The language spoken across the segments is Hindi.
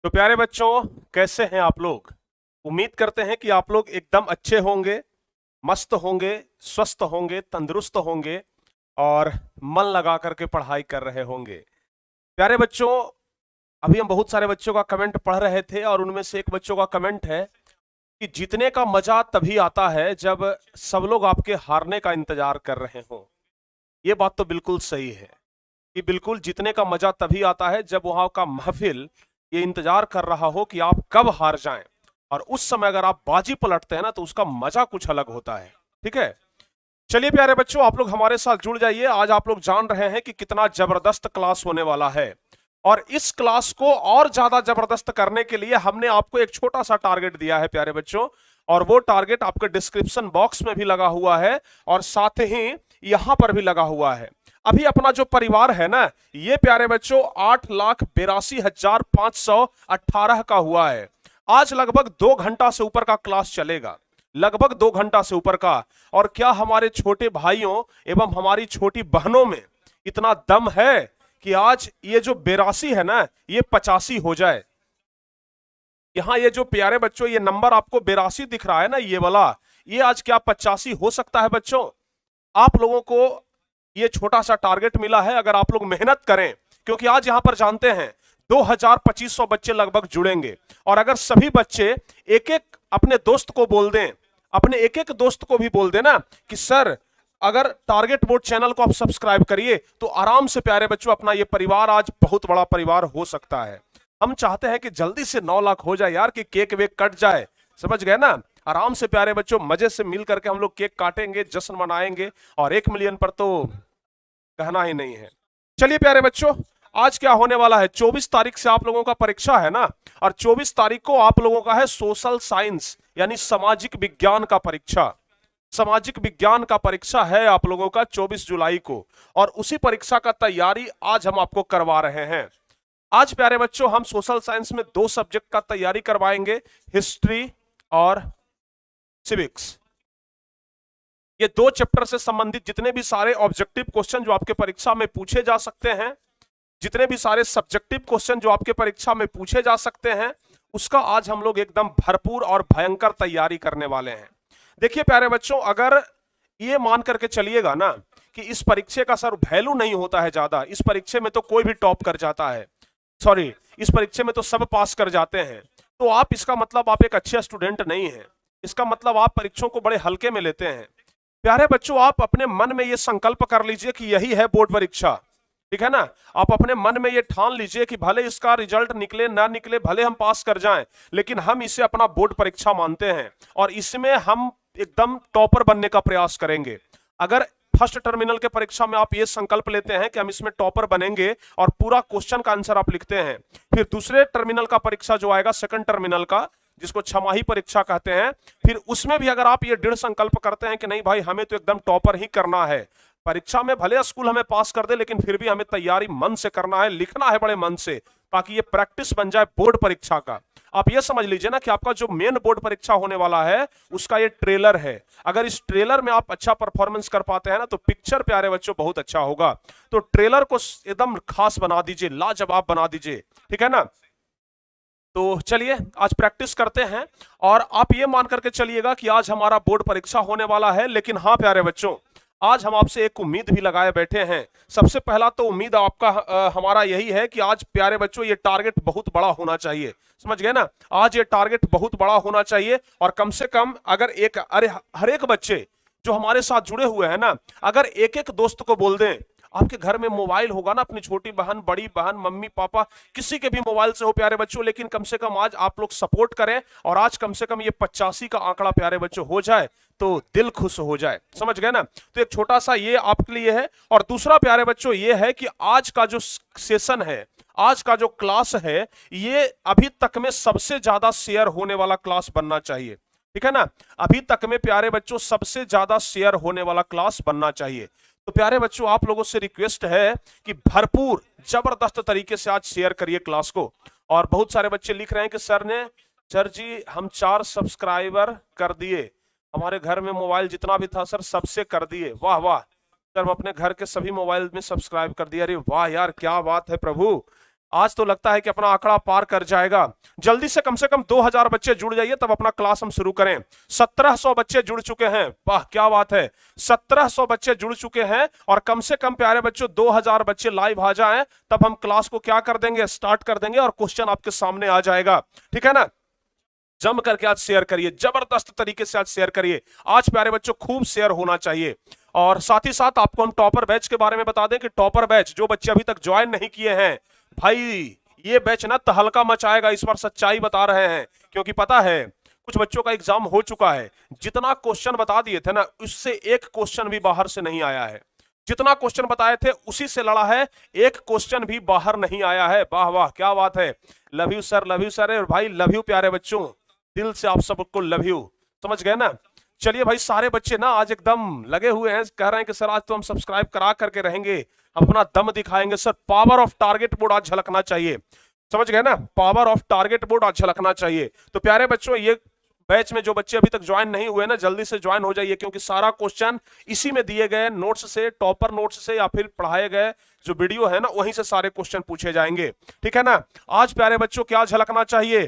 तो प्यारे बच्चों, कैसे हैं आप लोग। उम्मीद करते हैं कि आप लोग एकदम अच्छे होंगे, मस्त होंगे, स्वस्थ होंगे, तंदुरुस्त होंगे और मन लगा करके पढ़ाई कर रहे होंगे। प्यारे बच्चों, अभी हम बहुत सारे बच्चों का कमेंट पढ़ रहे थे और उनमें से एक बच्चों का कमेंट है कि जीतने का मजा तभी आता है जब सब लोग आपके हारने का इंतजार कर रहे हों। ये बात तो बिल्कुल सही है कि बिल्कुल जीतने का मजा तभी आता है जब वहां का महफिल ये इंतजार कर रहा हो कि आप कब हार जाएं, और उस समय अगर आप बाजी पलटते हैं ना तो उसका मजा कुछ अलग होता है। ठीक है, चलिए प्यारे बच्चों, आप लोग हमारे साथ जुड़ जाइए। आज आप लोग जान रहे हैं कि कितना जबरदस्त क्लास होने वाला है, और इस क्लास को और ज्यादा जबरदस्त करने के लिए हमने आपको एक छोटा सा टारगेट दिया है प्यारे बच्चों, और वो टारगेट आपके डिस्क्रिप्शन बॉक्स में भी लगा हुआ है और साथ ही यहां पर भी लगा हुआ है। अभी अपना जो परिवार है ना, ये प्यारे बच्चों 8,82,518 का हुआ है। आज लगभग 2 घंटा से ऊपर का क्लास चलेगा, लगभग 2 घंटा से ऊपर का। और क्या हमारे छोटे भाइयों एवं हमारी छोटी बहनों में इतना दम है कि आज ये जो 82 है ना, ये 85 हो जाए। यहां ये जो प्यारे बच्चों ये नंबर आपको 82 दिख रहा है ना, ये वाला, ये आज क्या 85 हो सकता है बच्चों। आप लोगों को ये छोटा सा टारगेट मिला है, अगर आप लोग मेहनत करें, क्योंकि आज यहां पर जानते हैं 2,2500 बच्चे लगभग जुड़ेंगे, और अगर सभी बच्चे एक एक अपने दोस्त को बोल दें, अपने एक एक दोस्त को भी बोल देना कि सर अगर टारगेट बोर्ड चैनल को आप सब्सक्राइब करिए, तो आराम से प्यारे बच्चों अपना ये परिवार आज बहुत बड़ा परिवार हो सकता है। हम चाहते हैं कि जल्दी से 9 लाख हो जाए यार, कि केक वेक कट जाए, समझ गए ना। आराम से प्यारे बच्चों मजे से मिल करके हम लोग केक काटेंगे, जश्न मनाएंगे, और 1 मिलियन पर तो कहना ही नहीं है। चलिए प्यारे बच्चों, आज क्या होने वाला है, 24 तारीख से आप लोगों का परीक्षा है ना, और 24 तारीख को आप लोगों का है सोशल साइंस यानी सामाजिक विज्ञान का परीक्षा। सामाजिक विज्ञान का परीक्षा है आप लोगों का 24 जुलाई को, और उसी परीक्षा का तैयारी आज हम आपको करवा रहे हैं। आज प्यारे बच्चों हम सोशल साइंस में 2 सब्जेक्ट का तैयारी करवाएंगे, हिस्ट्री और सिविक्स। ये 2 चैप्टर से संबंधित जितने भी सारे ऑब्जेक्टिव क्वेश्चन जो आपके परीक्षा में पूछे जा सकते हैं, जितने भी सारे सब्जेक्टिव क्वेश्चन जो आपके परीक्षा में पूछे जा सकते हैं, उसका आज हम लोग एकदम भरपूर और भयंकर तैयारी करने वाले हैं। देखिए प्यारे बच्चों, अगर ये मान करके चलिएगा ना कि इस परीक्षा का सर वैल्यू नहीं होता है ज्यादा, इस परीक्षा में तो कोई भी टॉप कर जाता है, सॉरी इस परीक्षा में तो सब पास कर जाते हैं, तो आप इसका मतलब आप एक अच्छे स्टूडेंट नहीं है, इसका मतलब आप परीक्षाओं को बड़े हल्के में लेते हैं। प्यारे बच्चों, आप अपने मन में ये संकल्प कर लीजिए कि यही है बोर्ड परीक्षा, ठीक है ना। आप अपने मन में ये ठान लीजिए कि भले इसका रिजल्ट निकले ना निकले, भले हम पास कर जाएं, लेकिन हम इसे अपना बोर्ड परीक्षा मानते हैं और इसमें हम एकदम टॉपर बनने का प्रयास करेंगे। अगर फर्स्ट टर्मिनल के परीक्षा में आप ये संकल्प लेते हैं कि हम इसमें टॉपर बनेंगे और पूरा क्वेश्चन का आंसर आप लिखते हैं, फिर दूसरे टर्मिनल का परीक्षा जो आएगा सेकंड टर्मिनल का, जिसको छमाही परीक्षा कहते हैं, फिर उसमें भी अगर आप ये दृढ़ संकल्प करते हैं कि नहीं भाई हमें तो एकदम टॉपर ही करना है, परीक्षा में भले स्कूल हमें पास कर दे लेकिन फिर भी हमें तैयारी मन से करना है, लिखना है बड़े मन से, ताकि ये प्रैक्टिस बन जाए बोर्ड परीक्षा का। आप ये समझ लीजिए ना कि आपका जो मेन बोर्ड परीक्षा होने वाला है उसका ये ट्रेलर है। अगर इस ट्रेलर में आप अच्छा परफॉर्मेंस कर पाते हैं ना, तो पिक्चर प्यारे बच्चों बहुत अच्छा होगा। तो ट्रेलर को एकदम खास बना दीजिए, लाजवाब बना दीजिए, ठीक है ना। तो चलिए आज प्रैक्टिस करते हैं, और आप ये मान करके चलिएगा कि आज हमारा बोर्ड परीक्षा होने वाला है। लेकिन हाँ प्यारे बच्चों, आज हम आपसे एक उम्मीद भी लगाए बैठे हैं। सबसे पहला तो उम्मीद आपका हमारा यही है कि आज प्यारे बच्चों ये टारगेट बहुत बड़ा होना चाहिए, समझ गए ना। आज ये टारगेट बहुत बड़ा होना चाहिए, और कम से कम अगर हर एक बच्चे जो हमारे साथ जुड़े हुए हैं ना, अगर एक एक दोस्त को बोल दें, आपके घर में मोबाइल होगा ना, अपनी छोटी बहन, बड़ी बहन, मम्मी पापा, किसी के भी मोबाइल से हो प्यारे बच्चों, लेकिन कम से कम आज आप लोग सपोर्ट करें और आज कम से कम ये 85 का आंकड़ा प्यारे बच्चों हो जाए तो दिल खुश हो जाए, समझ गए ना। तो एक छोटा सा ये आपके लिए है। और दूसरा प्यारे बच्चों ये है कि आज का जो सेशन है, आज का जो क्लास है, ये अभी तक में सबसे ज्यादा शेयर होने वाला क्लास बनना चाहिए, ठीक है ना। अभी तक में प्यारे बच्चों सबसे ज्यादा शेयर होने वाला क्लास बनना चाहिए। तो प्यारे बच्चों आप लोगों से रिक्वेस्ट है कि भरपूर जबरदस्त तरीके से आज शेयर करिए क्लास को। और बहुत सारे बच्चे लिख रहे हैं कि सर जी हम 4 सब्सक्राइबर कर दिए, हमारे घर में मोबाइल जितना भी था सर सबसे कर दिए। वाह वाह सर, हम अपने घर के सभी मोबाइल में सब्सक्राइब कर दिया। अरे वाह यार, क्या बात है प्रभु, आज तो लगता है कि अपना आंकड़ा पार कर जाएगा। जल्दी से कम 2000 बच्चे जुड़ जाइए, तब अपना क्लास हम शुरू करें। 1700 बच्चे जुड़ चुके हैं, वाह क्या बात है, 1700 बच्चे जुड़ चुके हैं। और कम से कम प्यारे बच्चों 2000 बच्चे लाइव आ जाएं, तब हम क्लास को क्या कर देंगे, स्टार्ट कर देंगे और क्वेश्चन आपके सामने आ जाएगा। ठीक है ना, जम करके आज शेयर करिए, जबरदस्त तरीके से आज शेयर करिए। आज प्यारे बच्चों खूब शेयर होना चाहिए। और साथ ही साथ आपको हम टॉपर बैच के बारे में बता दें कि टॉपर बैच जो बच्चे अभी तक ज्वाइन नहीं किए हैं, भाई ये बैच ना तहलका मचाएगा। इस बार सच्चाई बता रहे हैं, क्योंकि पता है कुछ बच्चों का एग्जाम हो चुका है, जितना क्वेश्चन बता दिए थे ना, उससे एक क्वेश्चन भी बाहर से नहीं आया है। जितना क्वेश्चन बताए थे उसी से लड़ा है, एक क्वेश्चन भी बाहर नहीं आया है। वाह वाह क्या बात है, love you sir, love you sir. और भाई लव यू प्यारे बच्चों, दिल से आप सबको लव यू, समझ गए ना। चलिए भाई, सारे बच्चे ना आज एकदम लगे हुए हैं, कह रहे हैं कि सर आज तो हम सब्सक्राइब करा करके रहेंगे, अपना दम दिखाएंगे। Sir power of target board आज झलकना चाहिए, समझ गए ना, पावर ऑफ टारगेट बोर्ड आज झलकना चाहिए। तो प्यारे बच्चों, ये बैच में जो बच्चे अभी तक ज्वाइन नहीं हुए ना, जल्दी से ज्वाइन हो जाइए, क्योंकि सारा क्वेश्चन इसी में दिए गए नोट्स से, टॉपर नोट्स से या फिर पढ़ाए गए जो वीडियो है ना, वहीं से सारे क्वेश्चन पूछे जाएंगे। ठीक है ना। आज प्यारे बच्चों क्या झलकना चाहिए,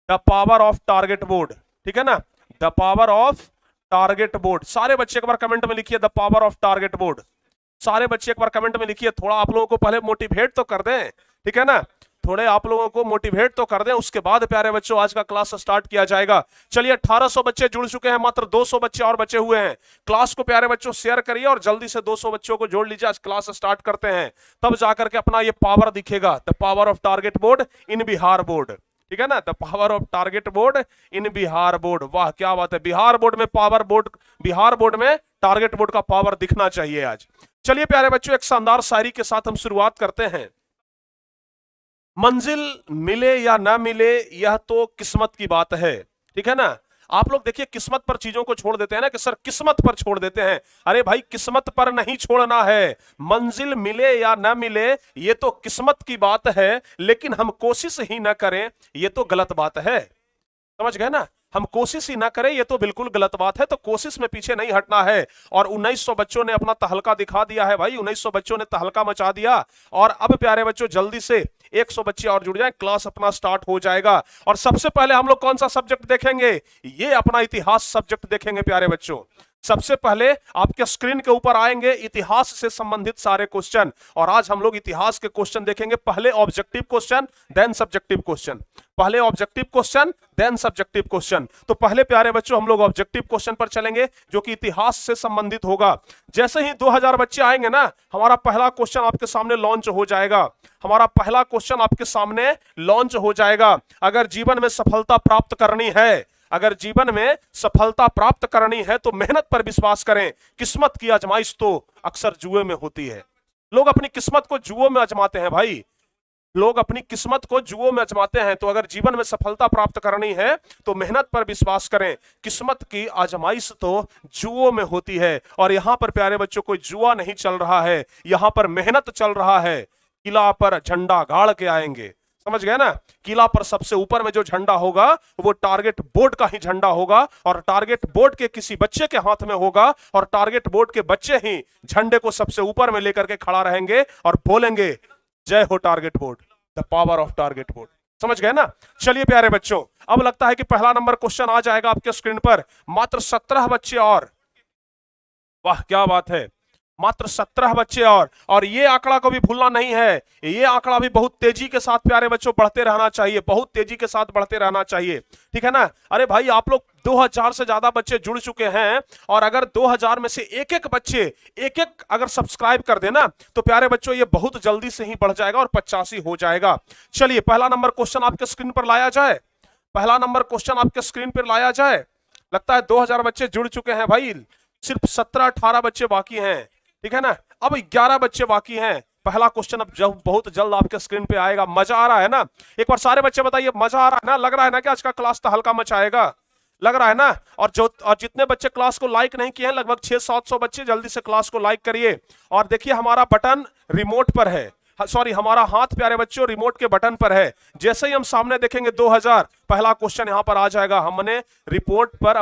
the power of target board. ठीक है ना, the power of target board. सारे बच्चे एक बार कमेंट में लिखिए the power of target board. सारे बच्चे एक बार कमेंट में लिखिए, थोड़ा आप लोगों को पहले मोटिवेट तो कर दें। ठीक है ना, थोड़े आप लोगों को मोटिवेट तो कर दें, उसके बाद प्यारे बच्चों आज का क्लास स्टार्ट किया जाएगा। चलिए 1800 बच्चे जुड़ चुके हैं, मात्र 200 बच्चे और बचे हुए हैं। क्लास को प्यारे बच्चों शेयर करिए और जल्दी से 200 बच्चों को जोड़ लीजिए। आज क्लास स्टार्ट करते हैं, तब जाकर के अपना ये पावर दिखेगा, the power of target board in Bihar board. ठीक है ना, the power of target board in Bihar board. वाह क्या बात है, बिहार बोर्ड में पावर बोर्ड, बिहार बोर्ड में टारगेट बोर्ड का पावर दिखना चाहिए आज। चलिए प्यारे बच्चों, एक शानदार शायरी के साथ हम शुरुआत करते हैं। मंजिल मिले या ना मिले यह तो किस्मत की बात है। ठीक है ना, आप लोग देखिए किस्मत पर चीजों को छोड़ देते हैं ना, कि सर किस्मत पर छोड़ देते हैं। अरे भाई किस्मत पर नहीं छोड़ना है, मंजिल मिले या ना मिले ये तो किस्मत की बात है, लेकिन हम कोशिश ही ना करें ये तो गलत बात है। समझ गए ना, हम कोशिश ही ना करें ये तो बिल्कुल गलत बात है। तो कोशिश में पीछे नहीं हटना है। और 1900 बच्चों ने अपना तहलका दिखा दिया है भाई, 1900 बच्चों ने तहलका मचा दिया। और अब प्यारे बच्चों जल्दी से 100 बच्चे और जुड़ जाएं, क्लास अपना स्टार्ट हो जाएगा। और सबसे पहले हम लोग कौन सा सब्जेक्ट देखेंगे, ये अपना इतिहास सब्जेक्ट देखेंगे प्यारे बच्चों। सबसे पहले आपके स्क्रीन के ऊपर आएंगे इतिहास से संबंधित सारे क्वेश्चन, और आज हम लोग इतिहास के क्वेश्चन देखेंगे। पहले objective question then subjective question, पहले objective question then subjective question. तो पहले प्यारे बच्चों हम लोग ऑब्जेक्टिव क्वेश्चन पर चलेंगे, जो कि इतिहास से संबंधित होगा। जैसे ही 2000 बच्चे आएंगे ना, हमारा पहला क्वेश्चन आपके सामने लॉन्च हो जाएगा। हमारा पहला क्वेश्चन आपके सामने लॉन्च हो जाएगा। अगर जीवन में सफलता प्राप्त करनी है, अगर जीवन में सफलता प्राप्त करनी है तो मेहनत पर विश्वास करें। किस्मत की आजमाइश तो अक्सर जुए में होती है। लोग अपनी किस्मत को जुओं में आजमाते हैं भाई, लोग अपनी किस्मत को जुओं में आजमाते हैं। तो अगर जीवन में सफलता प्राप्त करनी है तो मेहनत पर विश्वास करें। किस्मत की आजमाइश तो जुओं में होती है। और यहां पर प्यारे बच्चों कोई जुआ नहीं चल रहा है, यहां पर मेहनत चल रहा है। किला पर झंडा गाड़ के आएंगे, समझ गए ना। किला पर सबसे ऊपर में जो झंडा होगा वो टारगेट बोर्ड का ही झंडा होगा, और टारगेट बोर्ड के किसी बच्चे के हाथ में होगा, और टारगेट बोर्ड के बच्चे ही झंडे को सबसे ऊपर में लेकर के खड़ा रहेंगे और बोलेंगे जय हो target board, the power of target board. समझ गए ना। चलिए प्यारे बच्चों, अब लगता है कि पहला नंबर क्वेश्चन आ जाएगा आपके स्क्रीन पर। मात्र 17 बच्चे और, वाह क्या बात है, मात्र 17 बच्चे और ये आंकड़ा को भी भूलना नहीं है। ये आंकड़ा भी बहुत तेजी के साथ प्यारे बच्चों बढ़ते रहना चाहिए, बहुत तेजी के साथ बढ़ते रहना चाहिए। ठीक है ना। अरे भाई आप लोग 2000 से ज्यादा बच्चे जुड़ चुके हैं, और अगर 2000 में से एक एक बच्चे एक अगर सब्सक्राइब कर देना तो प्यारे बच्चों ये बहुत जल्दी से ही बढ़ जाएगा और 85 हो जाएगा। चलिए पहला नंबर क्वेश्चन आपके स्क्रीन पर लाया जाए, पहला नंबर क्वेश्चन आपके स्क्रीन पर लाया जाए। लगता है 2000 बच्चे जुड़ चुके हैं भाई, सिर्फ 17-18 बच्चे बाकी हैं। ठीक है ना, अब 11 बच्चे बाकी हैं। पहला क्वेश्चन अब जब बहुत जल्द आपके स्क्रीन पे आएगा। मजा आ रहा है ना, एक बार सारे बच्चे बताइए मजा आ रहा है ना, लग रहा है ना कि आज का क्लास तो हल्का मचाएगा, लग रहा है ना। और जितने बच्चे क्लास को लाइक नहीं किए हैं, लगभग 600-700 बच्चे, जल्दी से क्लास को लाइक करिए। और देखिए हमारा बटन रिमोट पर है, सॉरी हमारा हाथ प्यारे बच्चों रिमोट के बटन पर है। जैसे ही हम सामने देखेंगे 2000, पहला क्वेश्चन यहां पर आ जाएगा। हमने रिमोट पर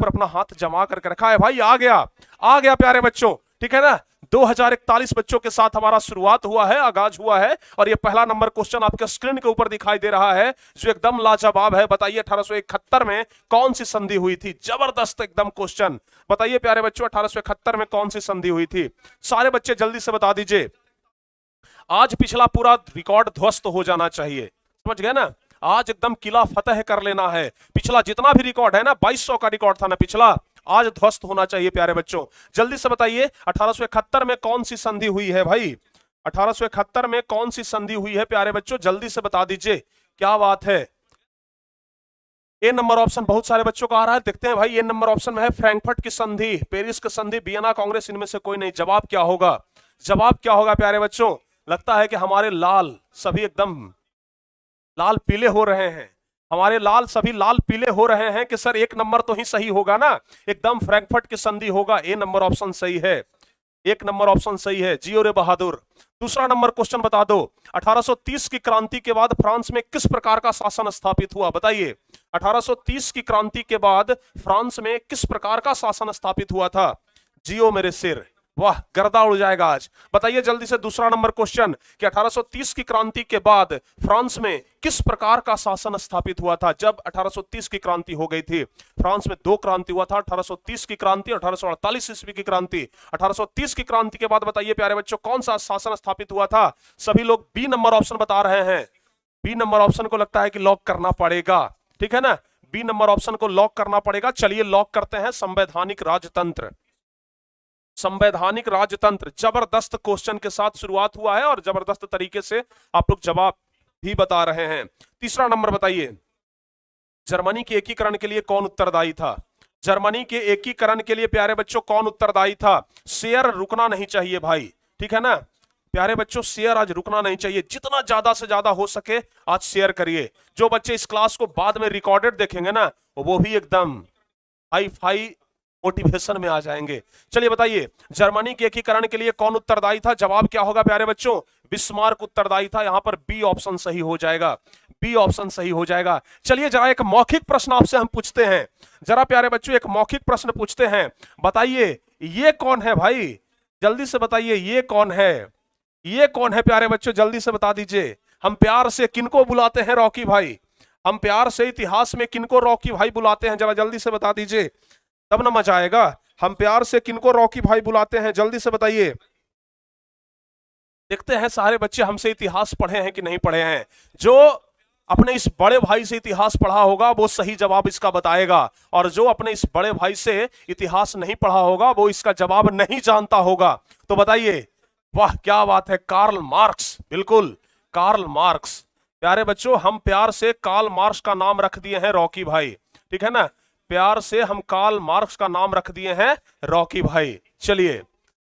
अपना हाथ जमा करके रखा है भाई, आ गया प्यारे बच्चों। ठीक है ना। 2041 बच्चों के साथ हमारा शुरुआत हुआ है, आगाज हुआ है, और ये पहला नंबर क्वेश्चन आपके स्क्रीन के ऊपर दिखाई दे रहा है जो एकदम लाजवाब है। बताइए 1871 में कौन सी संधि हुई थी? जबरदस्त एकदम क्वेश्चन। बताइए प्यारे बच्चों 1871 में कौन सी संधि हुई थी? सारे बच्चे जल्दी से बता दीजिए। आज पिछला पूरा रिकॉर्ड ध्वस्त हो जाना चाहिए, समझ गए ना। आज एकदम किला फतेह कर लेना है। पिछला जितना भी रिकॉर्ड है ना, 2200 का रिकॉर्ड था ना पिछला, आज ध्वस्त होना चाहिए प्यारे बच्चों। जल्दी से बताइए 1871 में कौन सी संधि हुई है भाई? 1871 में कौन सी संधि हुई है प्यारे बच्चों? जल्दी से बता दीजिए। क्या बात है, ए नंबर ऑप्शन बहुत सारे बच्चों का आ रहा है। देखते हैं भाई, ए नंबर ऑप्शन में है फ्रैंकफर्ट की संधि, पेरिस की संधि, वियना कांग्रेस, इनमें से कोई नहीं। जवाब क्या होगा? जवाब क्या होगा प्यारे बच्चों? लगता है कि हमारे लाल सभी एकदम लाल पीले हो रहे हैं, हमारे लाल सभी लाल पीले हो रहे हैं कि सर एक नंबर तो ही सही होगा ना, एकदम फ्रैंकफर्ट की संधि होगा। ए नंबर ऑप्शन सही है, एक नंबर ऑप्शन सही है। जियो रे बहादुर। दूसरा नंबर क्वेश्चन बता दो, 1830 की क्रांति के बाद फ्रांस में किस प्रकार का शासन स्थापित हुआ? बताइए 1830 की क्रांति के बाद फ्रांस में किस प्रकार का शासन स्थापित हुआ था? जियो मेरे सिर, वाह गर्दा उड़ जाएगा आज। बताइए जल्दी से दूसरा नंबर क्वेश्चन कि 1830 की क्रांति के बाद फ्रांस में किस प्रकार का शासन स्थापित हुआ था? जब 1830 की क्रांति हो गई थी, फ्रांस में दो क्रांति हुआ था, 1830 की क्रांति, 1848 ईस्वी की क्रांति। 1830 की क्रांति के बाद बताइए प्यारे बच्चों कौन सा शासन स्थापित हुआ था? सभी लोग बी नंबर ऑप्शन बता रहे हैं। बी नंबर ऑप्शन को लगता है कि लॉक करना पड़ेगा, ठीक है ना, बी नंबर ऑप्शन को लॉक करना पड़ेगा। चलिए लॉक करते हैं, संवैधानिक राजतंत्र। संवैधानिक राजतंत्र, जबरदस्त क्वेश्चन के साथ शुरुआत हुआ है और जबरदस्त तरीके से आप लोग जवाब भी बता रहे हैं। तीसरा नंबर बताइए, जर्मनी के एकीकरण के लिए कौन उत्तरदायी था? जर्मनी के एकीकरण के लिए प्यारे बच्चों कौन उत्तरदायी था? शेयर रुकना नहीं चाहिए भाई, ठीक है ना प्यारे बच्चों, शेयर आज रुकना नहीं चाहिए। जितना ज्यादा से ज्यादा हो सके आज शेयर करिए। जो बच्चे इस क्लास को बाद में रिकॉर्डेड देखेंगे ना, वो भी एकदम हाई फाई मोटिवेशन में आ जाएंगे। चलिए बताइए जर्मनी के एकीकरण के लिए कौन उत्तरदायी था? जवाब क्या होगा प्यारे बच्चों? बिस्मार्क उत्तरदायी था। यहां पर बी ऑप्शन सही हो जाएगा, बी ऑप्शन सही हो जाएगा। चलिए जरा एक मौखिक प्रश्न आपसे हम पूछते हैं, जरा प्यारे बच्चों एक मौखिक प्रश्न पूछते हैं। बताइए ये कौन है भाई? जल्दी से बताइए ये कौन है? ये कौन है प्यारे बच्चों? जल्दी से बता दीजिए। हम प्यार से किनको बुलाते हैं रॉकी भाई? हम प्यार से इतिहास में किनको रॉकी भाई बुलाते हैं? जरा जल्दी से बता दीजिए, तब ना मजा आएगा। हम प्यार से किनको रॉकी भाई बुलाते हैं? जल्दी से बताइए। देखते हैं सारे बच्चे हमसे इतिहास पढ़े हैं कि नहीं पढ़े हैं। जो अपने इस बड़े भाई से इतिहास पढ़ा होगा वो सही जवाब इसका बताएगा, और जो अपने इस बड़े भाई से इतिहास नहीं पढ़ा होगा वो इसका जवाब नहीं जानता होगा। तो बताइए, वाह क्या बात है, कार्ल मार्क्स, बिल्कुल कार्ल मार्क्स। प्यारे बच्चों हम प्यार से कार्ल मार्क्स का नाम रख दिए हैं रॉकी भाई, ठीक है ना, प्यार से हम कार्ल मार्क्स का नाम रख दिए हैं रॉकी भाई। चलिए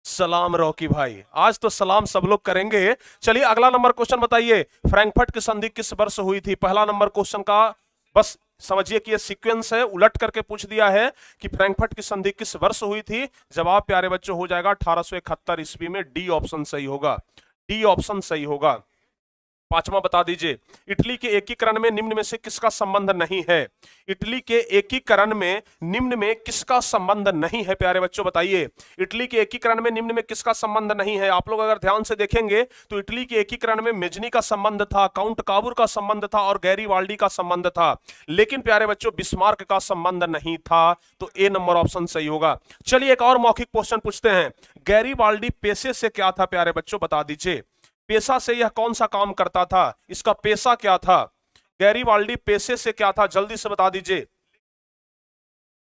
सलाम रॉकी भाई, आज तो सलाम सब लोग करेंगे। चलिए अगला नंबर क्वेश्चन बताइए, फ्रैंकफर्ट की संधि किस वर्ष हुई थी? पहला नंबर क्वेश्चन का बस समझिए कि ये सीक्वेंस है, उलट करके पूछ दिया है कि फ्रैंकफर्ट की संधि किस वर्ष हुई थी। जवाब प्यारे बच्चों हो जाएगा 1871 ईस्वी में। डी ऑप्शन सही होगा, डी ऑप्शन सही होगा। पांचवा बता दीजिए, इटली के एकीकरण में निम्न में से किसका संबंध नहीं है? इटली के एकीकरण में निम्न में किसका संबंध नहीं है प्यारे बच्चों? बताइए इटली के एकीकरण में निम्न में किसका संबंध नहीं है? आप लोग अगर ध्यान से देखेंगे तो इटली के एकीकरण में मेजनी का संबंध था, काउंट काबूर का संबंध था और गैरीवाल्डी का संबंध था, लेकिन प्यारे बच्चों बिस्मार्क का संबंध नहीं था। तो ए नंबर ऑप्शन सही होगा। चलिए एक और मौखिक क्वेश्चन पूछते हैं, गैरीवाल्डी पेशे से क्या था प्यारे बच्चों? बता दीजिए, पेशा से यह कौन सा काम करता था? इसका पेशा क्या था? गैरीवाल्डी पेशे से क्या था? जल्दी से बता दीजिए,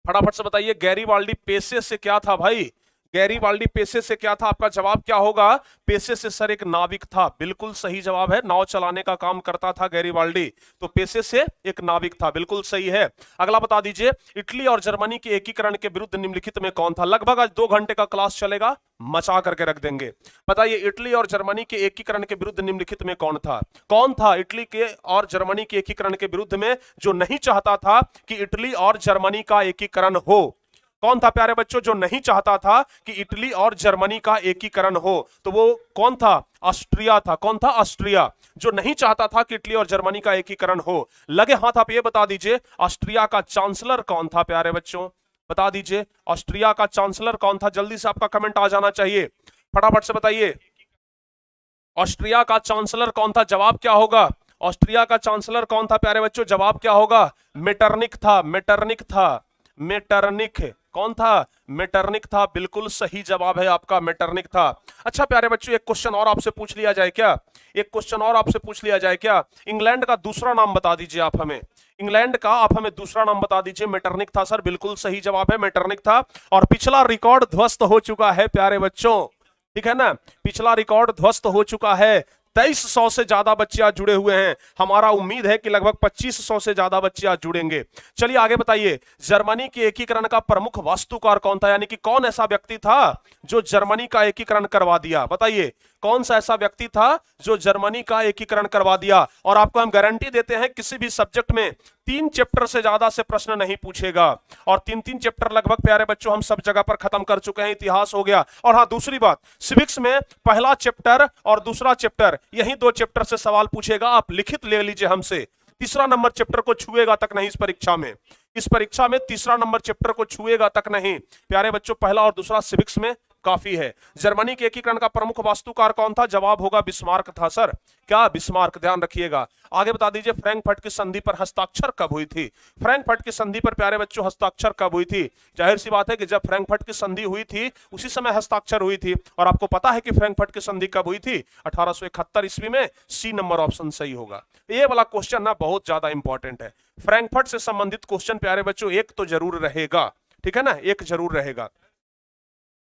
फटाफट से बताइए, गैरीवाल्डी पेशे से क्या था भाई? गैरीवाल्डी पेशे से क्या था? आपका जवाब क्या होगा? पेशे से सर एक नाविक था, बिल्कुल सही जवाब है, नाव चलाने का काम करता था गैरीवाल्डी, तो पेशे से एक नाविक था, बिल्कुल सही है। अगला बता दीजिए, इटली और जर्मनी के एकीकरण के विरुद्ध निम्नलिखित में कौन था? लगभग आज 2 घंटे का क्लास चलेगा, मचा करके रख देंगे। बताइए इटली और जर्मनी के एकीकरण के विरुद्ध निम्नलिखित में कौन था? कौन था इटली के और जर्मनी के एकीकरण के विरुद्ध में जो नहीं चाहता था कि इटली और जर्मनी का एकीकरण हो? कौन था प्यारे बच्चों जो नहीं चाहता था कि इटली और जर्मनी का एकीकरण हो? तो वो कौन था? ऑस्ट्रिया था। कौन था? ऑस्ट्रिया, जो नहीं चाहता था कि इटली और जर्मनी का एकीकरण हो। लगे हाथ आप ये बता दीजिए, ऑस्ट्रिया का चांसलर कौन था प्यारे बच्चों? बता दीजिए। ऑस्ट्रिया का चांसलर कौन था? जल्दी से आपका कमेंट आ जाना चाहिए, फटाफट से बताइए। ऑस्ट्रिया का चांसलर कौन था? जवाब क्या होगा? ऑस्ट्रिया का चांसलर कौन था प्यारे बच्चों? जवाब क्या होगा? मेटरनिक था, मेटरनिक था, मेटरनिक। कौन था? मेटरनिक था। बिल्कुल सही जवाब है आपका, मेटरनिक था। अच्छा प्यारे बच्चों, एक क्वेश्चन और आपसे पूछ लिया जाए क्या? एक क्वेश्चन और आपसे पूछ लिया जाए क्या? इंग्लैंड का दूसरा नाम बता दीजिए आप हमें। इंग्लैंड का आप हमें दूसरा नाम बता दीजिए। मेटरनिक था सर, बिल्कुल सही जवाब है, मेटरनिक था। और पिछला रिकॉर्ड ध्वस्त हो चुका है प्यारे बच्चों, ठीक है ना? पिछला रिकॉर्ड ध्वस्त हो चुका है। 2300 से ज्यादा बच्चे आज जुड़े हुए हैं। हमारा उम्मीद है कि लगभग 2500 से ज्यादा बच्चे आज जुड़ेंगे। चलिए आगे बताइए। जर्मनी के एकीकरण का प्रमुख वास्तुकार कौन था? यानी कि कौन ऐसा व्यक्ति था जो जर्मनी का एकीकरण करवा दिया? बताइए, कौन सा ऐसा व्यक्ति था जो जर्मनी का एकीकरण करवा दिया? और आपको हम गारंटी देते हैं किसी भी सब्जेक्ट में 3 चैप्टर से ज्यादा से प्रश्न नहीं पूछेगा। और 3-3 चैप्टर लगभग प्यारे बच्चों हम सब जगह पर खत्म कर चुके हैं। इतिहास हो गया, और हाँ दूसरी बात, सिविक्स में पहला चैप्टर और दूसरा चैप्टर, यही 2 चैप्टर से सवाल पूछेगा। आप लिखित ले लीजिए हमसे। तीसरा नंबर चैप्टर को छुएगा तक नहीं इस परीक्षा में। इस परीक्षा में तीसरा नंबर चैप्टर को छुएगा तक नहीं प्यारे बच्चों। पहला और दूसरा सिविक्स में काफी है। जर्मनी के एकीकरण का प्रमुख वास्तुकार कौन था? जवाब होगा बिस्मार्क था सर। क्या? बिस्मार्क, ध्यान रखिएगा। आगे बता दीजिए, फ्रैंकफर्ट की संधि पर हस्ताक्षर कब हुई थी? फ्रैंकफर्ट की संधि पर प्यारे बच्चों हस्ताक्षर कब हुई थी? जाहिर सी बात है कि जब फ्रैंकफर्ट की संधि हुई थी उसी समय हस्ताक्षर हुई थी। और आपको पता है कि फ्रैंकफर्ट की संधि कब हुई थी? 1871 ईस्वी में। सी नंबर ऑप्शन सही होगा। ये वाला क्वेश्चन ना बहुत ज्यादा इंपॉर्टेंट है। फ्रैंकफर्ट से संबंधित क्वेश्चन प्यारे बच्चों एक तो जरूर रहेगा, ठीक है ना? एक जरूर रहेगा।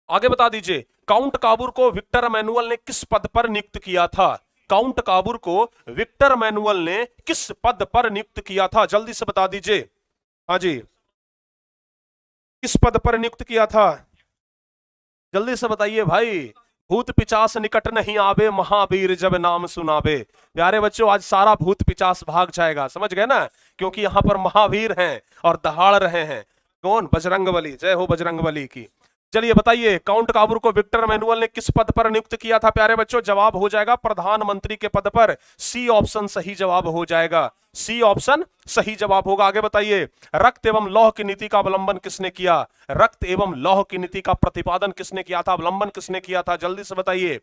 आगे बता दीजिए, काउंट काबूर को विक्टर मैनुअल ने किस पद पर नियुक्त किया था? काउंट काबूर को विक्टर मैनुअल ने किस पद पर नियुक्त किया था? जल्दी से बता दीजिए। हाँ जी, किस पद पर नियुक्त किया था? जल्दी से बताइए भाई। भूत पिचास निकट नहीं आवे, महावीर जब नाम सुनावे। प्यारे बच्चों, आज सारा भूत पिचास भाग जाएगा, समझ गए ना? क्योंकि यहाँ पर महावीर हैं और दहाड़ रहे हैं। कौन? बजरंगबली। जय हो बजरंगबली की। चलिए बताइए, काउंट काबूर को विक्टर मैनुअल ने किस पद पर नियुक्त किया था प्यारे बच्चों? जवाब हो जाएगा प्रधानमंत्री के पद पर। सी ऑप्शन सही जवाब हो जाएगा। सी ऑप्शन सही जवाब होगा। आगे बताइए, रक्त एवं लौह की नीति का अवलंबन किसने किया? रक्त एवं लौह की नीति का प्रतिपादन किसने किया था? अवलंबन किसने किया था? जल्दी से बताइए।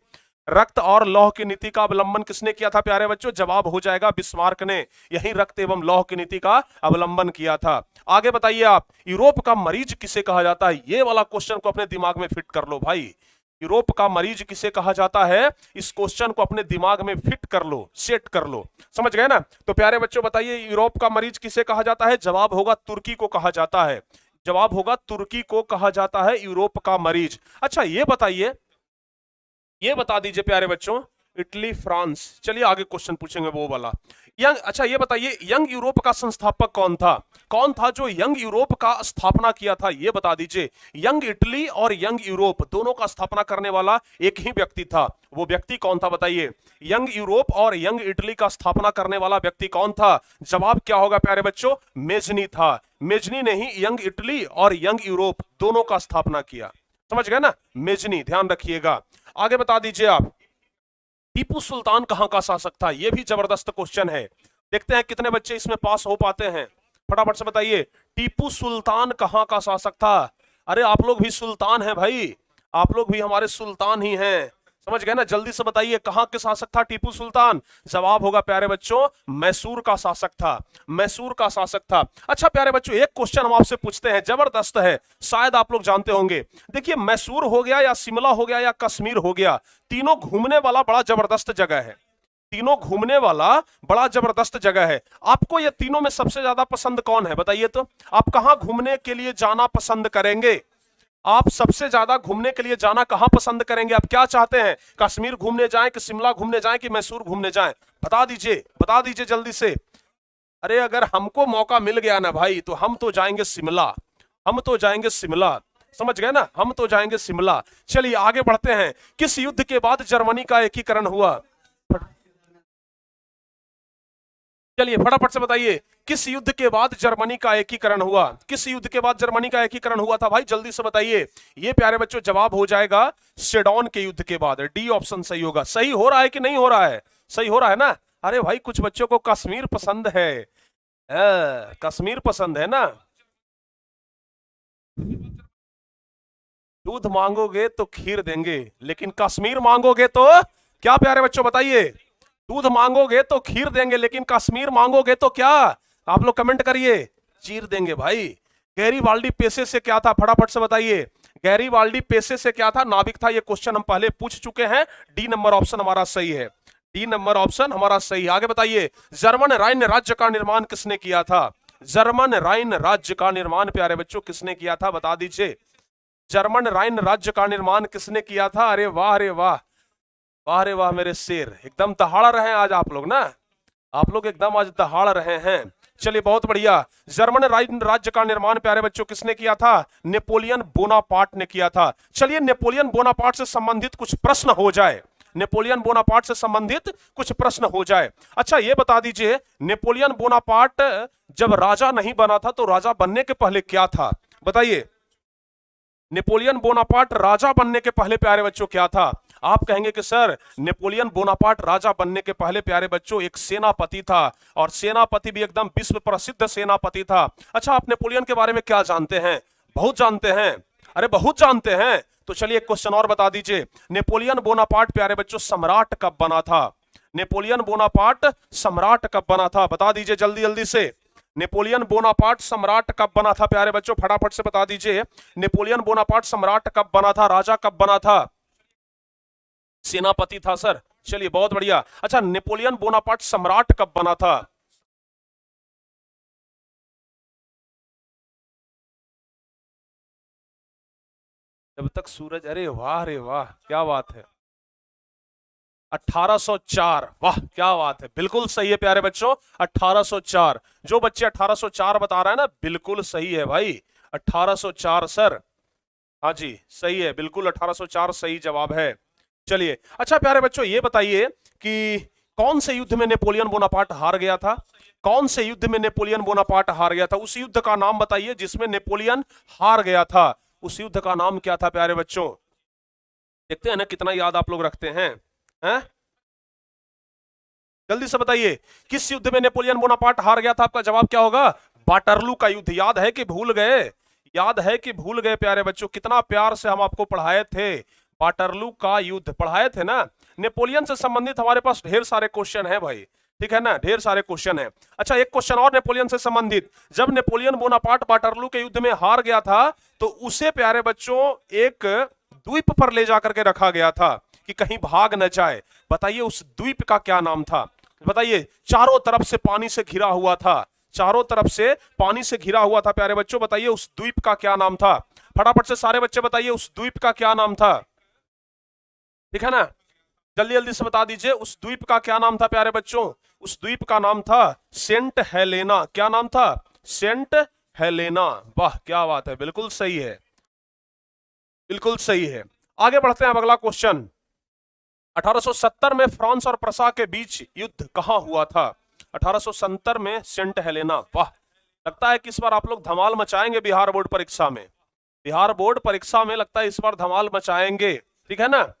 रक्त और लौह की नीति का अवलंबन किसने किया था प्यारे बच्चों? जवाब हो जाएगा बिस्मार्क ने। यही रक्त एवं लौह की नीति का अवलंबन किया था। आगे बताइए आप, यूरोप का मरीज किसे कहा जाता है? ये वाला क्वेश्चन को अपने दिमाग में फिट कर लो भाई। यूरोप का मरीज किसे कहा जाता है? इस क्वेश्चन को अपने दिमाग में फिट कर लो, सेट कर लो। समझ गए ना? तो प्यारे बच्चों बताइए, यूरोप का मरीज किसे कहा जाता है? जवाब होगा तुर्की को कहा जाता है। जवाब होगा तुर्की को कहा जाता है यूरोप का मरीज। अच्छा ये बताइए, ये बता दीजिए प्यारे बच्चों, इटली फ्रांस। चलिए आगे क्वेश्चन पूछेंगे वो वाला। यंग, अच्छा ये बताइए, यंग यूरोप का संस्थापक कौन था? कौन था जो यंग यूरोप का स्थापना किया था? ये बता दीजिए। यंग इटली और यंग यूरोप दोनों का स्थापना करने वाला एक ही व्यक्ति था। वो व्यक्ति कौन था बताइए? यंग यूरोप और यंग इटली का स्थापना करने वाला व्यक्ति कौन था? जवाब क्या होगा प्यारे बच्चों? मेजनी था। मेजनी ने ही यंग इटली और यंग यूरोप दोनों का स्थापना किया। समझ गए ना? मेजनी, ध्यान रखिएगा। आगे बता दीजिए आप, टीपू सुल्तान कहां का शासक था? यह भी जबरदस्त क्वेश्चन है। देखते हैं कितने बच्चे इसमें पास हो पाते हैं। फटाफट से बताइए, टीपू सुल्तान कहां का शासक था? अरे आप लोग भी सुल्तान हैं भाई, आप लोग भी हमारे सुल्तान ही हैं। समझ गए ना? जल्दी से बताइए, कहां के शासक था टीपू सुल्तान? जवाब होगा प्यारे बच्चों, मैसूर का शासक था। मैसूर का शासक था। अच्छा प्यारे बच्चों, एक क्वेश्चन हम आपसे पूछते हैं, जबरदस्त है, शायद आप लोग जानते होंगे। देखिए, मैसूर हो गया या शिमला हो गया या कश्मीर हो गया, तीनों घूमने वाला बड़ा जबरदस्त जगह है। तीनों घूमने वाला बड़ा जबरदस्त जगह है। आपको ये तीनों में सबसे ज्यादा पसंद कौन है बताइए तो? आप कहां घूमने के लिए जाना पसंद करेंगे? आप सबसे ज्यादा घूमने के लिए जाना कहां पसंद करेंगे? आप क्या चाहते हैं? कश्मीर घूमने जाएं कि शिमला घूमने जाएं कि मैसूर घूमने जाएं? बता दीजिए, बता दीजिए जल्दी से। अरे अगर हमको मौका मिल गया ना भाई, तो हम तो जाएंगे शिमला। हम तो जाएंगे शिमला। समझ गए ना? हम तो जाएंगे शिमला। चलिए आगे बढ़ते हैं। किस युद्ध के बाद जर्मनी का एकीकरण हुआ? चलिए फटाफट से बताइए, किस युद्ध के बाद जर्मनी का एकीकरण हुआ? किस युद्ध के बाद जर्मनी का एकीकरण हुआ था भाई? जल्दी से बताइए। ये प्यारे बच्चों जवाब हो जाएगा सेडोन के युद्ध के बाद। डी ऑप्शन सही होगा। सही हो रहा है कि नहीं हो रहा है? सही हो रहा है ना? अरे भाई कुछ बच्चों को कश्मीर पसंद है। कश्मीर पसंद है ना? दूध मांगोगे तो खीर देंगे, लेकिन कश्मीर मांगोगे तो क्या प्यारे बच्चों बताइए? दूध मांगोगे तो खीर देंगे, लेकिन कश्मीर मांगोगे तो क्या? आप लोग कमेंट करिए, चीर देंगे भाई। गैरीबाल्डी पेशे से क्या था, फटाफट से बताइए। गैरीबाल्डी पेशे से क्या था? नाविक था। ये क्वेश्चन हम पहले पूछ चुके हैं। डी नंबर ऑप्शन हमारा सही है। डी नंबर ऑप्शन हमारा सही है। आगे बताइए, जर्मन राइन राज्य का निर्माण किसने किया था? जर्मन राइन राज्य का निर्माण प्यारे बच्चों किसने किया था, बता दीजिए। जर्मन राइन राज्य का निर्माण किसने किया था? अरे वाह, अरे वाह, वाह रे वाह मेरे शेर, एकदम दहाड़ रहे हैं आज आप लोग ना, आप लोग एकदम आज दहाड़ रहे हैं। चलिए बहुत बढ़िया। जर्मन राज्य का निर्माण प्यारे बच्चों किसने किया था? नेपोलियन बोनापार्ट ने किया था। चलिए नेपोलियन बोनापार्ट से संबंधित कुछ प्रश्न हो जाए, नेपोलियन बोनापार्ट से संबंधित कुछ प्रश्न हो जाए। अच्छा ये बता दीजिए, नेपोलियन बोनापार्ट जब राजा नहीं बना था तो राजा बनने के पहले क्या था, बताइए। नेपोलियन बोनापार्ट राजा बनने के पहले प्यारे बच्चों क्या था? आप कहेंगे कि सर नेपोलियन बोनापार्ट राजा बनने के पहले प्यारे बच्चों एक सेनापति था, और सेनापति भी एकदम विश्व प्रसिद्ध सेनापति था। अच्छा आप नेपोलियन के बारे में क्या जानते हैं? बहुत जानते हैं, अरे बहुत जानते हैं। तो चलिए एक क्वेश्चन और बता दीजिए, नेपोलियन बोनापार्ट प्यारे बच्चों सम्राट कब बना था? नेपोलियन बोनापार्ट सम्राट कब बना था, बता दीजिए जल्दी जल्दी से। नेपोलियन बोनापार्ट सम्राट कब बना था प्यारे बच्चों, फटाफट से बता दीजिए। नेपोलियन बोनापार्ट सम्राट कब बना था, राजा कब बना था? सेनापति था सर। चलिए बहुत बढ़िया। अच्छा नेपोलियन बोनापार्ट सम्राट कब बना था? जब तक सूरज, अरे वाह रे वाह, क्या बात है, 1804, वाह क्या बात है, बिल्कुल सही है प्यारे बच्चों, 1804। जो बच्चे 1804 बता रहे हैं ना, बिल्कुल सही है भाई, 1804 सर। हाँ जी सही है, बिल्कुल 1804 सही जवाब है। चलिए अच्छा प्यारे बच्चों ये बताइए कि कौन से युद्ध में नेपोलियन बोनापार्ट हार गया था? कौन से युद्ध में नेपोलियन बोनापार्ट हार गया था? उस युद्ध का नाम बताइए जिसमें नेपोलियन हार गया था, उस युद्ध का नाम क्या था प्यारे बच्चों? देखते हैं ना कितना याद आप लोग रखते हैं, हैं? जल्दी से बताइए, किस युद्ध में नेपोलियन बोनापार्ट हार गया था? आपका जवाब क्या होगा? वाटरलू का युद्ध। याद है कि भूल गए? याद है कि भूल गए प्यारे बच्चों? कितना प्यार से हम आपको पढ़ाए थे, वाटरलू का युद्ध पढ़ाए थे ना। नेपोलियन से संबंधित हमारे पास ढेर सारे क्वेश्चन है भाई, ठीक है ना, ढेर सारे क्वेश्चन है। अच्छा एक क्वेश्चन और नेपोलियन से संबंधित, जब नेपोलियन बोनापार्ट वाटरलू के युद्ध में हार गया था तो उसे प्यारे बच्चों एक द्वीप पर ले जाकर के रखा गया था कि कहीं भाग न जाए। बताइए उस द्वीप का क्या नाम था, बताइए। चारों तरफ से पानी से घिरा हुआ था, चारों तरफ से पानी से घिरा हुआ था प्यारे बच्चों, बताइए उस द्वीप का क्या नाम था? फटाफट से सारे बच्चे बताइए उस द्वीप का क्या नाम था, ठीक है ना, जल्दी जल्दी से बता दीजिए उस द्वीप का क्या नाम था प्यारे बच्चों? उस द्वीप का नाम था सेंट हेलेना। क्या नाम था? Saint Helena. वाह क्या बात है, बिल्कुल सही है, बिल्कुल सही है। आगे बढ़ते हैं, अब अगला क्वेश्चन। 1870 में फ्रांस और प्रसा के बीच युद्ध कहां हुआ था? 1870 में सेंट हेलेना। वाह, लगता है कि इस बार आप लोग धमाल मचाएंगे बिहार बोर्ड परीक्षा में, बिहार बोर्ड परीक्षा में लगता है इस बार धमाल मचाएंगे, ठीक है ना।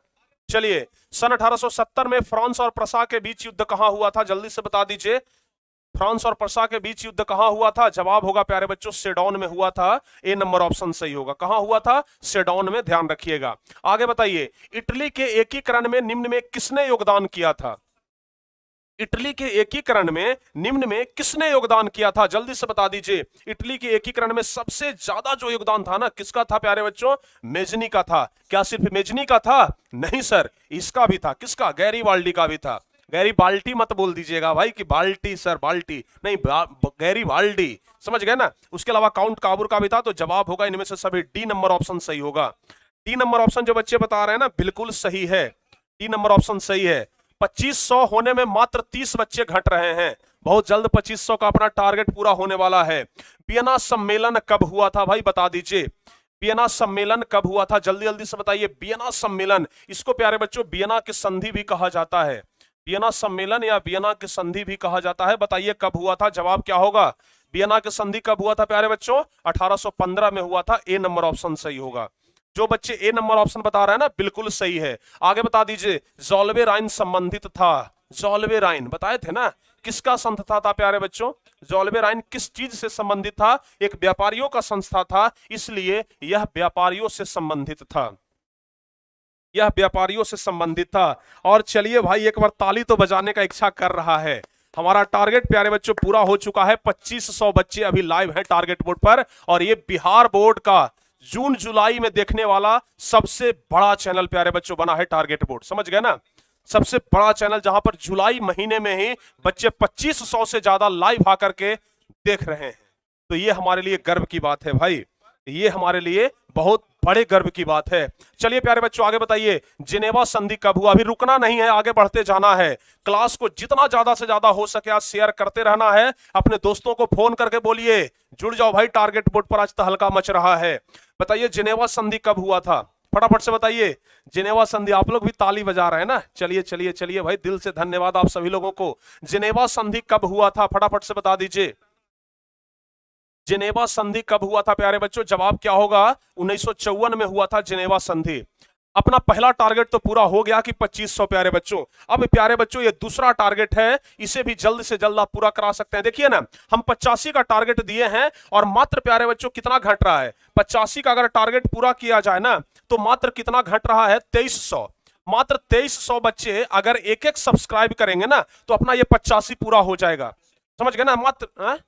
चलिए सन 1870 में फ्रांस और प्रसा के बीच युद्ध कहां हुआ था, जल्दी से बता दीजिए। फ्रांस और प्रसा के बीच युद्ध कहां हुआ था? जवाब होगा प्यारे बच्चों सेडौन में हुआ था। ए नंबर ऑप्शन सही होगा। कहां हुआ था? सेडौन में, ध्यान रखिएगा। आगे बताइए, इटली के एकीकरण में निम्न में किसने योगदान किया था? इटली के एकीकरण में निम्न में किसने योगदान किया था? जल्दी से बता दीजिए। इटली के एकीकरण में सबसे ज्यादा जो योगदान था ना, किसका था प्यारे बच्चों? मेजनी का था। क्या सिर्फ मेजनी का था? नहीं सर, इसका भी था। किसका? गैरीबाल्डी का भी था। गैरीबाल्टी मत बोल दीजिएगा भाई कि बाल्टी, सर बाल्टी नहीं, गैरीबाल्डी, समझ गए ना। उसके अलावा काउंट काबूर का भी था। तो जवाब होगा इनमें से सभी डी नंबर ऑप्शन सही होगा। डी नंबर ऑप्शन जो बच्चे बता रहे हैं ना, बिल्कुल सही है, डी नंबर ऑप्शन सही है। 2500 होने में मात्र 30 बच्चे घट रहे हैं, बहुत जल्द 2500 का अपना टारगेट पूरा होने वाला है। वियना सम्मेलन कब हुआ था भाई, बता दीजिए। वियना सम्मेलन कब हुआ था, जल्दी जल्दी से बताइए। वियना सम्मेलन, इसको प्यारे बच्चों वियना की संधि भी कहा जाता है। वियना सम्मेलन या वियना की संधि भी कहा जाता है। बताइए कब हुआ था, जवाब क्या होगा? वियना की संधि कब हुआ था प्यारे बच्चों? 1815 में हुआ था। ए नंबर ऑप्शन सही होगा। जो बच्चे ए नंबर ऑप्शन बता रहे हैं ना, बिल्कुल सही है। आगे बता दीजिए, जॉल्वे राइन संबंधित था। जॉल्वे राइन बताए थे ना, किसका संध था प्यारे बच्चों? जोल्बेराइन किस चीज से संबंधित था? एक व्यापारियों का संस्था था, इसलिए यह व्यापारियों से संबंधित था, यह व्यापारियों से संबंधित था। और चलिए भाई एक बार ताली तो बजाने का इच्छा कर रहा है। हमारा टारगेट प्यारे बच्चों पूरा हो चुका है। 2500 बच्चे अभी लाइव हैं टारगेट बोर्ड पर, और ये बिहार बोर्ड का जून जुलाई में देखने वाला सबसे बड़ा चैनल प्यारे बच्चों बना है टारगेट बोर्ड, समझ गए ना? सबसे बड़ा चैनल जहां पर जुलाई महीने में ही बच्चे 2500 से ज्यादा लाइव आकर के देख रहे हैं। तो ये हमारे लिए गर्व की बात है भाई, ये हमारे लिए बहुत बड़े गर्व की बात है। चलिए प्यारे बच्चों आगे बताइए, जिनेवा संधि कब हुआ? अभी रुकना नहीं है, आगे बढ़ते जाना है। क्लास को जितना ज्यादा से ज्यादा हो सके आज शेयर करते रहना है। अपने दोस्तों को फोन करके बोलिए जुड़ जाओ भाई, टारगेट बोर्ड पर आज तहलका मच रहा है। बताइए जिनेवा संधि कब हुआ था, फटाफट से बताइए। जिनेवा संधि, आप लोग भी ताली बजा रहे हैं ना? चलिए चलिए चलिए भाई, दिल से धन्यवाद आप सभी लोगों को। जिनेवा संधि कब हुआ था, फटाफट से बता दीजिए। जिनेवा संधि कब हुआ था प्यारे बच्चों? जवाब क्या होगा? 1954 में हुआ था जिनेवा संधि। अपना पहला टारगेट तो पूरा हो गया कि 2500 प्यारे बच्चों। अब प्यारे बच्चों ये दूसरा टारगेट है, इसे भी जल्द से जल्द आप पूरा करा सकते हैं। देखिए ना, हम 85 का टारगेट दिए हैं और मात्र प्यारे बच्चों कितना घट रहा है? 85 का अगर टारगेट पूरा किया जाए ना तो मात्र कितना घट रहा है? 2300। मात्र 2300 बच्चे अगर एक एक सब्सक्राइब करेंगे ना तो अपना ये 85 पूरा हो जाएगा, समझ गए ना? मात्र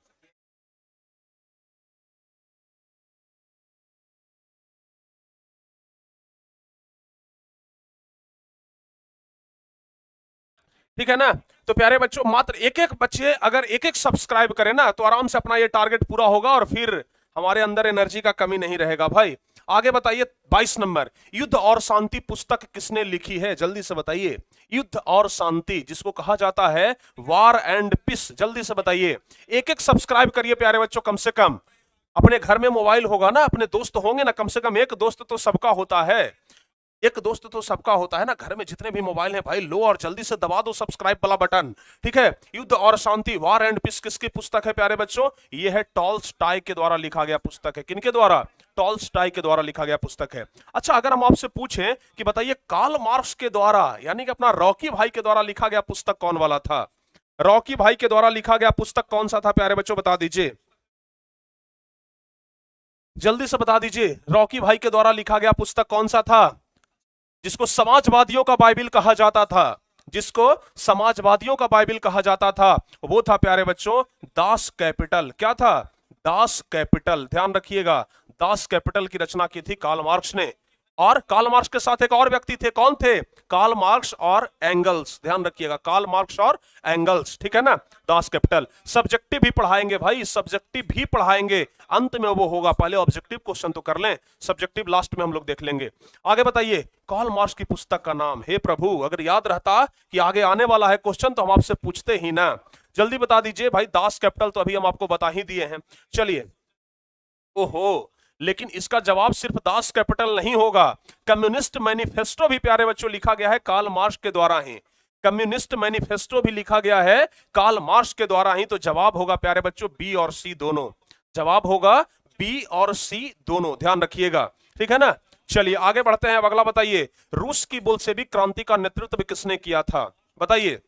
ठीक है ना? तो प्यारे बच्चों मात्र एक एक बच्चे अगर एक एक सब्सक्राइब करें ना तो आराम से अपना ये टारगेट पूरा होगा और फिर हमारे अंदर एनर्जी का कमी नहीं रहेगा भाई। आगे बताइए 22 नंबर, युद्ध और शांति पुस्तक किसने लिखी है? जल्दी से बताइए। युद्ध और शांति, जिसको कहा जाता है वार एंड पीस, जल्दी से बताइए। एक एक सब्सक्राइब करिए प्यारे बच्चों, कम से कम। अपने घर में मोबाइल होगा ना, अपने दोस्त होंगे ना, कम से कम एक दोस्त तो सबका होता है, एक दोस्त तो सबका होता है ना। घर में जितने भी मोबाइल हैं भाई, लो और जल्दी से दबा दो सब्सक्राइब वाला बटन, ठीक है? युद्ध और शांति, वार एंड पीस किसकी पुस्तक है प्यारे बच्चों? ये है टॉल्स्टॉय के द्वारा लिखा गया पुस्तक है। किनके द्वारा? टॉल्स्टॉय के द्वारा लिखा गया पुस्तक है। अच्छा, अगर हम आपसे पूछें कि बताइए कार्ल मार्क्स के द्वारा यानी कि अपना रॉकी भाई के द्वारा लिखा गया पुस्तक कौन वाला था? रॉकी भाई के द्वारा लिखा गया पुस्तक कौन सा था प्यारे बच्चों, बता दीजिए, जल्दी से बता दीजिए। रॉकी भाई के द्वारा लिखा गया पुस्तक कौन सा था जिसको समाजवादियों का बाइबिल कहा जाता था? जिसको समाजवादियों का बाइबिल कहा जाता था वो था प्यारे बच्चों दास कैपिटल। क्या था? दास कैपिटल, ध्यान रखिएगा। दास कैपिटल की रचना की थी कार्ल मार्क्स ने, और कार्ल मार्क्स के साथ एक और व्यक्ति थे, कौन थे? कार्ल मार्क्स और एंगल्स, ध्यान रखिएगा, कार्ल मार्क्स और एंगल्स, ठीक है ना? Das Kapital. सब्जेक्टिव भी पढ़ाएंगे भाई, सब्जेक्टिव भी पढ़ाएंगे, अंत में वो होगा। पहले ऑब्जेक्टिव क्वेश्चन तो कर लें, सब्जेक्टिव लास्ट में हम लोग देख लेंगे। आगे बताइए कार्ल मार्क्स की पुस्तक का नाम। हे प्रभु, अगर याद रहता कि आगे आने वाला है क्वेश्चन तो हम आपसे पूछते ही ना। जल्दी बता दीजिए भाई। दास कैपिटल तो अभी हम आपको बता ही दिए हैं। चलिए, ओहो, लेकिन इसका जवाब सिर्फ दास कैपिटल नहीं होगा। कम्युनिस्ट मैनिफेस्टो भी प्यारे बच्चों लिखा गया है कार्ल मार्क्स के द्वारा ही। कम्युनिस्ट मैनिफेस्टो भी लिखा गया है कार्ल मार्क्स के द्वारा ही। तो जवाब होगा प्यारे बच्चों बी और सी दोनों। जवाब होगा बी और सी दोनों, ध्यान रखिएगा, ठीक है ना? चलिए आगे बढ़ते हैं। अगला बताइए, रूस की बोल्शेविक क्रांति का नेतृत्व किसने किया था? बताइए,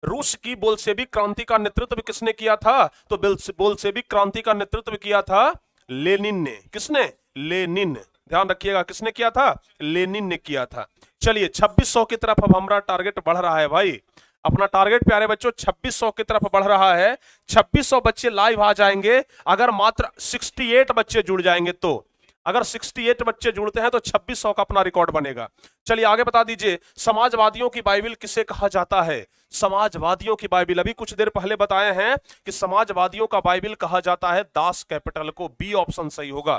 रूस की बोल्शेविक क्रांति का नेतृत्व किसने किया था? तो बोल्शेविक क्रांति का नेतृत्व किया था लेनिन ने। किसने? लेनिन, ध्यान रखिएगा, किसने किया था? लेनिन ने किया था। चलिए 2600 की तरफ अब हमारा टारगेट बढ़ रहा है भाई। अपना टारगेट प्यारे बच्चों 2600 की तरफ बढ़ रहा है। 2600 बच्चे लाइव आ जाएंगे अगर मात्र 68 बच्चे जुड़ जाएंगे तो। अगर 68 बच्चे जुड़ते हैं तो 2600 का अपना रिकॉर्ड बनेगा। चलिए आगे बता दीजिए, समाजवादियों की बाइबिल किसे कहा जाता है? समाजवादियों की बाइबिल, अभी कुछ देर पहले बताए हैं कि समाजवादियों का बाइबिल कहा जाता है दास कैपिटल को। बी ऑप्शन सही होगा,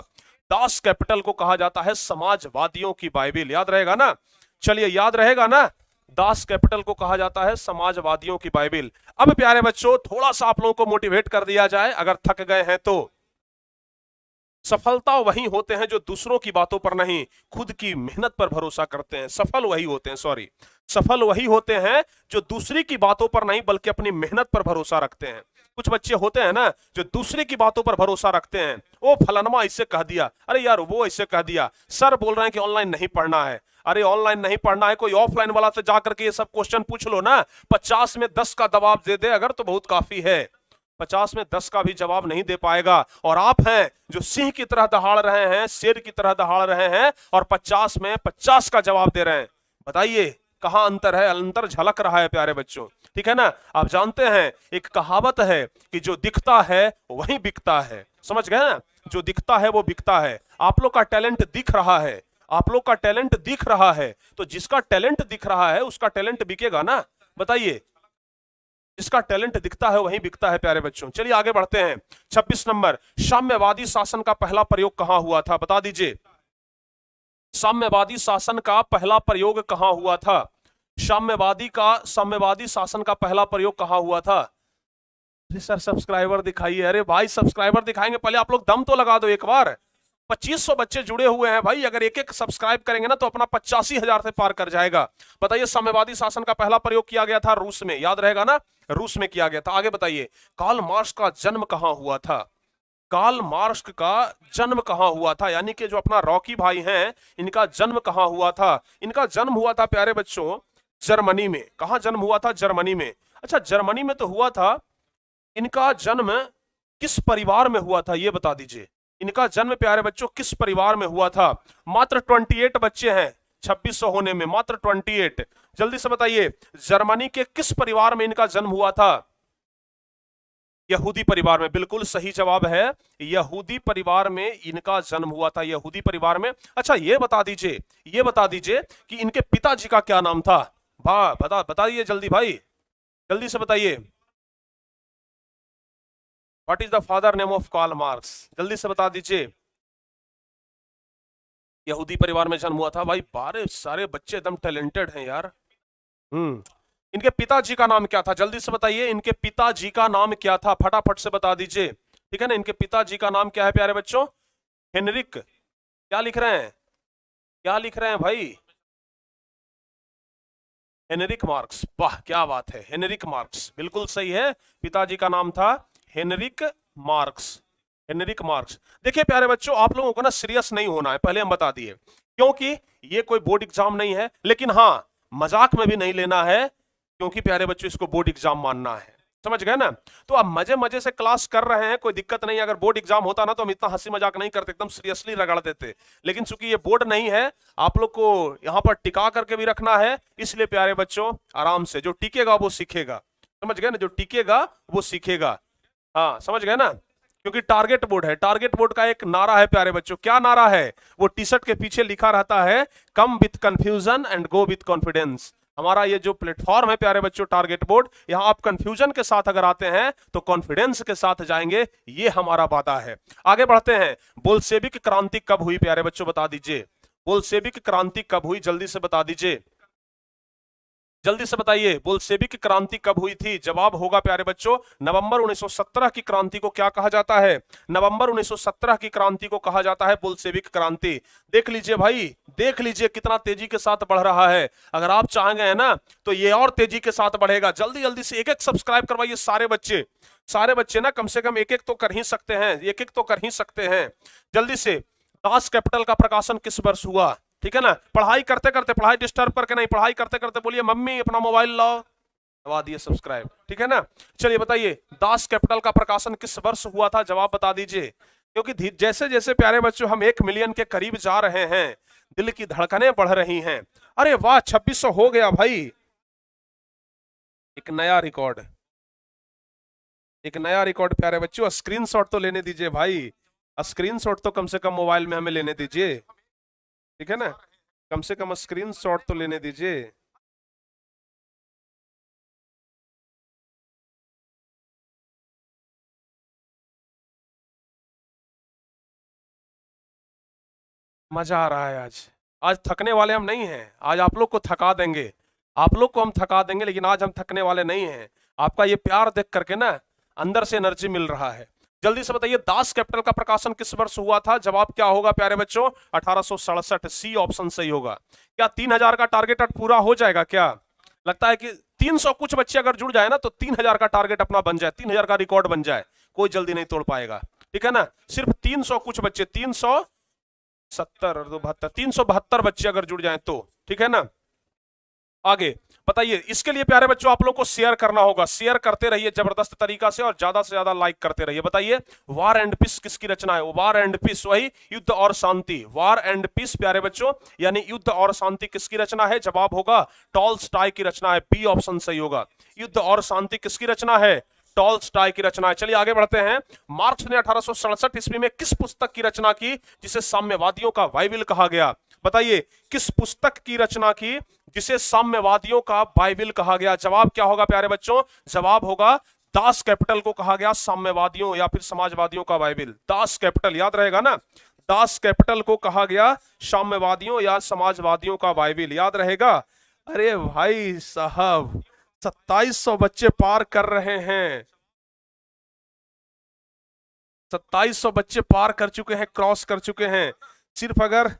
दास कैपिटल को कहा जाता है समाजवादियों की बाइबिल। याद रहेगा ना? चलिए याद रहेगा ना? दास कैपिटल को कहा जाता है समाजवादियों की बाइबिल। अब प्यारे बच्चों थोड़ा सा आप लोगों को मोटिवेट कर दिया जाए, अगर थक गए हैं तो। सफलता वही होते हैं जो दूसरों की बातों पर नहीं, खुद की मेहनत पर भरोसा करते हैं। सफल वही होते हैं, सॉरी, सफल वही होते हैं जो दूसरी की बातों पर नहीं बल्कि अपनी मेहनत पर भरोसा रखते हैं। कुछ बच्चे होते हैं ना जो दूसरे की बातों पर भरोसा रखते हैं। ओ फलानमा ऐसे कह दिया, अरे यार वो ऐसे कह दिया, सर बोल रहे हैं कि ऑनलाइन नहीं पढ़ना है। अरे ऑनलाइन नहीं पढ़ना है, कोई ऑफलाइन वाला से जाकर के ये सब क्वेश्चन पूछ लो ना, 50 में 10 का दबाव दे दे अगर तो बहुत काफी है। 50 में 10 का भी जवाब नहीं दे पाएगा। और आप हैं जो सिंह की तरह दहाड़ रहे हैं, शेर की तरह दहाड़ रहे हैं और 50 में 50 का जवाब दे रहे हैं। बताइए कहां अंतर है? अंतर झलक रहा है प्यारे बच्चों, ठीक है ना। आप जानते हैं एक कहावत है कि जो दिखता है वही बिकता है, समझ गए ना, जो दिखता है वो बिकता है। आप लोग का टैलेंट दिख रहा है, आप लोग का टैलेंट दिख रहा है, तो जिसका टैलेंट दिख रहा है उसका टैलेंट बिकेगा ना। बताइए, जिसका टैलेंट दिखता है वही बिकता है प्यारे बच्चों। चलिए आगे बढ़ते हैं। 26 नंबर, साम्यवादी शासन का पहला प्रयोग कहां हुआ था? बता दीजिए, साम्यवादी शासन का पहला प्रयोग कहां हुआ था? साम्यवादी शासन का पहला प्रयोग कहां हुआ था? अरे सर सब्सक्राइबर दिखाइए। अरे भाई सब्सक्राइबर दिखाएंगे, पहले आप लोग दम तो लगा दो एक बार। 2500 बच्चे जुड़े हुए हैं भाई, अगर एक एक सब्सक्राइब करेंगे ना तो अपना 85,000 से पार कर जाएगा। बताइए, साम्यवादी शासन का पहला प्रयोग किया गया था रूस में, याद रहेगा ना, रूस में किया गया था। आगे बताइए, कार्ल मार्क्स का जन्म कहां हुआ था? कार्ल मार्क्स का जन्म कहां हुआ था? यानी कि जो अपना रॉकी भाई हैं, इनका जन्म कहां हुआ था? इनका जन्म हुआ था प्यारे बच्चों जर्मनी में। कहां जन्म हुआ था? जर्मनी में। अच्छा, जर्मनी में तो हुआ था, इनका जन्म किस परिवार में हुआ था ये बता दीजिए। इनका जन्म प्यारे बच्चों किस परिवार में हुआ था? मात्र 28 बच्चे हैं 2600 होने में, मात्र 28। जल्दी से बताइए, जर्मनी के किस परिवार में इनका जन्म हुआ था? यहूदी परिवार में। बिल्कुल सही जवाब है, यहूदी परिवार में इनका जन्म हुआ था, यहूदी परिवार में। अच्छा, ये बता दीजिए कि इनके पिताजी का क्या नाम था? बताइए जल्दी भाई, जल्दी से बताइए। What is the father name of Karl Marx? जल्दी से बता दीजिए। यहूदी परिवार में जन्म हुआ था भाई। बारे सारे बच्चे एकदम टैलेंटेड हैं यार। इनके पिताजी का नाम क्या था? जल्दी से बताइए, इनके पिताजी का नाम क्या था? फटाफट से बता दीजिए, ठीक है ना। इनके पिताजी का नाम क्या है प्यारे बच्चों? हेनरिक। क्या लिख रहे हैं, क्या लिख रहे हैं भाई? Heinrich Marx. वाह क्या बात है, हेनरिक मार्क्स बिल्कुल सही है। पिताजी का नाम था हेनरिक मार्क्स, हेनरिक मार्क्स। देखिए प्यारे बच्चों, आप लोगों को ना सीरियस नहीं होना है, पहले हम बता दिए, क्योंकि ये कोई बोर्ड एग्जाम नहीं है। लेकिन हाँ, मजाक में भी नहीं लेना है, क्योंकि प्यारे बच्चों इसको बोर्ड एग्जाम मानना है, समझ गए ना। तो आप मजे मजे से क्लास कर रहे हैं, कोई दिक्कत नहीं। अगर बोर्ड एग्जाम होता ना तो हम इतना हंसी मजाक नहीं करते, एकदम सीरियसली रगड़ देते। लेकिन चूंकि ये बोर्ड नहीं है, आप लोग को यहाँ पर टिका करके भी रखना है, इसलिए प्यारे बच्चों आराम से, जो टिकेगा वो सीखेगा, समझ गए ना, जो टिकेगा वो सीखेगा। हाँ समझ गए ना, क्योंकि टारगेट बोर्ड है। टारगेट बोर्ड का एक नारा है प्यारे बच्चों, क्या नारा है? वो टी शर्ट के पीछे लिखा रहता है, come with confusion and go with confidence. हमारा ये जो प्लेटफॉर्म है प्यारे बच्चों, टारगेट बोर्ड, यहां आप कंफ्यूजन के साथ अगर आते हैं तो कॉन्फिडेंस के साथ जाएंगे, ये हमारा वादा है। आगे बढ़ते हैं। बोल्शेविक क्रांति कब हुई प्यारे बच्चों? बता दीजिए, बोल्शेविक क्रांति कब हुई? जल्दी से बता दीजिए, जल्दी से बताइए, बोल्शेविक क्रांति कब हुई थी? जवाब होगा प्यारे बच्चों, नवंबर 1917 की क्रांति को क्या कहा जाता है? नवंबर 1917 की क्रांति को कहा जाता है बोल्शेविक क्रांति। देख लीजिए भाई, देख लीजिए कितना तेजी के साथ बढ़ रहा है। अगर आप चाहेंगे ना तो ये और तेजी के साथ बढ़ेगा। जल्दी जल्दी से एक एक सब्सक्राइब करवाइए सारे बच्चे ना, कम से कम एक एक तो कर ही सकते हैं, एक एक तो कर ही सकते हैं। जल्दी से, दास कैपिटल का प्रकाशन किस वर्ष हुआ? ठीक है ना, पढ़ाई करते करते, पढ़ाई डिस्टर्ब करके नहीं, पढ़ाई करते करते बोलिए मम्मी अपना मोबाइल लाओ, दबा दिए सब्सक्राइब, ठीक है ना। चलिए बताइए, दास कैपिटल का प्रकाशन किस वर्ष हुआ था? जवाब बता दीजिए, क्योंकि जैसे जैसे प्यारे बच्चों हम 1 मिलियन के करीब जा रहे हैं, दिल की धड़कनें बढ़ रही हैं। अरे वाह, 2600 हो गया भाई, एक नया रिकॉर्ड, एक नया रिकॉर्ड प्यारे बच्चों। स्क्रीनशॉट तो लेने दीजिए भाई, स्क्रीनशॉट तो कम से कम मोबाइल में हमें लेने दीजिए, ठीक है ना, कम से कम स्क्रीनशॉट तो लेने दीजिए। मजा आ रहा है आज, आज थकने वाले हम नहीं हैं, आज आप लोग को थका देंगे, आप लोग को हम थका देंगे, लेकिन आज हम थकने वाले नहीं हैं। आपका ये प्यार देख करके ना अंदर से एनर्जी मिल रहा है। जल्दी से बताइए, दास कैपिटल का प्रकाशन किस वर्ष हुआ था? जवाब क्या होगा प्यारे बच्चों? 1867। सी ऑप्शन सही होगा। क्या 3000 का टारगेट पूरा हो जाएगा? क्या लगता है कि 300 कुछ बच्चे अगर जुड़ जाए ना तो 3000 का टारगेट अपना बन जाए, 3000 का रिकॉर्ड बन जाए, कोई जल्दी नहीं तोड़ पाएगा, ठीक है ना। सिर्फ 300 कुछ बच्चे, 370 और 72, 372 बच्चे अगर जुड़ जाए तो, ठीक है ना। आगे बताइए। इसके लिए प्यारे बच्चों आप लोग को शेयर करना होगा, शेयर करते रहिए जबरदस्त तरीका से और ज्यादा से ज्यादा लाइक करते रहिए। बताइए वार एंड पीस किसकी रचना है? वार एंड पीस, वही युद्ध और शांति। वार एंड पीस प्यारे बच्चों यानी युद्ध और शांति किसकी रचना है? जवाब होगा टॉल्स्टॉय की रचना है, बी ऑप्शन सही होगा। युद्ध और शांति किसकी रचना है? टॉल्स्टॉय की रचना है। चलिए आगे बढ़ते हैं। मार्क्स ने 1867 ईस्वी में किस पुस्तक की रचना की जिसे साम्यवादियों का बाइबिल कहा गया? बताइए किस पुस्तक की रचना की जिसे साम्यवादियों का बाइबिल कहा गया? जवाब क्या होगा प्यारे बच्चों? जवाब होगा दास कैपिटल को कहा गया साम्यवादियों या फिर समाजवादियों का बाइबिल। दास कैपिटल याद रहेगा ना, दास कैपिटल को कहा गया साम्यवादियों या समाजवादियों का बाइबिल, याद रहेगा। अरे भाई साहब 2700 बच्चे पार कर रहे हैं, 2700 बच्चे पार कर चुके हैं, क्रॉस कर चुके हैं। सिर्फ अगर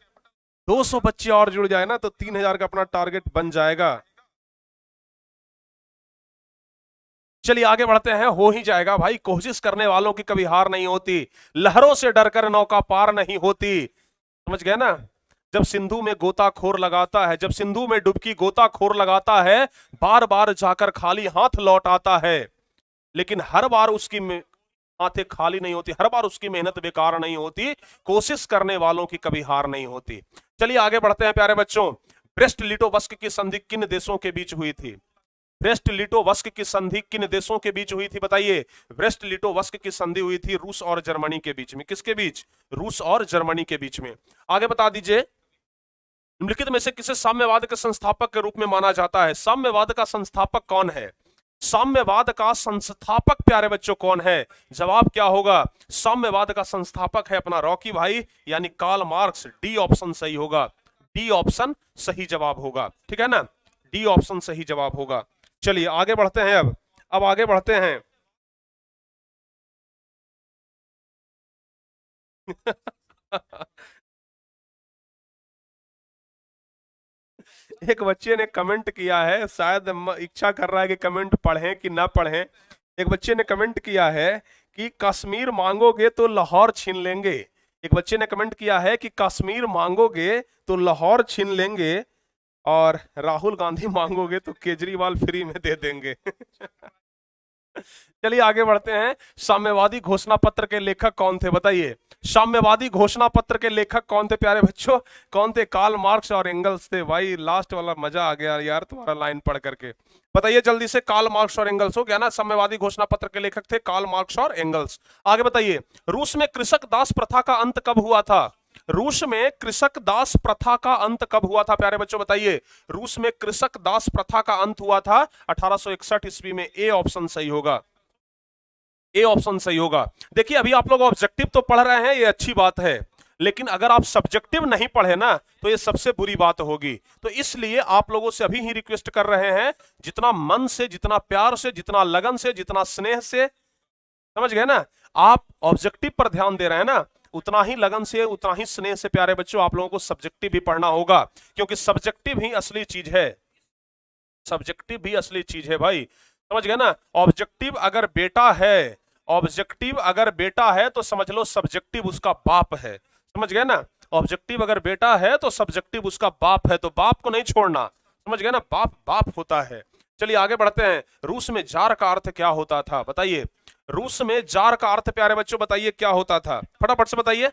200 बच्चे और जुड़ जाए ना तो 3000 का अपना टारगेट बन जाएगा। चलिए आगे बढ़ते हैं। हो ही जाएगा भाई, कोशिश करने वालों की कभी हार नहीं होती, लहरों से डरकर नौका पार नहीं होती। समझ गए ना? जब सिंधु में गोताखोर लगाता है, जब सिंधु में डुबकी गोताखोर लगाता है, बार बार जाकर खाली हाथ लौट आता है, लेकिन हर बार उसकी हाथें खाली नहीं होती, हर बार उसकी मेहनत बेकार नहीं होती। कोशिश करने वालों की कभी हार नहीं होती। चलिए आगे बढ़ते हैं प्यारे बच्चों। ब्रेस्ट लिटोवस्क की संधि किन देशों के बीच हुई थी? ब्रेस्ट लिटोवस्क की संधि किन देशों के बीच हुई थी? बताइए। ब्रेस्ट लिटोवस्क की संधि हुई थी रूस और जर्मनी के बीच में। किसके बीच? रूस और जर्मनी के बीच में। आगे बता दीजिए। निम्नलिखित में से किसे साम्यवाद के संस्थापक के रूप में माना जाता है? साम्यवाद का संस्थापक कौन है? साम्यवाद का संस्थापक प्यारे बच्चों कौन है? जवाब क्या होगा? साम्यवाद का संस्थापक है अपना रॉकी भाई यानी कार्ल मार्क्स। डी ऑप्शन सही होगा, डी ऑप्शन सही जवाब होगा। ठीक है ना, डी ऑप्शन सही जवाब होगा। चलिए आगे बढ़ते हैं। अब आगे बढ़ते हैं। एक बच्चे ने कमेंट किया है, शायद इच्छा कर रहा है कि कमेंट पढ़ें कि ना पढ़ें। एक बच्चे ने कमेंट किया है कि कश्मीर मांगोगे तो लाहौर छीन लेंगे। एक बच्चे ने कमेंट किया है कि कश्मीर मांगोगे तो लाहौर छीन लेंगे और राहुल गांधी मांगोगे तो केजरीवाल फ्री में दे देंगे। चलिए आगे बढ़ते हैं। साम्यवादी घोषणा पत्र के लेखक कौन थे? बताइए। साम्यवादी घोषणा पत्र के लेखक कौन थे प्यारे बच्चों? कौन थे? कार्ल मार्क्स और एंगल्स थे। भाई लास्ट वाला मजा आ गया यार तुम्हारा लाइन पढ़ करके। बताइए जल्दी से। कार्ल मार्क्स और एंगल्स हो गया ना? साम्यवादी घोषणा पत्र के लेखक थे कार्ल मार्क्स और एंगल्स। आगे बताइए। रूस में कृषक दास प्रथा का अंत कब हुआ था? रूस में कृषक दास प्रथा का अंत कब हुआ था प्यारे बच्चों? बताइए। रूस में कृषक दास प्रथा का अंत हुआ था 1861 ईस्वी में। ए ऑप्शन सही होगा, ए ऑप्शन सही होगा। देखिए अभी आप लोग ऑब्जेक्टिव तो पढ़ रहे हैं, ये अच्छी बात है, लेकिन अगर आप सब्जेक्टिव नहीं पढ़े ना तो ये सबसे बुरी बात होगी। तो इसलिए आप लोगों से अभी ही रिक्वेस्ट कर रहे हैं, जितना मन से, जितना प्यार से, जितना लगन से, जितना स्नेह से, समझ गए ना, आप ऑब्जेक्टिव पर ध्यान दे रहे हैं ना, उतना ही लगन से, उतना ही स्नेह से प्यारे बच्चों आप लोगों को सब्जेक्टिव भी पढ़ना होगा, क्योंकि सब्जेक्टिव ही असली चीज है। सब्जेक्टिव भी असली चीज है भाई, समझ गए ना। ऑब्जेक्टिव अगर बेटा है, ऑब्जेक्टिव अगर बेटा है तो समझ लो सब्जेक्टिव उसका बाप है। समझ गए ना। ऑब्जेक्टिव अगर बेटा है तो सब्जेक्टिव उसका बाप है, तो बाप को नहीं छोड़ना। समझ गए ना, बाप बाप होता है। चलिए आगे बढ़ते हैं। रूस में जार का अर्थ क्या होता था? बताइए। रूस में जार का अर्थ प्यारे बच्चों बताइए क्या होता था? फटाफट से बताइए।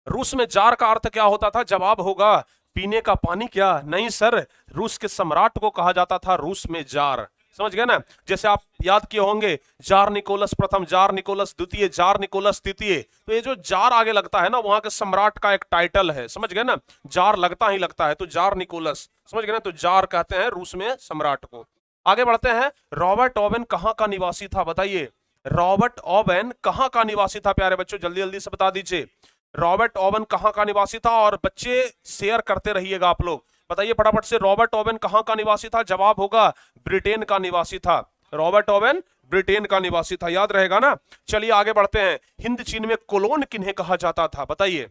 रूस में जार का अर्थ क्या होता था? जवाब होगा पीने का पानी। क्या? नहीं सर, रूस के सम्राट को कहा जाता था रूस में जार। समझ गए ना। जैसे आप याद किए होंगे जार निकोलस प्रथम, जार निकोलस द्वितीय, जार निकोलस तृतीय, तो ये जो जार आगे लगता है ना वहां के सम्राट का एक टाइटल है। समझ गए ना, जार लगता ही लगता है, तो जार निकोलस। समझ गए ना, तो जार कहते हैं रूस में सम्राट को। आगे बढ़ते हैं। रॉबर्ट ओवेन कहां का निवासी था? बताइए। रॉबर्ट ओवेन कहां का निवासी था प्यारे बच्चों? जल्दी जल्दी से बता दीजिए। रॉबर्ट ओवेन कहां का निवासी था? और बच्चे शेयर करते रहिएगा आप लोग। बताइए फटाफट से, रॉबर्ट ओवेन कहां का निवासी था? जवाब होगा ब्रिटेन का निवासी था। रॉबर्ट ओवेन ब्रिटेन का निवासी था, याद रहेगा ना। चलिए आगे बढ़ते हैं। हिंद चीन में कोलोन किन्हें कहा जाता था? बताइए।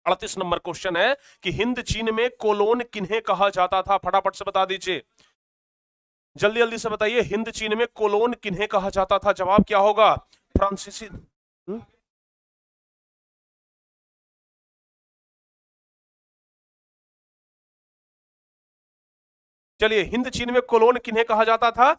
38 नंबर क्वेश्चन है कि हिंद चीन में कोलोन किन्हें कहा जाता था? फटाफट से बता दीजिए, जल्दी जल्दी से बताइए। हिंद चीन में कोलोन किन्हें कहा जाता था? जवाब क्या होगा? फ्रांसीसी। चलिए, हिंद चीन में कोलोन किन्हें कहा जाता था?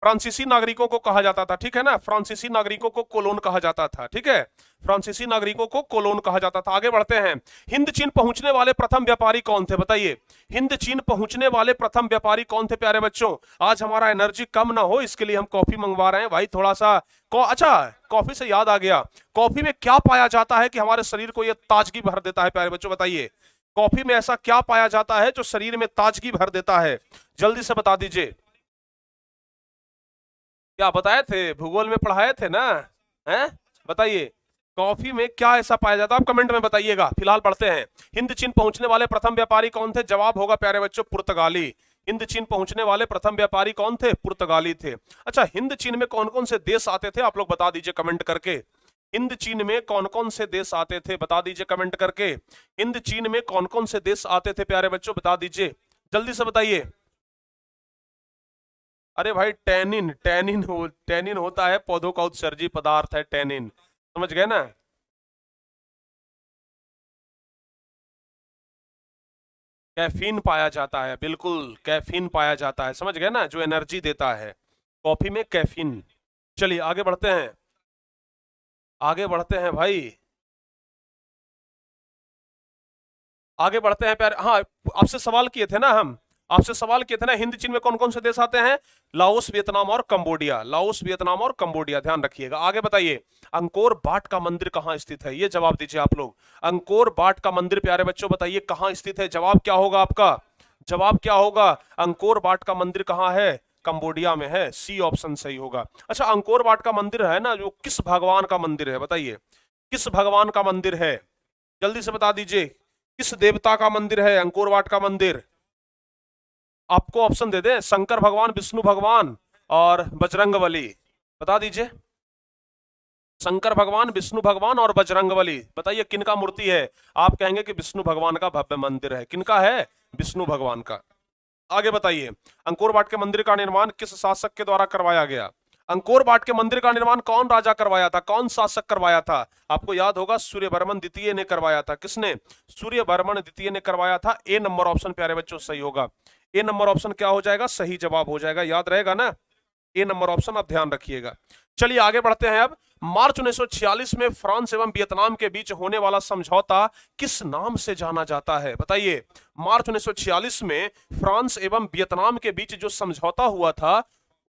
फ्रांसीसी नागरिकों को कहा जाता था, ठीक है ना, फ्रांसीसी नागरिकों को कोलोन कहा जाता था, ठीक है, फ्रांसीसी नागरिकों को कोलोन कहा जाता था। आगे बढ़ते हैं। हिंद चीन पहुंचने वाले प्रथम व्यापारी कौन थे? बताइए, हिंद चीन पहुंचने वाले प्रथम व्यापारी कौन थे प्यारे बच्चों? आज हमारा एनर्जी कम ना हो इसके लिए हम कॉफी मंगवा रहे हैं भाई, थोड़ा सा अच्छा, कॉफी से याद आ गया, कॉफी में क्या पाया जाता है कि हमारे शरीर को यह ताजगी भर देता है प्यारे बच्चों? बताइए, कॉफी में ऐसा क्या पाया जाता है जो शरीर में ताजगी भर देता है? जल्दी से बता दीजिए। क्या बताए थे, भूगोल में पढ़ाए थे ना, हैं? बताइए, कॉफी में क्या ऐसा पाया जाता है? आप कमेंट में बताइएगा। फिलहाल पढ़ते हैं। हिंद चीन पहुंचने वाले प्रथम व्यापारी कौन थे? जवाब होगा प्यारे बच्चों पुर्तगाली। हिंद चीन पहुंचने वाले प्रथम व्यापारी कौन थे? पुर्तगाली थे। अच्छा, हिंद चीन में कौन कौन से देश आते थे? आप लोग बता दीजिए कमेंट करके। हिंद चीन में कौन कौन से देश आते थे? बता दीजिए कमेंट करके। हिंद चीन में कौन कौन से देश आते थे प्यारे बच्चों? बता दीजिए, जल्दी से बताइए। अरे भाई, टैनिन, टैनिन होता है पौधों का उत्सर्जी पदार्थ है टैनिन, समझ गए ना? कैफीन पाया जाता है, बिल्कुल कैफीन पाया जाता है, समझ गए ना, जो एनर्जी देता है, कॉफी में कैफीन। चलिए आगे बढ़ते हैं, आगे बढ़ते हैं भाई, आगे बढ़ते हैं प्यारे। हाँ, आपसे सवाल किए थे ना हम, आपसे सवाल किए थे ना, हिंद चीन में कौन कौन से देश आते हैं? लाओस, वियतनाम और कंबोडिया, लाओस, वियतनाम और कंबोडिया, ध्यान रखिएगा। आगे बताइए, अंकोर वाट का मंदिर कहाँ स्थित है? ये जवाब दीजिए आप लोग। अंकोर वाट का मंदिर प्यारे बच्चों बताइए कहाँ स्थित है? जवाब क्या होगा आपका? जवाब क्या होगा? अंकोर वाट का मंदिर कहाँ है? कंबोडिया में है, सी ऑप्शन सही होगा। अच्छा, अंकोर वाट का मंदिर है ना, जो किस भगवान का मंदिर है? बताइए, किस भगवान का मंदिर है? जल्दी से बता दीजिए, किस देवता का मंदिर है अंकोर वाट का मंदिर? आपको ऑप्शन दे दे, शंकर भगवान, विष्णु भगवान और बजरंगबली, बता दीजिए। शंकर भगवान, विष्णु भगवान और बजरंगबली, बताइए किनका मूर्ति है? आप कहेंगे कि विष्णु भगवान का भव्य मंदिर है। किनका है? विष्णु भगवान का। आगे बताइए, अंकोर वाट के मंदिर का निर्माण किस शासक के द्वारा करवाया गया? अंकोर वाट के मंदिर का निर्माण कौन राजा करवाया था, कौन शासक करवाया था? आपको याद होगा, सूर्यवर्मन द्वितीय ने करवाया था। किसने? सूर्यवर्मन द्वितीय ने करवाया था। ए नंबर ऑप्शन प्यारे बच्चों सही होगा। ए नंबर ऑप्शन क्या हो जाएगा? सही जवाब हो जाएगा, याद रहेगा ना, ए नंबर ऑप्शन, आप ध्यान रखिएगा। चलिए आगे बढ़ते हैं। अब मार्च 1946 में फ्रांस एवं वियतनाम के बीच होने वाला समझौता किस नाम से जाना जाता है? बताइए, मार्च 1946 में फ्रांस एवं वियतनाम के बीच जो समझौता हुआ था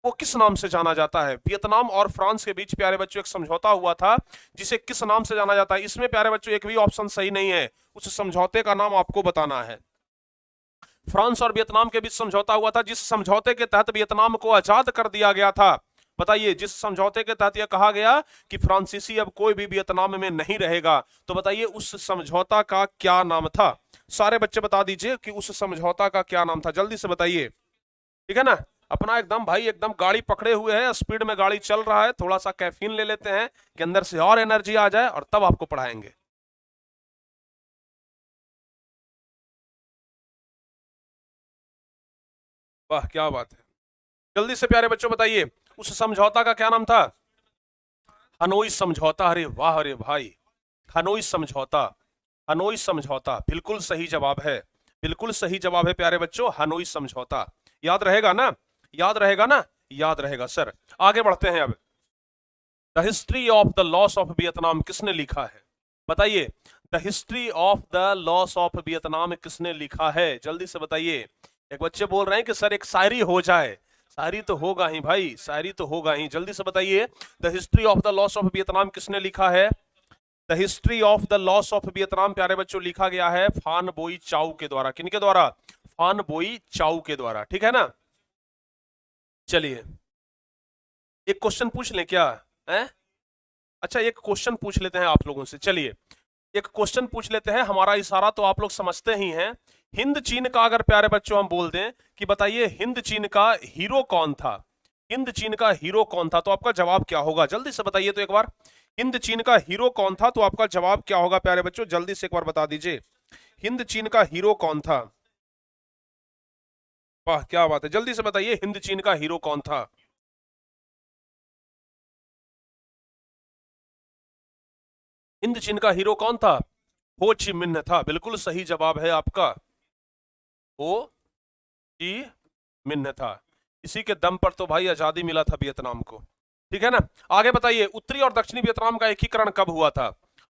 वो किस नाम से जाना जाता है? वियतनाम और फ्रांस के बीच प्यारे बच्चों एक समझौता हुआ था, जिसे किस नाम से जाना जाता है? इसमें प्यारे बच्चों एक भी ऑप्शन सही नहीं है, उस समझौते का नाम आपको बताना है। फ्रांस और वियतनाम के बीच समझौता हुआ था, जिस समझौते के तहत वियतनाम को आजाद कर दिया गया था। बताइए, जिस समझौते के तहत यह कहा गया कि फ्रांसीसी अब कोई भी वियतनाम में नहीं रहेगा, तो बताइए उस समझौता का क्या नाम था? सारे बच्चे बता दीजिए कि उस समझौता का क्या नाम था, जल्दी से बताइए, ठीक है ना? अपना एकदम भाई, एकदम गाड़ी पकड़े हुए हैं, स्पीड में गाड़ी चल रहा है, थोड़ा सा कैफीन ले लेते हैं कि अंदर से और एनर्जी आ जाए, और तब आपको पढ़ाएंगे। वाह, क्या बात है, जल्दी से प्यारे बच्चों बताइए, उस समझौता का क्या नाम था? हनोई समझौता। अरे वाह, अरे भाई, हनोई समझौता, हनोई समझौता बिल्कुल सही जवाब है, बिल्कुल सही जवाब है प्यारे बच्चों, हनोई समझौता। याद रहेगा ना, याद रहेगा ना, याद रहेगा सर। आगे बढ़ते हैं। अब the history of the loss of Vietnam किसने लिखा है? बताइए, the history of the loss of Vietnam किसने लिखा है? जल्दी से बताइए। एक बच्चे बोल रहे हैं कि सर एक शायरी हो जाए, शायरी तो होगा ही भाई, शायरी तो होगा ही, जल्दी से बताइए, the history of the loss of Vietnam किसने लिखा है? The history of the loss of Vietnam प्यारे बच्चों लिखा गया है फान बोई चाउ के द्वारा। किनके द्वारा? फान बोई चाउ के द्वारा, ठीक है ना? चलिए एक क्वेश्चन पूछ लें क्या है? अच्छा, एक क्वेश्चन पूछ लेते हैं आप लोगों से। चलिए एक क्वेश्चन पूछ लेते हैं, हमारा इशारा तो आप लोग समझते ही हैं। हिंद चीन का अगर प्यारे बच्चों हम बोल दें कि बताइए हिंद चीन का हीरो कौन था, हिंद चीन का हीरो कौन था, तो आपका जवाब क्या होगा? जल्दी से बताइए तो एक बार, हिंद चीन का हीरो कौन था, तो आपका जवाब क्या होगा प्यारे बच्चों? जल्दी से एक बार बता दीजिए, हिंद चीन का हीरो कौन था? वाह, क्या बात है, जल्दी से बताइए, हिंद चीन का हीरो कौन था? हिंद चीन का हीरो कौन था? हो ची मिन्ह था, बिल्कुल सही जवाब है आपका, हो ची मिन्ह था। इसी के दम पर तो भाई आजादी मिला था वियतनाम को। ठीक है ना। आगे बताइए, उत्तरी और दक्षिणी वियतनाम का एकीकरण कब हुआ था?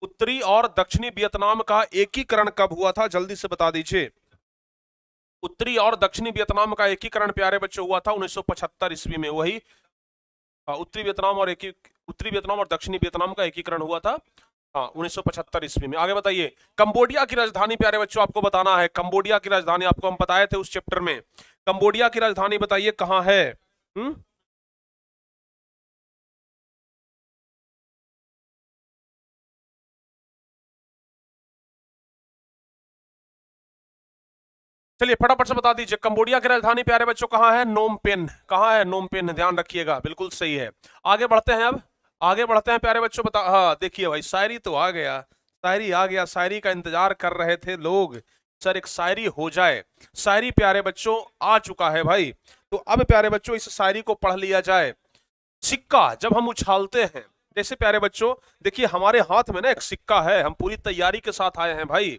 उत्तरी और दक्षिणी वियतनाम का एकीकरण कब हुआ था, जल्दी से बता दीजिए। उत्तरी और दक्षिणी वियतनाम का एकीकरण प्यारे बच्चों हुआ था 1975 ईस्वी में। वही उत्तरी वियतनाम और दक्षिणी वियतनाम का एकीकरण हुआ था 1975 ईस्वी में। आगे बताइए, कंबोडिया की राजधानी प्यारे बच्चों आपको बताना है। कंबोडिया की राजधानी आपको हम बताए थे उस चैप्टर में। कंबोडिया की राजधानी बताइए कहां है? चलिए फटाफट से बता दीजिए, कंबोडिया की राजधानी प्यारे बच्चों कहां है? Phnom Penh. कहां है? नोम पेन, ध्यान रखिएगा, बिल्कुल सही है। आगे बढ़ते हैं, अब आगे बढ़ते हैं प्यारे बच्चों। बता, हाँ देखिए भाई, शायरी तो आ गया, शायरी आ गया। शायरी का इंतजार कर रहे थे लोग, सर एक शायरी हो जाए। शायरी प्यारे बच्चों आ चुका है भाई। तो अब प्यारे बच्चों इस शायरी को पढ़ लिया जाए। सिक्का जब हम उछालते हैं, जैसे प्यारे बच्चों देखिए हमारे हाथ में ना एक सिक्का है, हम पूरी तैयारी के साथ आए हैं भाई।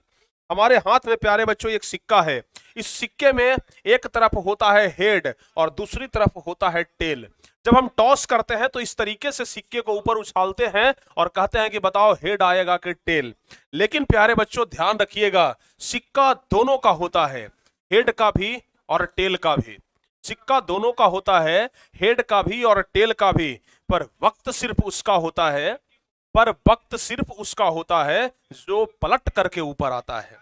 हमारे हाथ में प्यारे बच्चों एक सिक्का है। इस सिक्के में एक तरफ होता है हेड और दूसरी तरफ होता है टेल। जब हम टॉस करते हैं तो इस तरीके से सिक्के को ऊपर उछालते हैं और कहते हैं कि बताओ हेड आएगा कि टेल। लेकिन प्यारे बच्चों ध्यान रखिएगा, सिक्का दोनों का होता है, हेड का भी और टेल का भी। सिक्का दोनों का होता है, हेड का भी और टेल का भी, पर वक्त सिर्फ उसका होता है, पर वक्त सिर्फ उसका होता है जो पलट करके ऊपर आता है।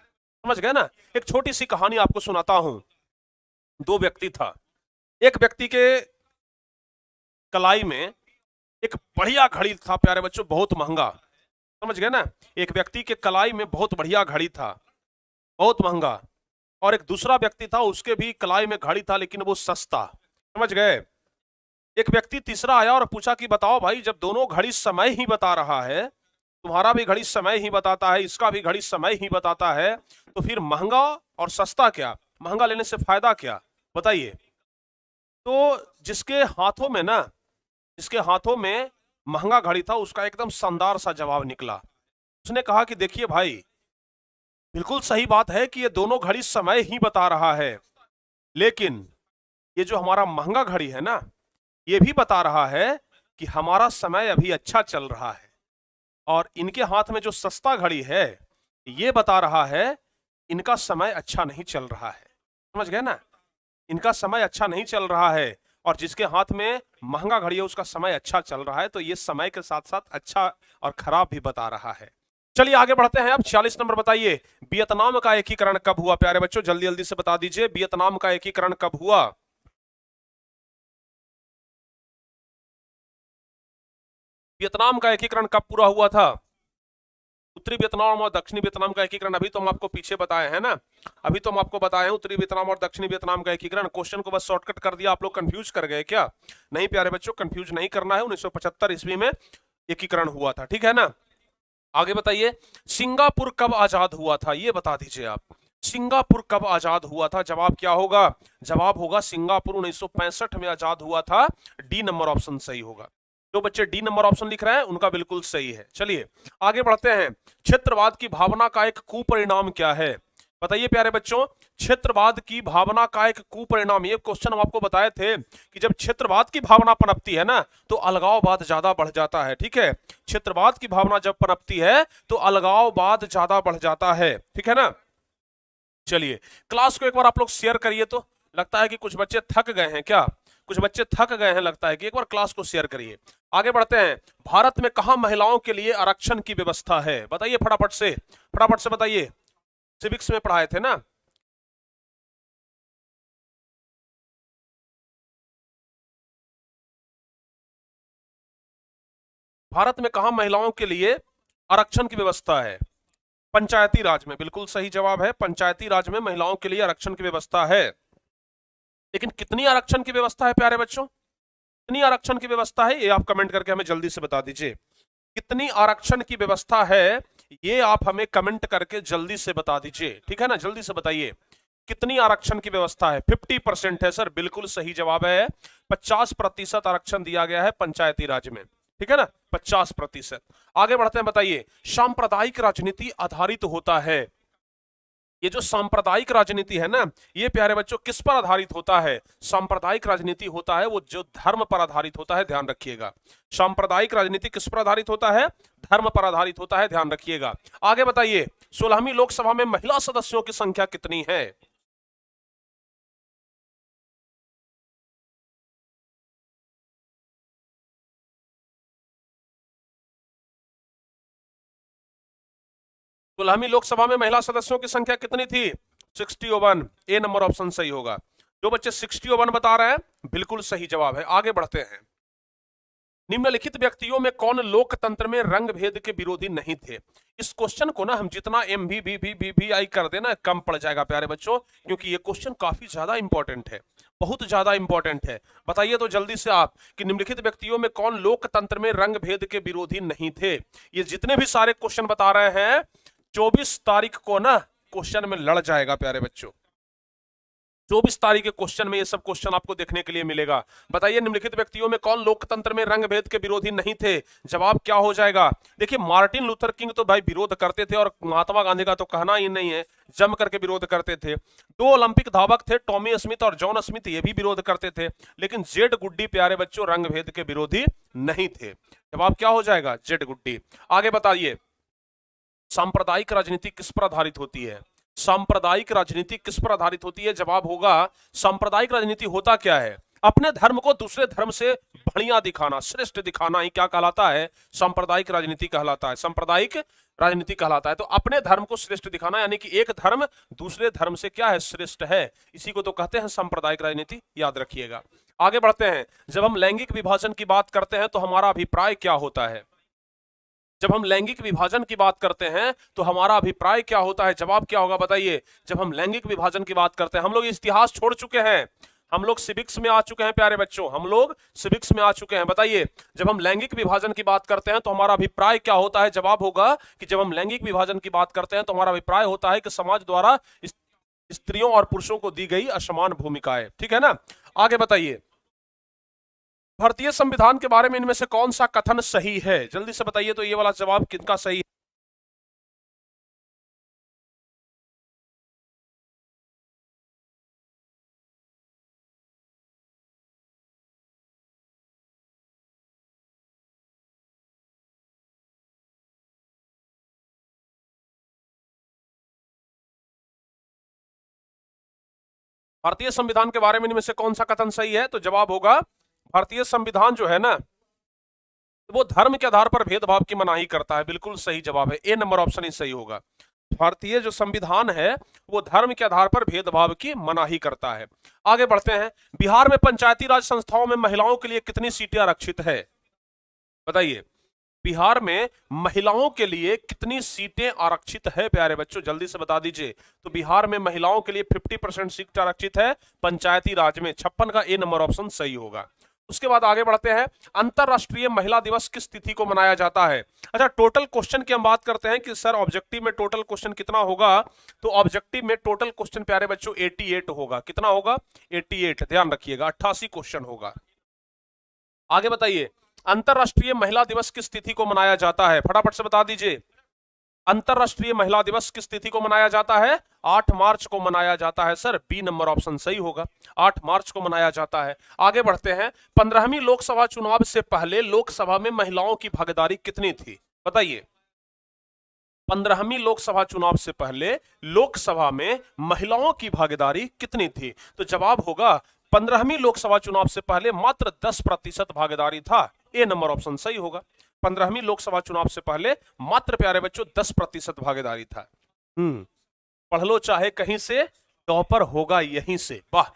समझ गए ना। एक छोटी सी कहानी आपको सुनाता हूं। दो व्यक्ति था। एक व्यक्ति के कलाई में एक बढ़िया घड़ी था प्यारे बच्चों, बहुत महंगा। समझ गए ना। एक व्यक्ति के कलाई में बहुत बढ़िया घड़ी था, बहुत महंगा। और एक दूसरा व्यक्ति था, उसके भी कलाई में घड़ी था लेकिन वो सस्ता। समझ गए। एक व्यक्ति तीसरा आया और पूछा कि बताओ भाई, जब दोनों घड़ी समय ही बता रहा है, तुम्हारा भी घड़ी समय ही बताता है, इसका भी घड़ी समय ही बताता है, तो फिर महंगा और सस्ता क्या, महंगा लेने से फायदा क्या, बताइए। तो जिसके हाथों में महंगा घड़ी था, उसका एकदम शानदार सा जवाब निकला। उसने कहा कि देखिए भाई, बिल्कुल सही बात है कि ये दोनों घड़ी समय ही बता रहा है, लेकिन ये जो हमारा महंगा घड़ी है ना, ये भी बता रहा है कि हमारा समय अभी अच्छा चल रहा है। और इनके हाथ में जो सस्ता घड़ी है, ये बता रहा है इनका समय अच्छा नहीं चल रहा है। समझ गए ना। इनका समय अच्छा नहीं चल रहा है, और जिसके हाथ में महंगा घड़ी है उसका समय अच्छा चल रहा है। तो ये समय के साथ साथ अच्छा और खराब भी बता रहा है। चलिए आगे बढ़ते हैं। अब 46 नंबर बताइए, वियतनाम का एकीकरण कब हुआ? प्यारे बच्चों जल्दी जल्दी से बता दीजिए, वियतनाम का एकीकरण कब हुआ? वियतनाम का एकीकरण कब पूरा हुआ था? उत्तरी वियतनाम और दक्षिणी वियतनाम का एकीकरण अभी तो हम आपको पीछे बताए हैं ना, अभी तो हम आपको बताए हैं उत्तरी वियतनाम और दक्षिणी वियतनाम का एकीकरण। क्वेश्चन को बस शॉर्टकट कर दिया, आप लोग कंफ्यूज कर गए क्या? नहीं प्यारे बच्चों, कंफ्यूज नहीं करना है। 1975 ईस्वी में एकीकरण हुआ था, ठीक है ना। आगे बताइए, सिंगापुर कब आजाद हुआ था, ये बता दीजिए आप। सिंगापुर कब आजाद हुआ था? जवाब क्या होगा? जवाब होगा सिंगापुर 1965 में आजाद हुआ था। डी नंबर ऑप्शन सही होगा। जो बच्चे डी नंबर ऑप्शन लिख रहे हैं उनका बिल्कुल सही है। चलिए आगे बढ़ते हैं। क्षेत्रवाद की भावना का एक कुपरिणाम क्या है? बताइए प्यारे बच्चों, क्षेत्रवाद की भावना का एक कुपरिणाम। ये क्वेश्चन हम आपको बताए थे कि जब क्षेत्रवाद की भावना पनपती है ना, तो अलगाववाद ज्यादा बढ़ जाता है। ठीक है, क्षेत्रवाद की भावना जब पनपती है तो अलगाववाद ज्यादा बढ़ जाता है, ठीक है ना। चलिए क्लास को एक बार आप लोग शेयर करिए। तो लगता है कि कुछ बच्चे थक गए हैं क्या? कुछ बच्चे थक गए हैं लगता है कि, एक बार क्लास को शेयर करिए। आगे बढ़ते हैं। भारत में कहां महिलाओं के लिए आरक्षण की व्यवस्था है? बताइए फटाफट से बताइए। सिविक्स में पढ़ाए थे ना। भारत में कहां महिलाओं के लिए आरक्षण की व्यवस्था है? पंचायती राज में, बिल्कुल सही जवाब है। पंचायती राज में महिलाओं के लिए आरक्षण की व्यवस्था है। लेकिन कितनी आरक्षण की व्यवस्था है प्यारे बच्चों? कितनी आरक्षण की व्यवस्था है, ये आप कमेंट करके हमें जल्दी से बता दीजिए। कितनी आरक्षण की व्यवस्था है, ये आप हमें कमेंट करके जल्दी से बता दीजिए, ठीक है ना। जल्दी से बताइए कितनी आरक्षण की व्यवस्था है। 50% है सर, बिल्कुल सही जवाब है। 50% आरक्षण दिया गया है पंचायती राज में। ठीक है ना, 50%। आगे बढ़ते हैं, बताइए सांप्रदायिक राजनीति आधारित होता है। ये जो सांप्रदायिक राजनीति है ना, ये प्यारे बच्चों किस पर आधारित होता है? सांप्रदायिक राजनीति होता है वो जो धर्म पर आधारित होता है, ध्यान रखिएगा। सांप्रदायिक राजनीति किस पर आधारित होता है? धर्म पर आधारित होता है, ध्यान रखिएगा। आगे बताइए 16वीं लोकसभा में महिला सदस्यों की संख्या कितनी है? सोलहवीं लोकसभा में महिला सदस्यों की संख्या कितनी थी? 61। ए नंबर ऑप्शन सही होगा। जो बच्चे 61 बता रहे हैं बिल्कुल सही जवाब है। आगे बढ़ते हैं, निम्नलिखित व्यक्तियों में कौन लोकतंत्र में रंग भेद के विरोधी नहीं थे? इस क्वेश्चन को ना हम जितना MVVVVI कर देना कम पड़ जाएगा प्यारे बच्चों, क्योंकि ये क्वेश्चन काफी ज्यादा इंपॉर्टेंट है, बहुत ज्यादा इंपॉर्टेंट है। बताइए तो जल्दी से आप कि निम्नलिखित व्यक्तियों में कौन लोकतंत्र में रंग भेद के विरोधी नहीं थे? ये जितने भी सारे क्वेश्चन बता रहे हैं 24 तारीख को ना क्वेश्चन में लड़ जाएगा प्यारे बच्चों। 24 तारीख के क्वेश्चन में ये सब क्वेश्चन आपको देखने के लिए मिलेगा। बताइए निम्नलिखित व्यक्तियों में कौन लोकतंत्र में रंग भेद के विरोधी नहीं थे? जवाब क्या हो जाएगा? देखिए मार्टिन लूथर किंग तो भाई विरोध करते थे, और महात्मा गांधी का तो कहना ही नहीं है, जम करके विरोध करते थे। 2 ओलंपिक धावक थे, टॉमी स्मिथ और जॉन स्मिथ, ये भी विरोध करते थे। लेकिन जेड गुड्डी प्यारे बच्चों रंग भेद के विरोधी नहीं थे। जवाब क्या हो जाएगा? जेड गुड्डी। आगे बताइए सांप्रदायिक राजनीति किस पर आधारित होती है? सांप्रदायिक राजनीति किस पर आधारित होती है? जवाब होगा सांप्रदायिक राजनीति होता क्या है? अपने धर्म को दूसरे धर्म से बढ़िया दिखाना, श्रेष्ठ दिखाना ही क्या कहलाता है? सांप्रदायिक राजनीति कहलाता है। सांप्रदायिक राजनीति कहलाता है। तो अपने धर्म को श्रेष्ठ दिखाना, यानी कि एक धर्म दूसरे धर्म से क्या है? श्रेष्ठ है। इसी को तो कहते हैं सांप्रदायिक राजनीति, याद रखिएगा। आगे बढ़ते हैं, जब हम लैंगिक विभाजन की बात करते हैं तो हमारा अभिप्राय क्या होता है? जब हम लैंगिक विभाजन की बात करते हैं तो हमारा अभिप्राय क्या होता है? जवाब क्या होगा बताइए? जब हम लैंगिक विभाजन की बात करते हैं, हम लोग इतिहास छोड़ चुके हैं, हम लोग सिविक्स में आ चुके हैं प्यारे बच्चों, हम लोग सिविक्स में आ चुके हैं। बताइए जब हम लैंगिक विभाजन की बात करते हैं तो हमारा अभिप्राय क्या होता है? जवाब होगा कि जब हम लैंगिक विभाजन की बात करते हैं तो हमारा अभिप्राय होता है कि समाज द्वारा स्त्रियों और पुरुषों को दी गई असमान भूमिकाएं। ठीक है ना। आगे बताइए भारतीय संविधान के बारे में इनमें से कौन सा कथन सही है? जल्दी से बताइए तो ये वाला जवाब किनका सही है? भारतीय संविधान के बारे में इनमें से कौन सा कथन सही है? तो जवाब होगा भारतीय संविधान जो है ना वो धर्म के आधार पर भेदभाव की मनाही करता है। बिल्कुल सही जवाब है, ए नंबर ऑप्शन ही सही होगा। भारतीय जो संविधान है वो धर्म के आधार पर भेदभाव की मनाही करता है। आगे बढ़ते हैं, बिहार में पंचायती राज संस्थाओं में महिलाओं के लिए कितनी सीटें आरक्षित है? बताइए बिहार में महिलाओं के लिए कितनी सीटें आरक्षित है प्यारे बच्चों? जल्दी से बता दीजिए। तो बिहार में महिलाओं के लिए 50% सीट आरक्षित है पंचायती राज में। 56 का ए नंबर ऑप्शन सही होगा। उसके बाद आगे बढ़ते हैं, अंतरराष्ट्रीय महिला दिवस किस तिथि को मनाया जाता है? अच्छा टोटल क्वेश्चन की हम बात करते हैं कि सर ऑब्जेक्टिव में टोटल क्वेश्चन कितना होगा, तो ऑब्जेक्टिव में टोटल क्वेश्चन प्यारे बच्चों 88 होगा। कितना होगा? 88, ध्यान रखिएगा 88 क्वेश्चन होगा। आगे बताइए अंतरराष्ट्रीय महिला दिवस किस तिथि को मनाया जाता है? फटाफट से बता दीजिए। अंतरराष्ट्रीय महिला दिवस किस तिथि को मनाया जाता है? 8 मार्च को मनाया जाता है सर, बी नंबर ऑप्शन सही होगा, 8 मार्च को मनाया जाता है। आगे बढ़ते हैं, 15वीं लोकसभा चुनाव से पहले लोकसभा में महिलाओं की भागीदारी कितनी थी? बताइए 15वीं लोकसभा चुनाव से पहले लोकसभा में महिलाओं की भागीदारी कितनी थी? तो जवाब होगा 15वीं लोकसभा चुनाव से पहले मात्र 10% भागीदारी था। ए नंबर ऑप्शन सही होगा। 15वीं लोकसभा चुनाव से पहले मात्र प्यारे बच्चों 10% भागीदारी था। पढ़ लो चाहे कहीं से, टॉपर होगा यहीं से। वाह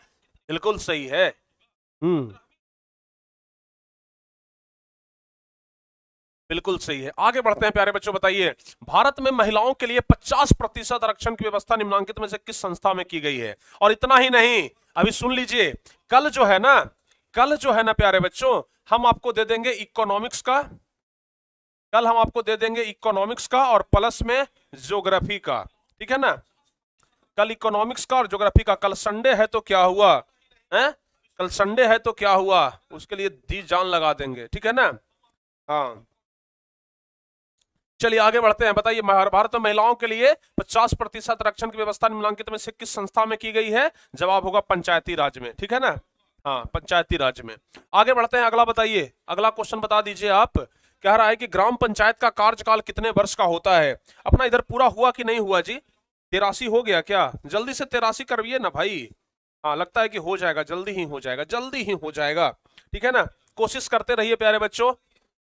बिल्कुल सही है। बिल्कुल सही है। आगे बढ़ते हैं प्यारे बच्चों, बताइए भारत में महिलाओं के लिए 50% आरक्षण की व्यवस्था निम्नलिखित में से किस संस्था में की गई है? और इतना ही नहीं, अभी सुन लीजिए, कल जो है ना प्यारे बच्चों हम आपको दे देंगे इकोनॉमिक्स का, कल हम आपको दे देंगे इकोनॉमिक्स का और प्लस में ज्योग्राफी का। ठीक है ना, कल इकोनॉमिक्स का और ज्योग्राफी का। कल संडे है तो क्या हुआ है? कल संडे है तो क्या हुआ, उसके लिए दी जान लगा देंगे। ठीक है ना, हाँ, चलिए आगे बढ़ते हैं। बताइए, भारत में महिलाओं के लिए 50% आरक्षण की व्यवस्था निम्नलिखित में से किस संस्था में की गई है? जवाब होगा पंचायती राज में, ठीक है ना। हाँ, पंचायती राज में। आगे बढ़ते हैं, अगला बताइए, अगला क्वेश्चन बता दीजिए आप। कह रहा है कि ग्राम पंचायत का कार्यकाल कितने वर्ष का होता है? अपना इधर पूरा हुआ कि नहीं हुआ जी? 83 हो गया क्या? जल्दी से 83 करविए ना भाई। हाँ, लगता है कि हो जाएगा, जल्दी ही हो जाएगा, जल्दी ही हो जाएगा, ठीक है ना। कोशिश करते रहिए प्यारे बच्चों,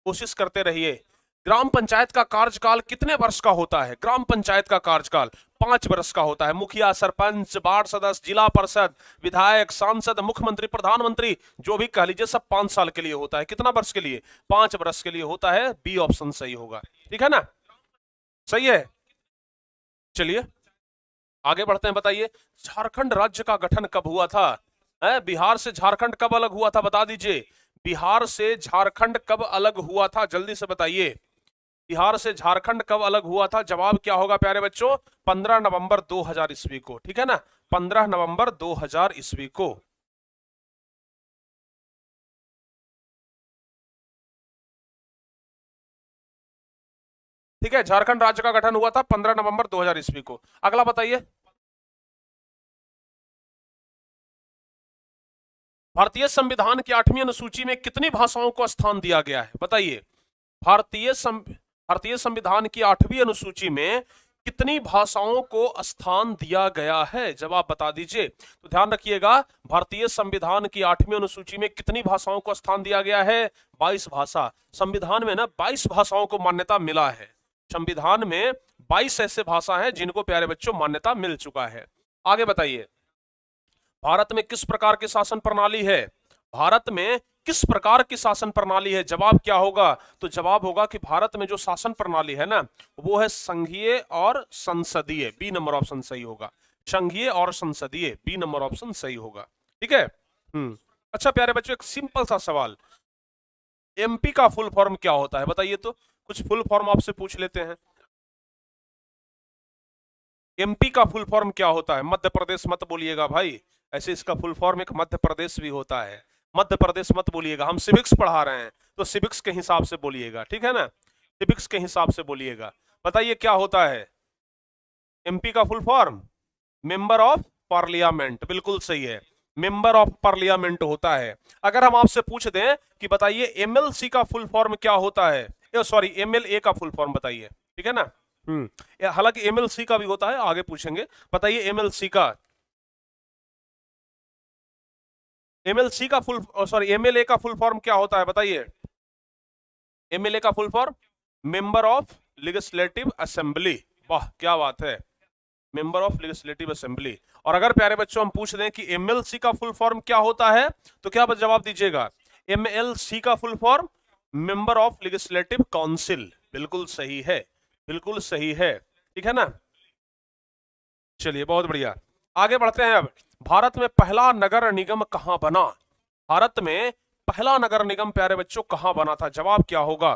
कोशिश करते रहिए। ग्राम पंचायत का कार्यकाल कितने वर्ष का होता है? ग्राम पंचायत का कार्यकाल 5 वर्ष का होता है। मुखिया, सरपंच, वार्ड सदस्य, जिला परिषद, विधायक, सांसद, मुख्यमंत्री, प्रधानमंत्री, जो भी कह लीजिए, सब 5 साल के लिए होता है। कितना वर्ष के लिए? 5 वर्ष के लिए होता है। बी ऑप्शन सही होगा, ठीक है ना, सही है। चलिए आगे बढ़ते हैं। बताइए, झारखंड राज्य का गठन कब हुआ था? बिहार से झारखंड कब अलग हुआ था? बता दीजिए, बिहार से झारखंड कब अलग हुआ था? जल्दी से बताइए, बिहार से झारखंड कब अलग हुआ था? जवाब क्या होगा प्यारे बच्चों? 15 नवंबर 2000 ईस्वी को, ठीक है ना, 15 नवंबर 2000 ईस्वी को। ठीक है, झारखंड राज्य का गठन हुआ था 15 नवंबर 2000 ईस्वी को। अगला बताइए, भारतीय संविधान की 8वीं अनुसूची में कितनी भाषाओं को स्थान दिया गया है? बताइए, भारतीय संविधान की 8वीं अनुसूची में कितनी भाषाओं को स्थान दिया गया है? जवाब बता दीजिए। तो ध्यान रखिएगा, भारतीय संविधान की 8वीं अनुसूची में कितनी भाषाओं को स्थान दिया गया है? 22 भाषा। संविधान में ना 22 भाषाओं को मान्यता मिला है। संविधान में 22 ऐसे भाषा हैं जिनको प्यारे बच्चों मान्यता मिल चुका है। आगे बताइए, भारत में किस प्रकार की शासन प्रणाली है? भारत में किस प्रकार की शासन प्रणाली है? जवाब क्या होगा? तो जवाब होगा कि भारत में जो शासन प्रणाली है ना, वो है संघीय और संसदीय। बी नंबर ऑप्शन सही होगा, संघीय और संसदीय, बी नंबर ऑप्शन सही होगा, ठीक है। अच्छा प्यारे बच्चों, एक सिंपल सा सवाल, एमपी का फुल फॉर्म क्या होता है? बताइए तो, कुछ फुल फॉर्म आपसे पूछ लेते हैं। एमपी का फुल फॉर्म क्या होता है? मध्य प्रदेश मत बोलिएगा भाई, ऐसे इसका फुल फॉर्म एक मध्य प्रदेश भी होता है। मध्य प्रदेश मत बोलिएगा, हम सिविक्स पढ़ा रहे हैं तो सिविक्स के हिसाब से बोलिएगा, ठीक है ना, सिविक्स के हिसाब से बोलिएगा। बताइए क्या होता है एमपी का full form? Member of parliament, बिल्कुल सही है, मेंबर ऑफ पार्लियामेंट होता है। अगर हम आपसे पूछ दें कि बताइए एमएलसी का फुल फॉर्म क्या होता है, सॉरी एमएलए का फुल फॉर्म बताइए, ठीक है ना। हालांकि एमएलसी का भी होता है, आगे पूछेंगे। बताइए एमएलसी का, एमएलसी का फुल, सॉरी एमएलए का फुल फॉर्म क्या होता है? बताइए, एमएलए का full form member of legislative assembly. वाह क्या बात है, मेंबर ऑफ लेजिस्लेटिव असेंबली। और अगर प्यारे बच्चों हम पूछ दें कि एमएलसी का फुल फॉर्म क्या होता है, तो क्या जवाब दीजिएगा? एमएलसी का full form member of legislative council, बिल्कुल सही है, बिल्कुल सही है, ठीक है ना। चलिए बहुत बढ़िया, आगे बढ़ते हैं। अब भारत में पहला नगर निगम कहां बना? भारत में पहला नगर निगम प्यारे बच्चों कहां बना था? जवाब क्या होगा?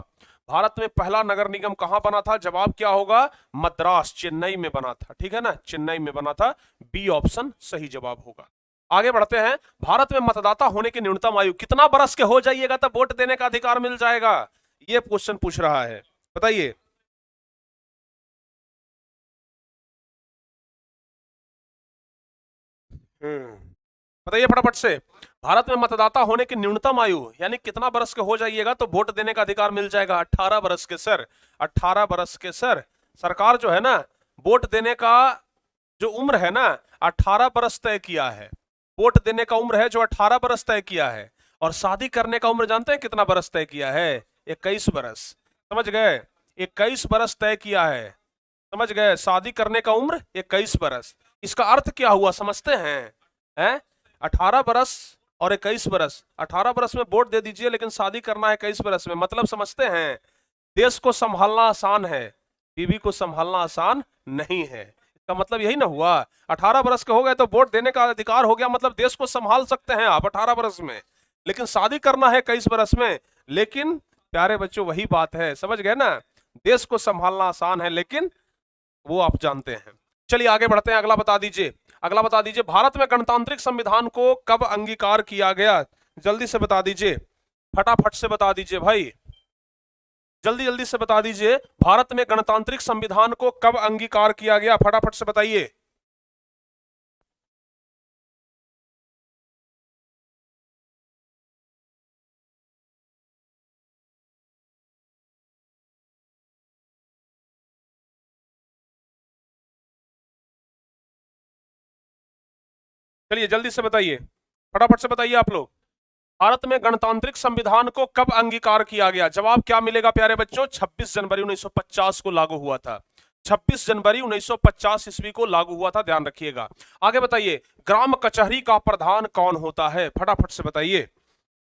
भारत में पहला नगर निगम कहां बना था? जवाब क्या होगा? मद्रास, चेन्नई में बना था, ठीक है ना, चेन्नई में बना था, बी ऑप्शन सही जवाब होगा। आगे बढ़ते हैं, भारत में मतदाता होने की न्यूनतम आयु कितना बरस के हो जाइएगा तब वोट देने का अधिकार मिल जाएगा? ये क्वेश्चन पूछ रहा है, बताइए। बताइए फटाफट से, भारत में मतदाता होने की न्यूनतम आयु यानी कितना बरस के हो जाइएगा तो वोट देने का अधिकार मिल जाएगा? 18 बरस के सर, 18 बरस के सर। सरकार जो है ना, वोट देने का जो उम्र है ना, 18 बरस तय किया है। वोट देने का उम्र है जो 18 बरस तय किया है। और शादी करने का उम्र जानते हैं कितना बरस तय किया है? 21 बरस, समझ गए, 21 बरस तय किया है, समझ गए, शादी करने का उम्र 21 बरस। इसका अर्थ क्या हुआ समझते हैं? 18 बरस और 21 बरस, 18 बरस में वोट दे दीजिए लेकिन शादी करना है 21 बरस में, मतलब समझते हैं, देश को संभालना आसान है, बीवी को संभालना आसान नहीं है। इसका मतलब यही ना हुआ, 18 बरस के हो गए तो वोट देने का अधिकार हो गया, मतलब देश को संभाल सकते हैं आप 18 बरस में, लेकिन शादी करना है 21 बरस में। लेकिन प्यारे बच्चों वही बात है, समझ गए ना, देश को संभालना आसान है लेकिन वो आप जानते हैं। चलिए आगे बढ़ते हैं, अगला बता दीजिए, अगला बता दीजिए, भारत में गणतांत्रिक संविधान को कब अंगीकार किया गया? जल्दी से बता दीजिए, फटाफट से बता दीजिए भाई। जल्दी जल्दी से बता दीजिए, भारत में गणतांत्रिक संविधान को कब अंगीकार किया गया, फटाफट से बताइए। चलिए जल्दी से बताइए, फटाफट से बताइए आप लोग। भारत में गणतांत्रिक संविधान को कब अंगीकार किया गया? जवाब क्या मिलेगा प्यारे बच्चों? 26 जनवरी 1950 को लागू हुआ था। 26 जनवरी 1950 ईस्वी को लागू हुआ था, ध्यान रखिएगा। आगे बताइए, ग्राम कचहरी का प्रधान कौन होता है? फटाफट से बताइए,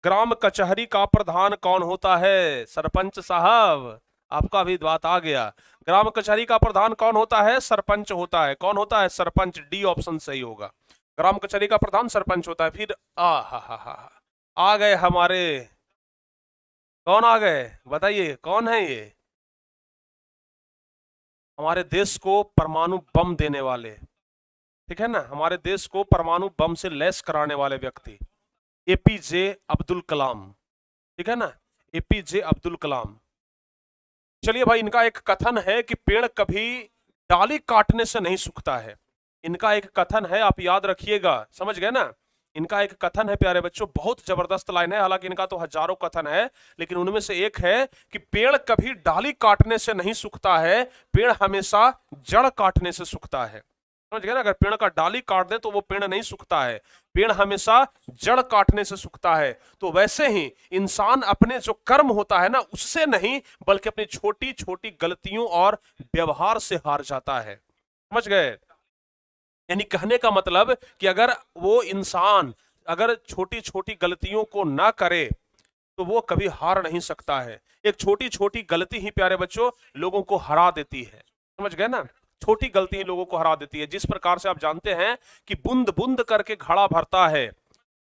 ग्राम कचहरी का प्रधान कौन होता है? सरपंच साहब, आपका भी बात आ गया। ग्राम कचहरी का प्रधान कौन होता है? सरपंच होता है। कौन होता है? सरपंच। डी ऑप्शन सही होगा। ग्राम कचहरी का प्रधान सरपंच होता है। फिर हा आ गए हमारे, कौन आ गए बताइए, कौन है ये? हमारे देश को परमाणु बम देने वाले, ठीक है ना, हमारे देश को परमाणु बम से लैस कराने वाले व्यक्ति, एपीजे अब्दुल कलाम, ठीक है ना, एपीजे अब्दुल कलाम। चलिए भाई, इनका एक कथन है कि पेड़ कभी डाली काटने से नहीं सूखता है। इनका एक कथन है, आप याद रखिएगा, समझ गए ना। इनका एक कथन है प्यारे बच्चों, बहुत जबरदस्त लाइन है, हालांकि इनका तो हजारों कथन है, लेकिन उनमें से एक है कि पेड़ कभी डाली काटने से नहीं सूखता है, पेड़ हमेशा जड़ काटने से सूखता है। समझ गए ना, अगर पेड़ का डाली काट दे तो वो पेड़ नहीं सूखता है, पेड़ हमेशा जड़ काटने से सूखता है। तो वैसे ही इंसान अपने जो कर्म होता है ना, उससे नहीं बल्कि अपनी छोटी छोटी गलतियों और व्यवहार से हार जाता है। समझ गए? यानी कहने का मतलब कि अगर वो इंसान अगर छोटी छोटी गलतियों को ना करे तो वो कभी हार नहीं सकता है। एक छोटी छोटी गलती ही प्यारे बच्चों लोगों को हरा देती है। समझ गए ना, छोटी गलती ही लोगों को हरा देती है। जिस प्रकार से आप जानते हैं कि बूंद बूंद करके घड़ा भरता है,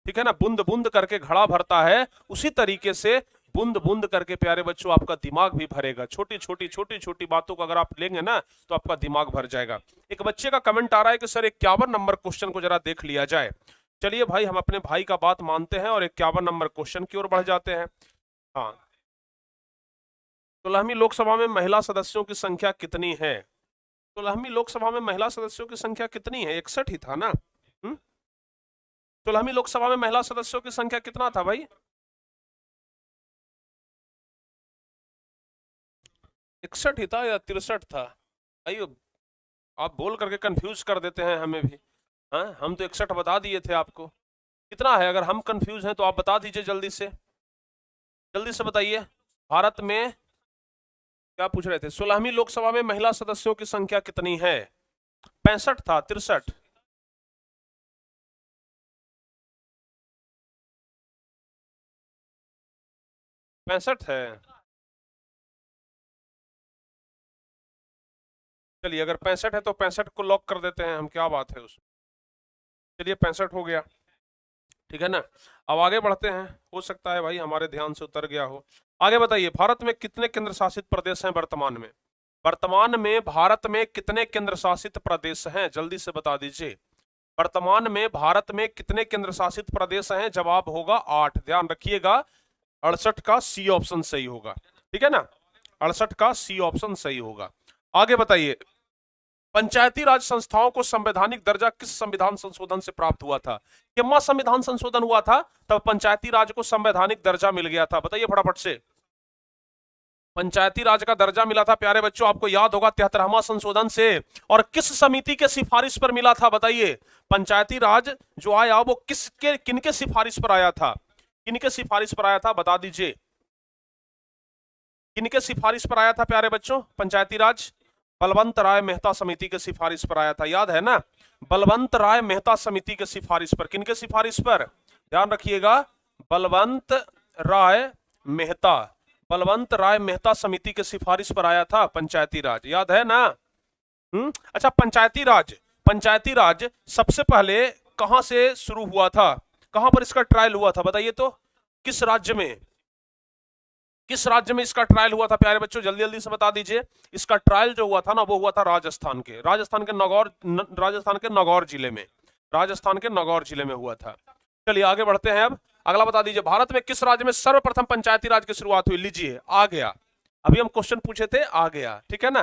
ठीक है ना, बूंद बूंद करके घड़ा भरता है, उसी तरीके से बूंद बूंद करके प्यारे बच्चों आपका दिमाग भी भरेगा। छोटी छोटी बातों को अगर आप लेंगे ना तो आपका दिमाग भर जाएगा। एक बच्चे का कमेंट आ रहा है कि सर 51 नंबर क्वेश्चन को जरा देख लिया जाए। चलिए भाई, हम अपने भाई का बात मानते हैं और 51 नंबर क्वेश्चन की ओर बढ़ जाते हैं। हाँ, 16वीं लोकसभा में महिला सदस्यों की संख्या कितनी है? 16वीं लोकसभा में महिला सदस्यों की संख्या कितनी है? 61 ही था ना। 16वीं लोकसभा में महिला सदस्यों की संख्या कितना था भाई? 61 ही था या 63 था? भाई आप बोल करके कंफ्यूज कर देते हैं हमें भी। हाँ, हम तो 61 बता दिए थे आपको। कितना है? अगर हम कंफ्यूज हैं तो आप बता दीजिए जल्दी से बताइए। भारत में क्या पूछ रहे थे? 16वीं लोकसभा में महिला सदस्यों की संख्या कितनी है? 65 था, 63? 65 है। चलिए, अगर 65 है तो 65 को लॉक कर देते हैं हम, क्या बात है उसमें। चलिए 65 हो गया, ठीक है ना। अब आगे बढ़ते हैं, हो सकता है भाई हमारे ध्यान से उतर गया हो। आगे बताइए, भारत में कितने केंद्र शासित प्रदेश हैं वर्तमान में? वर्तमान में भारत में कितने केंद्र शासित प्रदेश हैं? जल्दी से बता दीजिए। वर्तमान में भारत में कितने केंद्र शासित प्रदेश हैं? जवाब होगा 8। ध्यान रखिएगा, 68 का सी ऑप्शन सही होगा, ठीक है ना, 68 का सी ऑप्शन सही होगा। आगे बताइए, पंचायती राज संस्थाओं को संवैधानिक दर्जा किस संविधान संशोधन से प्राप्त हुआ था? किम्मा संविधान संशोधन हुआ था तब पंचायती राज को संवैधानिक दर्जा मिल गया था। बताइए फटाफट से। पंचायती राज का दर्जा मिला था प्यारे बच्चों, आपको याद होगा, 73वां संशोधन से। और किस समिति के सिफारिश पर मिला था? बताइए। पंचायती राज जो आया वो किनके सिफारिश पर आया था? किनके सिफारिश पर आया था, बता दीजिए। किनके सिफारिश पर आया था प्यारे बच्चों पंचायती राज? बलवंत राय मेहता समिति के सिफारिश पर आया था, याद है ना। बलवंत राय मेहता समिति के सिफारिश पर। किनके सिफारिश पर? ध्यान रखिएगा, बलवंत राय मेहता, बलवंत राय मेहता समिति के सिफारिश पर आया था पंचायती राज, याद है ना। अच्छा, पंचायती राज सबसे पहले कहां से शुरू हुआ था? कहां पर इसका ट्रायल हुआ था? बताइए तो, किस राज्य में? किस राज्य में इसका ट्रायल हुआ था प्यारे बच्चों? जल्दी जल्दी से बता दीजिए। इसका ट्रायल जो हुआ था ना, वो हुआ था राजस्थान के नगौर जिले में, राजस्थान के नगौर जिले में हुआ था। चलिए आगे बढ़ते हैं। अब अगला बता दीजिए, भारत में किस राज्य में सर्वप्रथम पंचायती राज की शुरुआत हुई? लीजिए, आ गया, अभी हम क्वेश्चन पूछे थे, आ गया, ठीक है ना।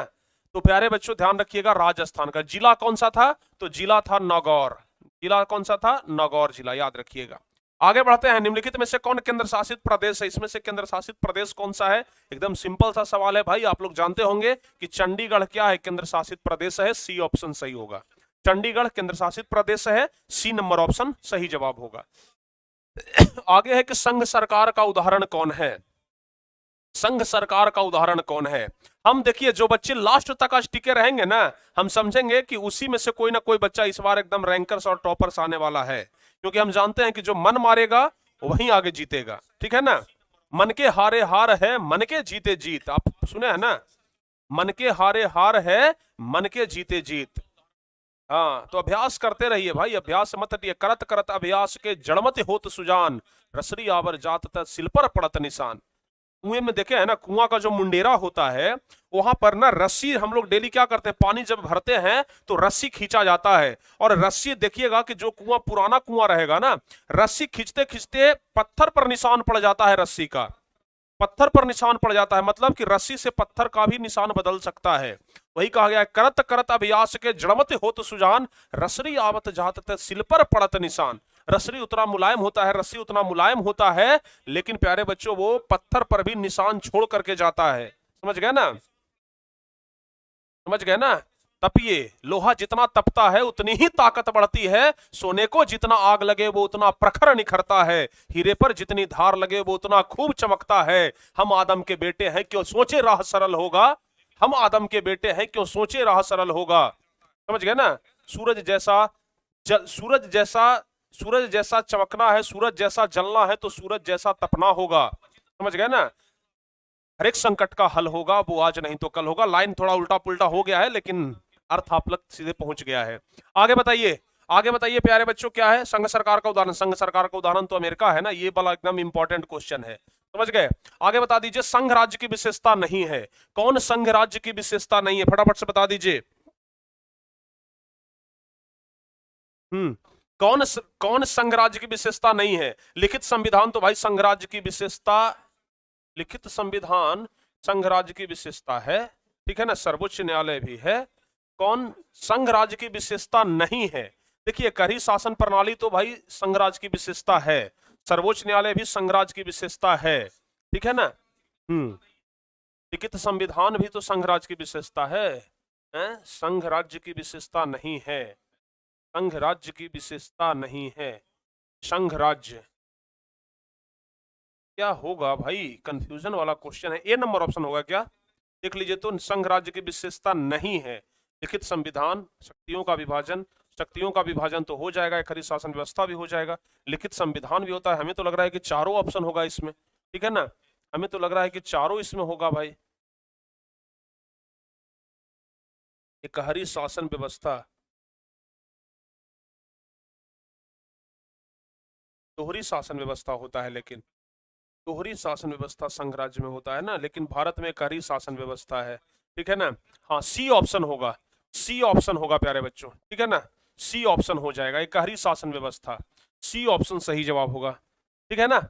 तो प्यारे बच्चों ध्यान रखिएगा, राजस्थान का जिला कौन सा था, तो जिला था नागौर। जिला कौन सा था, नागौर जिला, याद रखिएगा। आगे बढ़ते हैं, निम्नलिखित में से कौन केंद्र शासित प्रदेश है, इसमें से केंद्र शासित प्रदेश कौन सा है। एकदम सिंपल सा सवाल है भाई, आप लोग जानते होंगे कि चंडीगढ़ क्या है, केंद्र शासित प्रदेश है, सी ऑप्शन सही होगा। चंडीगढ़ केंद्र शासित प्रदेश है, सी नंबर ऑप्शन सही जवाब होगा। आगे है कि संघ सरकार का उदाहरण कौन है, संघ सरकार का उदाहरण कौन है। हम देखिए जो बच्चे लास्ट तक आज टिके रहेंगे ना, हम समझेंगे कि उसी में से कोई ना कोई बच्चा इस बार एकदम रैंकर्स और टॉपर्स आने वाला है, क्योंकि हम जानते हैं कि जो मन मारेगा वही आगे जीतेगा, ठीक है ना। मन के हारे हार है, मन के जीते जीत, आप सुने हैं ना, मन के हारे हार है, मन के जीते जीत। हाँ, तो अभ्यास करते रहिए भाई, अभ्यास मत हटिए, करत करत अभ्यास के जड़मत होत सुजान, रसरी आवर जात तत सिल पर पड़त निशान। कुएं में देखे है ना, कुआं का जो मुंडेरा होता है, वहां पर ना रस्सी, हम लोग डेली क्या करते हैं, पानी जब भरते हैं तो रस्सी खींचा जाता है, और रस्सी देखिएगा कि जो कुआं पुराना कुआं रहेगा ना, रस्सी खींचते खींचते पत्थर पर निशान पड़ जाता है, रस्सी का पत्थर पर निशान पड़ जाता है, मतलब कि रस्सी से पत्थर का भी निशान बदल सकता है। वही कहा गया है, करत करत अभ्यास के जड़मत होत सुजान, रसरी आवत जात तत सिल पर पड़त निशान। रसरी उतना मुलायम होता है, रस्सी उतना मुलायम होता है, लेकिन प्यारे बच्चों वो पत्थर पर भी निशान छोड़ करके जाता है। समझ गए ना, समझ गए ना। तपिए, लोहा जितना तपता है उतनी ही ताकत बढ़ती है, सोने को जितना आग लगे वो उतना प्रखर निखरता है, हीरे पर जितनी धार लगे वो उतना खूब चमकता है। हम आदम के बेटे हैं क्यों सोचे राह सरल होगा, हम आदम के बेटे हैं क्यों सोचे राह सरल होगा। समझ गए ना। सूरज जैसा सूरज जैसा चमकना है, सूरज जैसा जलना है, तो सूरज जैसा तपना होगा। समझ गए ना। हर एक संकट का हल होगा, वो आज नहीं तो कल होगा। लाइन थोड़ा उल्टा पुल्टा हो गया है, लेकिन अर्थ आप तक सीधे पहुंच गया है। आगे बताइए, आगे बताइए प्यारे बच्चों, क्या है संघ सरकार का उदाहरण। संघ सरकार का उदाहरण तो अमेरिका है ना, ये वाला एकदम इंपॉर्टेंट क्वेश्चन है, समझ गए। आगे बता दीजिए, संघ राज्य की विशेषता नहीं है, कौन संघ राज्य की विशेषता नहीं है, फटाफट से बता दीजिए। कौन संघ राज्य की विशेषता नहीं है। लिखित संविधान तो भाई संघ राज्य की विशेषता, लिखित संविधान संघ राज्य की विशेषता है, ठीक है ना, सर्वोच्च न्यायालय भी है। कौन संघ राज्य की विशेषता नहीं है। देखिए करी शासन प्रणाली तो भाई संघ राज्य की विशेषता है, सर्वोच्च न्यायालय भी संघ राज्य की विशेषता है, ठीक है ना। लिखित संविधान भी तो संघ राज्य की विशेषता है, संघ राज्य की विशेषता नहीं है, संघ राज्य की विशेषता नहीं है। संघ राज्य क्या होगा भाई, कंफ्यूजन वाला क्वेश्चन है। ए नंबर ऑप्शन होगा क्या, देख लीजिए तो, संघ राज्य की विशेषता नहीं है। लिखित संविधान, शक्तियों का विभाजन, शक्तियों का विभाजन तो हो जाएगा, एक हरी शासन व्यवस्था भी हो जाएगा, लिखित संविधान भी होता है। हमें तो लग रहा है कि चारों ऑप्शन होगा इसमें, ठीक है ना, हमें तो लग रहा है कि चारों इसमें होगा भाई। एक हरी शासन व्यवस्था, दोहरी शासन व्यवस्था होता है, लेकिन दोहरी शासन व्यवस्था संघ राज्य में होता है ना, लेकिन भारत में एक हरी शासन व्यवस्था है, ठीक है ना। हाँ, सी ऑप्शन होगा, सी ऑप्शन होगा प्यारे बच्चों, ठीक है ना, सी ऑप्शन हो जाएगा, एक हरी शासन व्यवस्था, सी ऑप्शन सही जवाब होगा, ठीक है ना।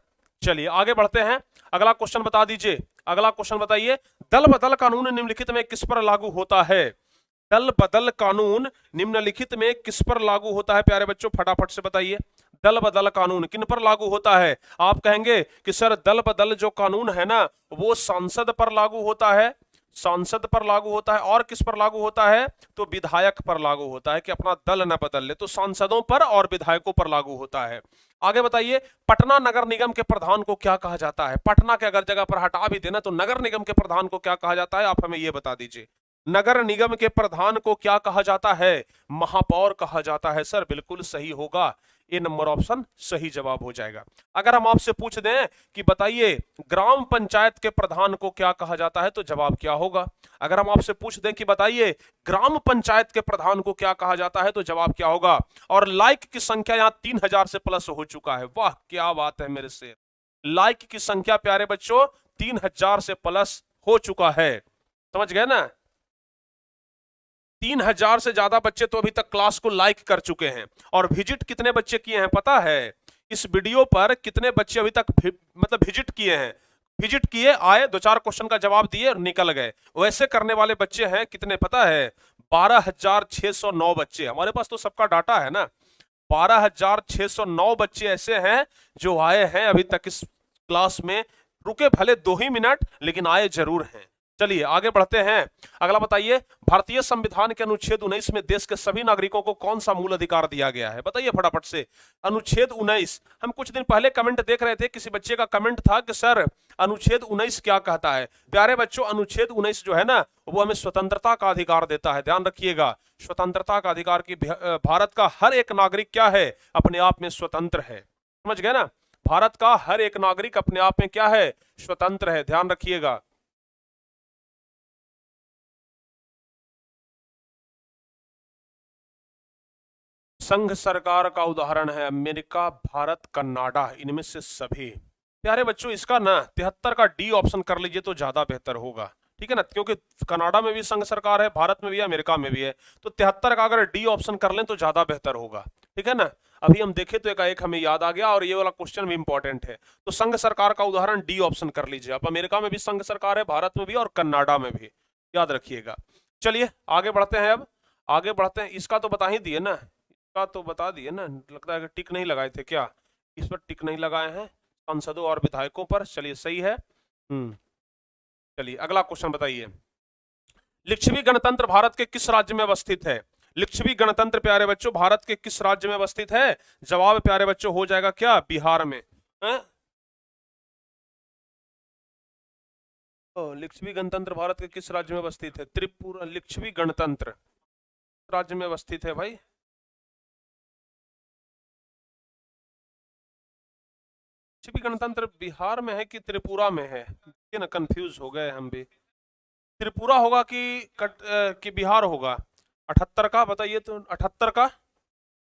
चलिए आगे बढ़ते हैं, अगला क्वेश्चन बता दीजिए, अगला क्वेश्चन बताइए, दल बदल कानून निम्नलिखित में किस पर लागू होता है। दल बदल कानून निम्नलिखित में किस पर लागू होता है प्यारे बच्चों, फटाफट से बताइए। दल बदल कानून किन पर लागू होता है। आप कहेंगे कि सर दल बदल जो कानून है ना, वो सांसद पर लागू होता है, सांसद पर लागू होता है, और किस पर लागू होता है, तो विधायक पर लागू होता है, कि अपना दल न बदल ले, तो सांसदों पर और विधायकों पर लागू होता है। आगे बताइए, पटना नगर निगम के प्रधान को क्या कहा जाता है। पटना के अगर जगह पर हटा भी देना तो नगर निगम के प्रधान को क्या कहा जाता है, आप हमें यह बता दीजिए। नगर निगम के प्रधान को क्या कहा जाता है, महापौर कहा जाता है। सर बिल्कुल सही होगा, ए नंबर ऑप्शन सही जवाब हो जाएगा। अगर हम आपसे पूछ दें कि बताइए ग्राम पंचायत के प्रधान को क्या कहा जाता है, तो जवाब क्या होगा। अगर हम आपसे पूछ दें कि बताइए ग्राम पंचायत के प्रधान को क्या कहा जाता है, तो जवाब क्या होगा। और लाइक की संख्या यहाँ 3000 से प्लस हो चुका है, वाह क्या बात है मेरे से। लाइक की संख्या प्यारे बच्चों 3000 से प्लस हो चुका है, समझ गए ना। 3000 से ज्यादा बच्चे तो अभी तक क्लास को लाइक कर चुके हैं। और विजिट कितने बच्चे किए हैं पता है, इस वीडियो पर कितने बच्चे अभी तक मतलब विजिट किए हैं, विजिट किए, आए, 2-4 क्वेश्चन का जवाब दिए और निकल गए। वैसे करने वाले बच्चे हैं कितने पता है? 12,609 बच्चे। हमारे पास तो सबका डाटा है ना। 12,609 बच्चे ऐसे हैं जो आए हैं अभी तक इस क्लास में, रुके भले 2 ही मिनट लेकिन आए जरूर हैं। चलिए आगे बढ़ते हैं। अगला बताइए, भारतीय संविधान के अनुच्छेद 19 में देश के सभी नागरिकों को कौन सा मूल अधिकार दिया गया है? बताइए फटाफट से। अनुच्छेद 19, हम कुछ दिन पहले कमेंट देख रहे थे, किसी बच्चे का कमेंट था कि सर अनुच्छेद 19 क्या कहता है? प्यारे बच्चों, अनुच्छेद 19 जो है ना वो हमें स्वतंत्रता का अधिकार देता है। ध्यान रखिएगा, स्वतंत्रता का अधिकार की भारत का हर एक नागरिक क्या है? अपने आप में स्वतंत्र है। समझ गए ना? भारत का हर एक नागरिक अपने आप में क्या है? स्वतंत्र है। ध्यान रखिएगा। संघ सरकार का उदाहरण है अमेरिका, भारत, कनाडा, इनमें से सभी। प्यारे बच्चों, इसका ना 73 का डी ऑप्शन कर लीजिए तो ज्यादा बेहतर होगा। ठीक है ना, क्योंकि कनाडा में भी संघ सरकार है, भारत में भी है, अमेरिका में भी है, तो 73 का अगर डी ऑप्शन कर लें तो ज्यादा बेहतर होगा। ठीक है ना, अभी हम देखें तो एक हमें याद आ गया और ये वाला क्वेश्चन भी इंपॉर्टेंट है। तो संघ सरकार का उदाहरण डी ऑप्शन कर लीजिए आप। अमेरिका में भी संघ सरकार है, भारत में भी और कनाडा में भी, याद रखिएगा। चलिए आगे बढ़ते हैं। अब आगे बढ़ते हैं। इसका तो बता ही दिए ना, का तो बता दिए ना। लगता है कि टिक नहीं लगाए थे क्या? इस पर टिक नहीं लगाए हैं सांसदों और विधायकों पर। चलिए सही है। चलिए अगला क्वेश्चन बताइए, लिच्छवी गणतंत्र भारत के किस राज्य में अवस्थित है? लिच्छवी गणतंत्र प्यारे बच्चों भारत के किस राज्य में अवस्थित है? जवाब प्यारे बच्चों हो जाएगा क्या? बिहार में। लिच्छवी गणतंत्र भारत के किस राज्य में अवस्थित है? त्रिपुरा। लिच्छवी गणतंत्र राज्य में अवस्थित है भाई। लिच्छवी गणतंत्र बिहार में है कि त्रिपुरा में है? ना कंफ्यूज हो गए हम भी। त्रिपुरा होगा कि बिहार होगा? 78 का बताइए तो। 78 का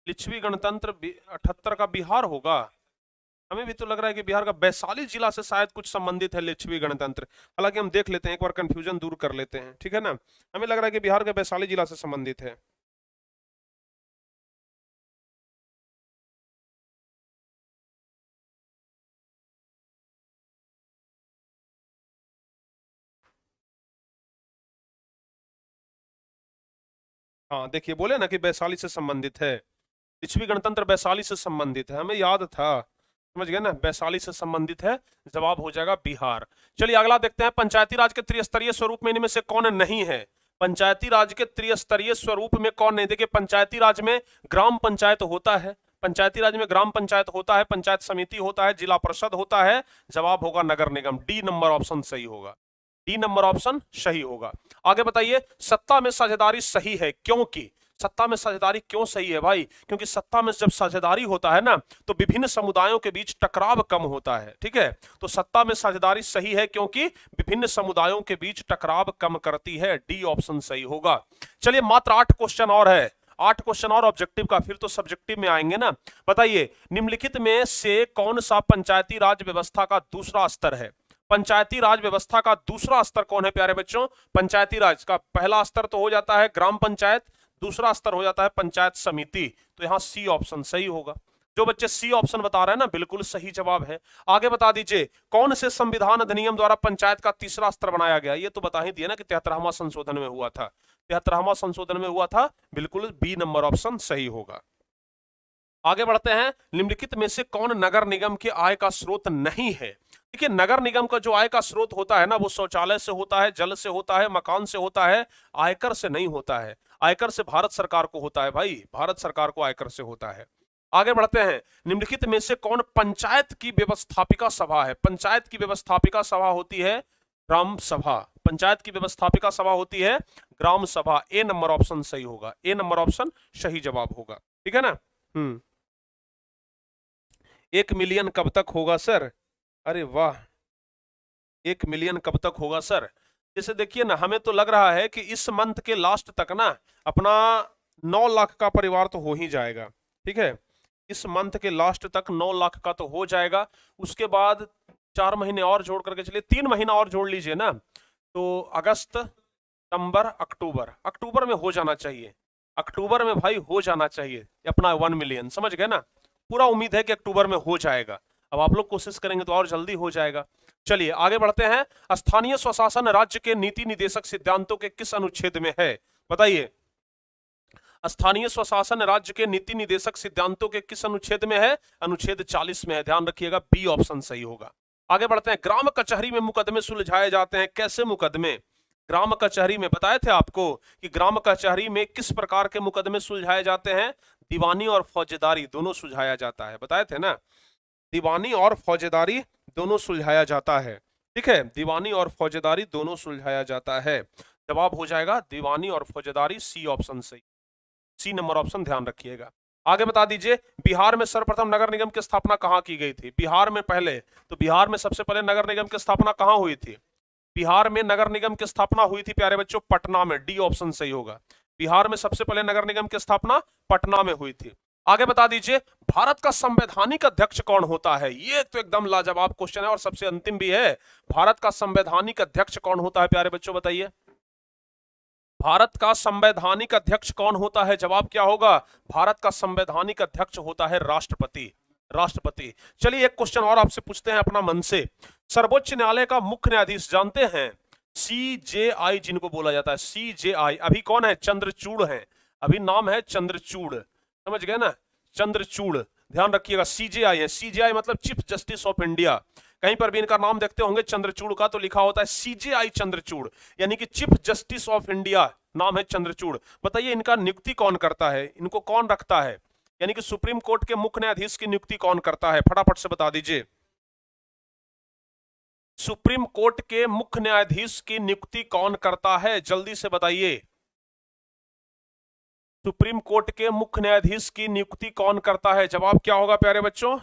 लिच्छवी गणतंत्र 78 का बिहार होगा। हमें भी तो लग रहा है कि बिहार का वैशाली जिला से शायद कुछ संबंधित है लिच्छवी गणतंत्र। हालांकि हम देख लेते हैं, एक बार कंफ्यूजन दूर कर लेते हैं। ठीक है ना, हमें लग रहा है कि बिहार के वैशाली जिला से संबंधित है। हाँ देखिए, बोले ना कि वैशाली से संबंधित है। लिच्छवी गणतंत्र वैशाली से संबंधित है, हमें याद था। समझ गए ना, वैशाली से संबंधित है। जवाब हो जाएगा बिहार। चलिए अगला देखते हैं, पंचायती राज के त्रिस्तरीय स्वरूप में इनमें से कौन नहीं है? पंचायती राज के त्रिस्तरीय स्वरूप में कौन नहीं? देखिए, पंचायती राज में ग्राम पंचायत होता है, पंचायती राज में ग्राम पंचायत होता है, पंचायत समिति होता है, जिला परिषद होता है। जवाब होगा नगर निगम। डी नंबर ऑप्शन सही होगा। डी नंबर ऑप्शन सही होगा। आगे बताइए, सत्ता में साझेदारी सही है क्योंकि? सत्ता में साझेदारी क्यों सही है भाई? क्योंकि सत्ता में जब साझेदारी होता है ना तो विभिन्न समुदायों के बीच टकराव कम होता है। ठीक है, तो सत्ता में साझेदारी सही है क्योंकि विभिन्न समुदायों के बीच टकराव कम करती है। डी ऑप्शन सही होगा। चलिए मात्र 8 क्वेश्चन और है, 8 क्वेश्चन और ऑब्जेक्टिव का, फिर तो सब्जेक्टिव में आएंगे ना। बताइए, निम्नलिखित में से कौन सा पंचायती राज व्यवस्था का दूसरा स्तर है? पंचायती राज व्यवस्था का दूसरा स्तर कौन है प्यारे बच्चों? पंचायती राज का पहला स्तर तो हो जाता है ग्राम पंचायत, दूसरा स्तर हो जाता है पंचायत समिति। तो यहां सी ऑप्शन सही होगा। जो बच्चे सी ऑप्शन बता रहे हैं ना, बिल्कुल सही जवाब है। आगे बता दीजिए, कौन से संविधान अधिनियम द्वारा पंचायत का तीसरा स्तर बनाया गया? ये तो बता ही दिया ना कि 73वां संशोधन में हुआ था। 73वां संशोधन में हुआ था, बिल्कुल बी नंबर ऑप्शन सही होगा। आगे बढ़ते हैं, निम्नलिखित में से कौन नगर निगम के आय का स्रोत नहीं है? देखिए, नगर निगम का जो आय का स्रोत होता है ना वो शौचालय से होता है, जल से होता है, मकान से होता है, आयकर से नहीं होता है। आयकर से भारत सरकार को होता है भाई, भारत सरकार को आयकर से होता है। आगे बढ़ते हैं, निम्नलिखित में से कौन पंचायत की व्यवस्थापिका सभा है? पंचायत की व्यवस्थापिका सभा होती है ग्राम सभा। पंचायत की व्यवस्थापिका सभा होती है ग्राम सभा। ए नंबर ऑप्शन सही होगा। ए नंबर ऑप्शन सही जवाब होगा। ठीक है ना। 1 मिलियन कब तक होगा सर? अरे वाह, 1 मिलियन कब तक होगा सर? जैसे देखिए ना, हमें तो लग रहा है कि इस मंथ के लास्ट तक ना अपना 9 लाख का परिवार तो हो ही जाएगा। ठीक है, इस मंथ के लास्ट तक 9 लाख का तो हो जाएगा। उसके बाद 4 महीने और जोड़ करके चलिए, 3 महीना और जोड़ लीजिए ना, तो अगस्त, सितंबर, अक्टूबर, अक्टूबर में हो जाना चाहिए। अक्टूबर में भाई हो जाना चाहिए अपना 1 मिलियन। समझ गए ना, पूरा उम्मीद है कि अक्टूबर में हो जाएगा। अब आप लोग कोशिश करेंगे तो और जल्दी हो जाएगा। चलिए आगे बढ़ते हैं। स्थानीय स्वशासन राज्य के नीति निदेशक सिद्धांतों के किस अनुच्छेद में है, बताइए। स्थानीय स्वशासन राज्य के नीति निदेशक सिद्धांतों के किस अनुच्छेद में है? अनुच्छेद 40 में है, ध्यान रखिएगा, बी ऑप्शन सही होगा। आगे बढ़ते हैं। ग्राम कचहरी में मुकदमे सुलझाए जाते हैं, कैसे मुकदमे? ग्राम कचहरी में बताए थे आपको कि ग्राम कचहरी में किस प्रकार के मुकदमे सुलझाए जाते हैं? दीवानी और फौजेदारी दोनों सुलझाया जाता है, बताए थे ना, दीवानी और फौजेदारी दोनों सुलझाया जाता है। ठीक है, दीवानी और फौजेदारी दोनों सुलझाया जाता है। जवाब हो जाएगा दीवानी और फौजेदारी, सी ऑप्शन सही, सी नंबर ऑप्शन ध्यान रखिएगा। आगे बता दीजिए, बिहार में सर्वप्रथम नगर निगम की स्थापना कहां की गई थी? बिहार में पहले, तो बिहार में सबसे पहले नगर निगम की स्थापना कहां हुई थी? बिहार में नगर निगम की स्थापना हुई थी प्यारे बच्चों पटना में, डी ऑप्शन सही होगा। बिहार में सबसे पहले नगर निगम की स्थापना पटना में हुई थी। आगे बता दीजिए, भारत का संवैधानिक अध्यक्ष कौन होता है? ये तो एकदम लाजवाब क्वेश्चन है और सबसे अंतिम भी है। भारत का संवैधानिक अध्यक्ष कौन होता है प्यारे बच्चों, बताइए। भारत का संवैधानिक अध्यक्ष कौन होता है? जवाब क्या होगा? भारत का संवैधानिक अध्यक्ष होता है राष्ट्रपति, राष्ट्रपति। चलिए एक क्वेश्चन और आपसे पूछते हैं अपना मन से। सर्वोच्च न्यायालय का मुख्य न्यायाधीश जानते हैं? CJI जिनको बोला जाता है, CJI अभी कौन है? चंद्रचूड़ है, अभी नाम है चंद्रचूड़, समझ गए ना, चंद्रचूड़, ध्यान रखिएगा। CJI है, CJI मतलब चीफ जस्टिस ऑफ इंडिया। कहीं पर भी इनका नाम देखते होंगे चंद्रचूड़ का तो लिखा होता है CJI चंद्रचूड़, यानी कि चीफ जस्टिस ऑफ इंडिया, नाम है चंद्रचूड़। बताइए इनका नियुक्ति कौन करता है, इनको कौन रखता है, यानी कि सुप्रीम कोर्ट के मुख्य न्यायाधीश की नियुक्ति कौन करता है? फटाफट से बता दीजिए। सुप्रीम कोर्ट के मुख्य न्यायाधीश की नियुक्ति कौन करता है? जल्दी से बताइए। सुप्रीम कोर्ट के मुख्य न्यायाधीश की नियुक्ति कौन करता है? जवाब क्या होगा प्यारे बच्चों?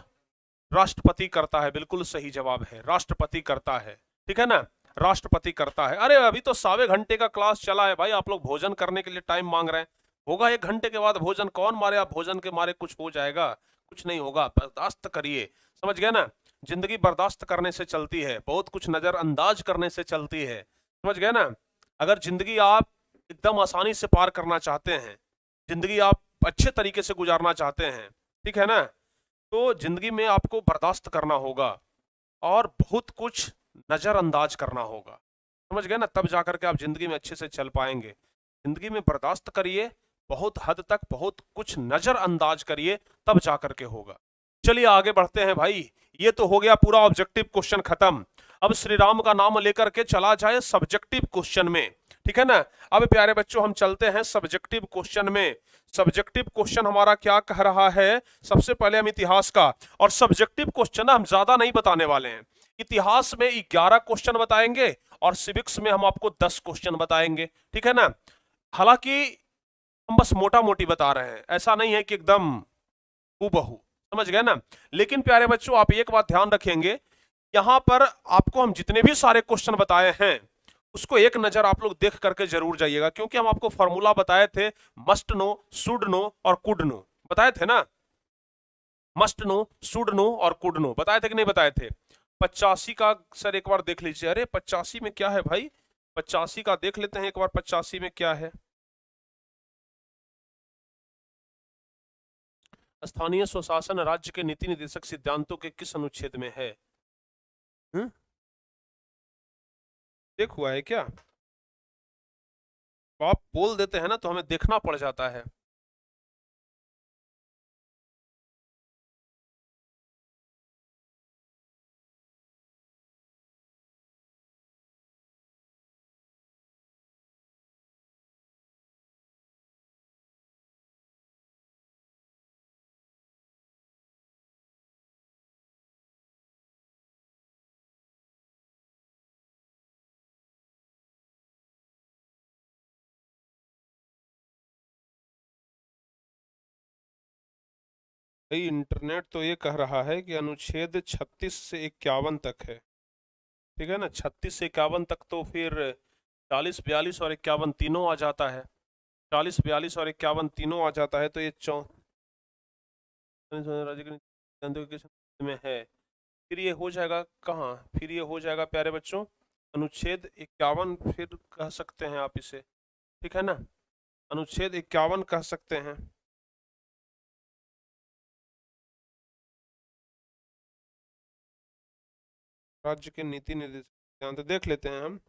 राष्ट्रपति करता है, बिल्कुल सही जवाब है, राष्ट्रपति करता है। ठीक है ना, राष्ट्रपति करता है। अरे अभी तो 1.25 घंटे का क्लास चला है भाई, आप लोग भोजन करने के लिए टाइम मांग रहे हैं। होगा 1 घंटे के बाद भोजन, कौन मारे आप भोजन के मारे कुछ हो जाएगा? कुछ नहीं होगा, बर्दाश्त करिए, समझ गए ना। जिंदगी बर्दाश्त करने से चलती है, बहुत कुछ नजरअंदाज करने से चलती है, समझ गए ना। अगर जिंदगी आप एकदम आसानी से पार करना चाहते हैं, जिंदगी आप अच्छे तरीके से गुजारना चाहते हैं, ठीक है ना, तो जिंदगी में आपको बर्दाश्त करना होगा और बहुत कुछ नजरअंदाज करना होगा, समझ गए ना, तब जाकर के आप जिंदगी में अच्छे से चल पाएंगे। जिंदगी में बर्दाश्त करिए, बहुत हद तक बहुत कुछ नजरअंदाज करिए, तब जाकर के होगा। चलिए आगे बढ़ते हैं भाई, ये तो हो गया पूरा ऑब्जेक्टिव क्वेश्चन खत्म। अब श्री राम का नाम लेकर के चला जाए सब्जेक्टिव क्वेश्चन में, ठीक है ना। अब प्यारे बच्चों हम चलते हैं सब्जेक्टिव क्वेश्चन में। सब्जेक्टिव क्वेश्चन हमारा क्या कह रहा है? सबसे पहले हम इतिहास का, और सब्जेक्टिव क्वेश्चन हम ज्यादा नहीं बताने वाले हैं। इतिहास में 11 क्वेश्चन बताएंगे और सिविक्स में हम आपको 10 क्वेश्चन बताएंगे, ठीक है ना। हालांकि हम बस मोटा मोटी बता रहे हैं, ऐसा नहीं है कि एकदम हूबहू, समझ गए ना। लेकिन प्यारे बच्चों आप एक बात ध्यान रखेंगे, यहां पर आपको हम जितने भी सारे क्वेश्चन बताए हैं उसको एक नजर आप लोग देख करके जरूर जाइएगा, क्योंकि हम आपको फॉर्मूला बताए थे, मस्ट नो, शुड नो और कुड नो, बताए थे ना। मस्ट नो, शुड नो और कुड नो बताए थे कि नहीं बताए थे? 85 का सर एक बार देख लीजिए। अरे 85 में क्या है भाई? 85 का देख लेते हैं एक बार, 85 में क्या है। स्थानीय स्वशासन राज्य के नीति निदेशक सिद्धांतों के किस अनुच्छेद में है? देख हुआ है क्या? तो आप बोल देते हैं ना तो हमें देखना पड़ जाता है। भाई इंटरनेट तो ये कह रहा है कि अनुच्छेद 36 से 51 तक है, ठीक है ना। 36 से 51 तक तो फिर 40, 42 और 51 तीनों आ जाता है। 40, 42 और 51 तीनों आ जाता है, तो ये राज्य के सिद्धांतों के किस में है? फिर ये हो जाएगा कहाँ? फिर ये हो जाएगा प्यारे बच्चों अनुच्छेद 51, फिर कह सकते हैं आप इसे, ठीक है ना, अनुच्छेद 51 कह सकते हैं। राज्य के नीति निर्देश तो देख लेते हैं हम।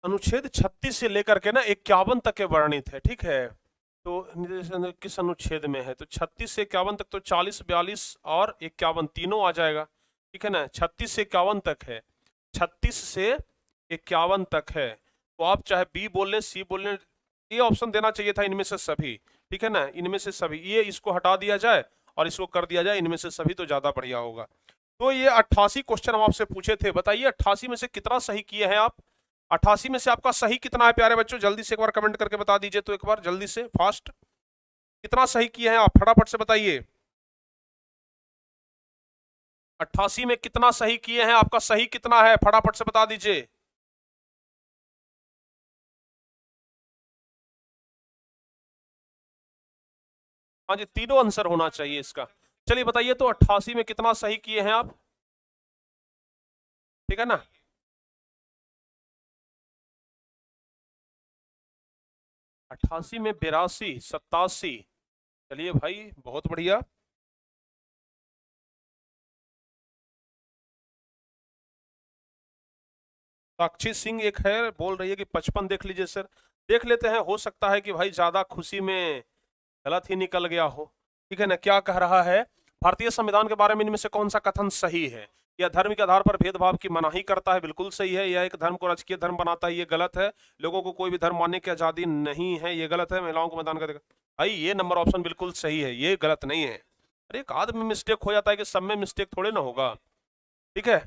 अनुच्छेद 36 से लेकर के ना 51 तक के वर्णित है, ठीक है। तो निर्देशन किस अनुच्छेद में है, तो 36 से 51 तक, तो 40, 42 और 51 तीनों आ जाएगा, ठीक है ना। 36 से 51 तक है, 36 से 51 तक है। तो आप चाहे बी बोल लें, सी बोल लें, ये ऑप्शन देना चाहिए था इनमें से सभी, ठीक है ना, इनमें से सभी। ये इसको हटा दिया जाए और इसको कर दिया जाए इनमें से सभी, तो ज्यादा बढ़िया होगा। तो ये 88 क्वेश्चन हम आपसे पूछे थे, बताइए 88 में से कितना सही किए हैं आप। 88 में से आपका सही कितना है प्यारे बच्चों, जल्दी से एक बार कमेंट करके बता दीजिए, तो एक बार जल्दी से फास्ट, कितना सही किए हैं आप, फटाफट से बताइए। 88 में कितना सही किए हैं, आपका सही कितना है, फटाफट से बता दीजिए। हाँ जी, तीनों आंसर होना चाहिए इसका। चलिए बताइए, तो 88 में कितना सही किए हैं आप, ठीक है ना। 88 में 82, 87, चलिए भाई बहुत बढ़िया। साक्षी सिंह एक है, बोल रही है कि 55, देख लीजिए सर, देख लेते हैं, हो सकता है कि भाई ज्यादा खुशी में गलत ही निकल गया हो, ठीक है ना। क्या कह रहा है, भारतीय संविधान के बारे में इनमें से कौन सा कथन सही है। यह धर्म के आधार पर भेदभाव की मनाही करता है, बिल्कुल सही है। यह एक धर्म को राजकीय धर्म बनाता है, ये गलत है। लोगों को कोई भी धर्म मानने की आजादी नहीं है, ये गलत है। महिलाओं को मतदान का भाई ये नंबर ऑप्शन बिल्कुल सही है, ये गलत नहीं है। अरे एक आदमी मिस्टेक हो जाता है कि सब में मिस्टेक थोड़े ना होगा, ठीक है।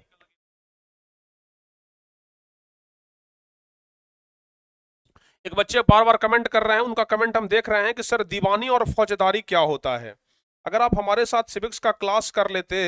एक बच्चे बार बार कमेंट कर रहे हैं, उनका कमेंट हम देख रहे हैं कि सर दीवानी और फौजदारी क्या होता है। अगर आप हमारे साथ सिविक्स का क्लास कर लेते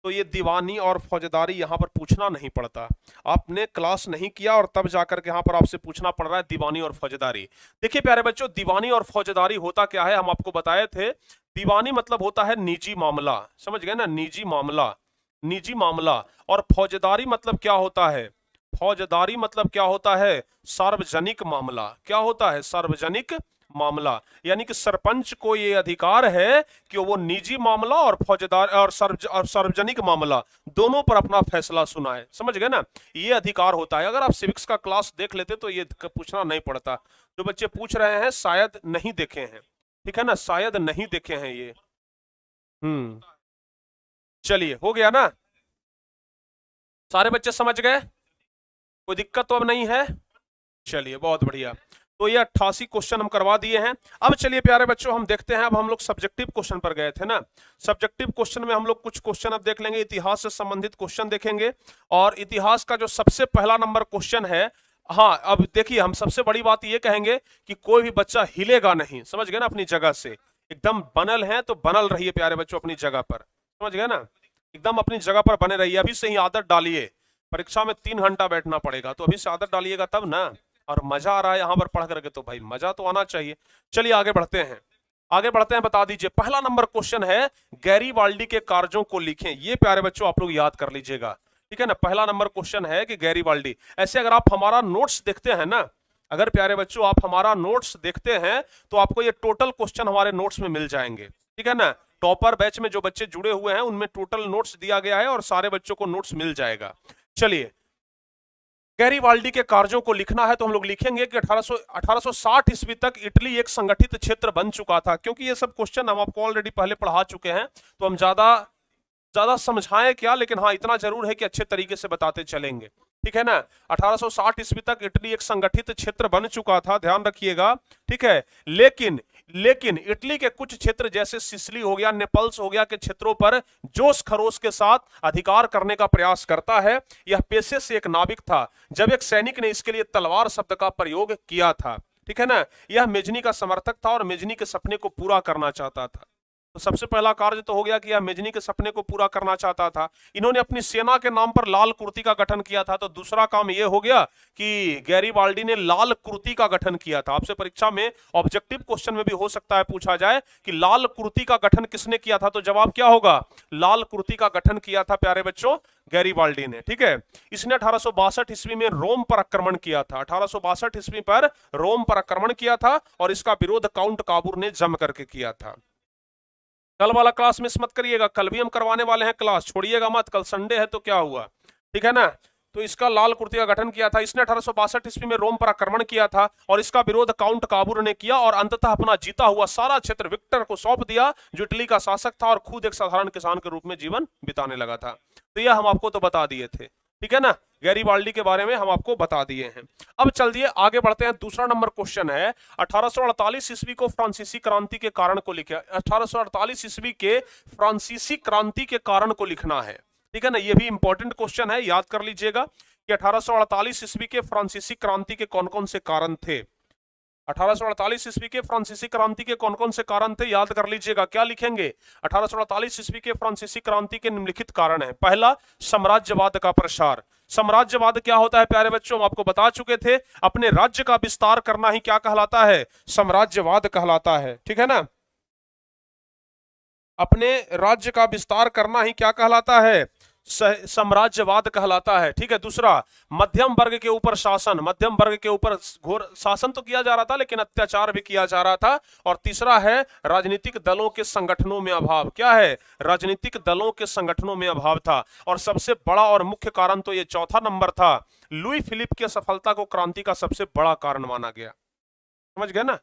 तो ये दीवानी और फौजदारी यहाँ पर पूछना नहीं पड़ता। आपने क्लास नहीं किया और तब जाकर के यहाँ पर आपसे पूछना पड़ रहा है दीवानी और फौजदारी। देखिए प्यारे बच्चों, दीवानी और फौजदारी होता क्या है, हम आपको बताए थे। दीवानी मतलब होता है निजी मामला, समझ गए ना, निजी मामला, निजी मामला। और फौजदारी मतलब क्या होता है, फौजदारी मतलब क्या होता है, सार्वजनिक मामला। क्या होता है, सार्वजनिक मामला। यानी कि सरपंच को ये अधिकार है कि वो निजी मामला और फौजदार और सार्वजनिक मामला दोनों पर अपना फैसला सुनाए, समझ गए ना, ये अधिकार होता है। अगर आप सिविक्स का क्लास देख लेते तो ये पूछना नहीं पड़ता। जो बच्चे पूछ रहे हैं शायद नहीं देखे हैं, ठीक है ना, शायद नहीं देखे हैं ये। चलिए हो गया ना, सारे बच्चे समझ गए, कोई दिक्कत तो अब नहीं है। चलिए बहुत बढ़िया। तो ये 88 क्वेश्चन हम करवा दिए हैं। अब चलिए प्यारे बच्चों हम देखते हैं, अब हम लोग सब्जेक्टिव क्वेश्चन पर गए थे ना। सब्जेक्टिव क्वेश्चन में हम लोग कुछ क्वेश्चन अब देख लेंगे, इतिहास से संबंधित क्वेश्चन देखेंगे। और इतिहास का जो सबसे पहला नंबर क्वेश्चन है, हाँ अब देखिए हम सबसे बड़ी बात ये कहेंगे कि कोई भी बच्चा हिलेगा नहीं, समझ गए ना, अपनी जगह से एकदम बनल है तो बनल रहिए प्यारे बच्चों अपनी जगह पर, समझ गए ना, एकदम अपनी जगह पर बने रहिए। अभी से ही आदत डालिए, परीक्षा में 3 घंटा बैठना पड़ेगा, तो अभी से आदत डालिएगा तब ना। और मजा आ रहा है यहाँ पर पढ़ करके, तो भाई मजा तो आना चाहिए। चलिए आगे बढ़ते हैं, आगे बढ़ते हैं। बता दीजिए पहला नंबर क्वेश्चन है, गैरीबाल्डी के कार्यों को लिखें। ये प्यारे बच्चों आप लोग याद कर लीजिएगा, ठीक है ना। पहला नंबर क्वेश्चन है कि गैरीबाल्डी, ऐसे अगर आप हमारा नोट्स देखते हैं ना, अगर प्यारे बच्चों आप हमारा नोट्स देखते हैं तो आपको ये टोटल क्वेश्चन हमारे नोट्स में मिल जाएंगे, ठीक है ना। टॉपर बैच में जो बच्चे जुड़े हुए हैं उनमें टोटल नोट्स दिया गया है और सारे बच्चों को नोट्स मिल जाएगा। चलिए गैरीबाल्डी के कार्यों को लिखना है तो हम लोग लिखेंगे कि 1860 ईस्वी तक इटली एक संगठित क्षेत्र बन चुका था। क्योंकि ये सब क्वेश्चन हम आपको ऑलरेडी पहले पढ़ा चुके हैं तो हम ज्यादा ज्यादा समझाएं क्या, लेकिन हाँ इतना जरूर है कि अच्छे तरीके से बताते चलेंगे, ठीक है ना। 1860 ईस्वी तक इटली एक संगठित क्षेत्र बन चुका था, ध्यान रखिएगा, ठीक है। लेकिन लेकिन इटली के कुछ क्षेत्र जैसे सिसिली हो गया, नेपल्स हो गया के क्षेत्रों पर जोश खरोश के साथ अधिकार करने का प्रयास करता है। यह पेशे से एक नाविक था जब एक सैनिक ने इसके लिए तलवार शब्द का प्रयोग किया था, ठीक है ना। यह मेजनी का समर्थक था और मेजनी के सपने को पूरा करना चाहता था। तो सबसे पहला कार्य तो हो गया कि यह मेजनी के सपने को पूरा करना चाहता था। इन्होंने अपनी सेना के नाम पर लाल कुर्ती का गठन किया था। तो दूसरा काम यह हो गया कि गैरीबाल्डी ने लाल कुर्ती का गठन किया था। आपसे परीक्षा में ऑब्जेक्टिव क्वेश्चन में भी हो सकता है पूछा जाए कि लाल कुर्ती का गठन किसने किया था, तो जवाब क्या होगा, लाल कुर्ती का गठन किया था प्यारे बच्चों गैरीबाल्डी ने, ठीक है। इसने 1862 ईस्वी में रोम पर आक्रमण किया था, 1862 ईस्वी पर रोम पर आक्रमण किया था और इसका विरोध काउंट काबूर ने जम करके किया था। कल वाला क्लास मिस मत करिएगा, कल भी हम करवाने वाले हैं क्लास, छोड़िएगा मत, कल संडे है तो क्या हुआ, ठीक है ना। तो इसका लाल कुर्ती का गठन किया था, इसने 1862 ईस्वी में रोम पर आक्रमण किया था और इसका विरोध काउंट काबूर ने किया और अंततः अपना जीता हुआ सारा क्षेत्र विक्टर को सौंप दिया, जो इटली का शासक था और खुद एक साधारण किसान के रूप में जीवन बिताने लगा था। तो यह हम आपको तो बता दिए थे, ठीक है ना, गैरीबाल्डी के बारे में हम आपको बता दिए हैं। अब चलिए आगे बढ़ते हैं। दूसरा नंबर क्वेश्चन है 1848 ईस्वी को फ्रांसीसी क्रांति के कारण को लिखा। 1848 ईस्वी के फ्रांसीसी क्रांति के कारण को लिखना है, ठीक है ना, ये भी इंपॉर्टेंट क्वेश्चन है, याद कर लीजिएगा कि 1848 ईस्वी के फ्रांसीसी क्रांति के कौन कौन से कारण थे। 1848 ईस्वी के फ्रांसीसी क्रांति के कौन कौन से कारण थे, याद कर लीजिएगा। क्या लिखेंगे, 1848 ईस्वी के फ्रांसीसी क्रांति के निम्नलिखित कारण है। पहला, साम्राज्यवाद का प्रसार। साम्राज्यवाद क्या होता है प्यारे बच्चों, हम आपको बता चुके थे, अपने राज्य का विस्तार करना ही क्या कहलाता है, साम्राज्यवाद कहलाता है, ठीक है ना। अपने राज्य का विस्तार करना ही क्या कहलाता है, साम्राज्यवाद कहलाता है, ठीक है। दूसरा, मध्यम वर्ग के ऊपर शासन। मध्यम वर्ग के ऊपर घोर शासन तो किया जा रहा था लेकिन अत्याचार भी किया जा रहा था। और तीसरा है, राजनीतिक दलों के संगठनों में अभाव। क्या है, राजनीतिक दलों के संगठनों में अभाव था। और सबसे बड़ा और मुख्य कारण तो ये चौथा नंबर था, लुई फिलिप की असफलता को क्रांति का सबसे बड़ा कारण माना गया। समझ गए ना,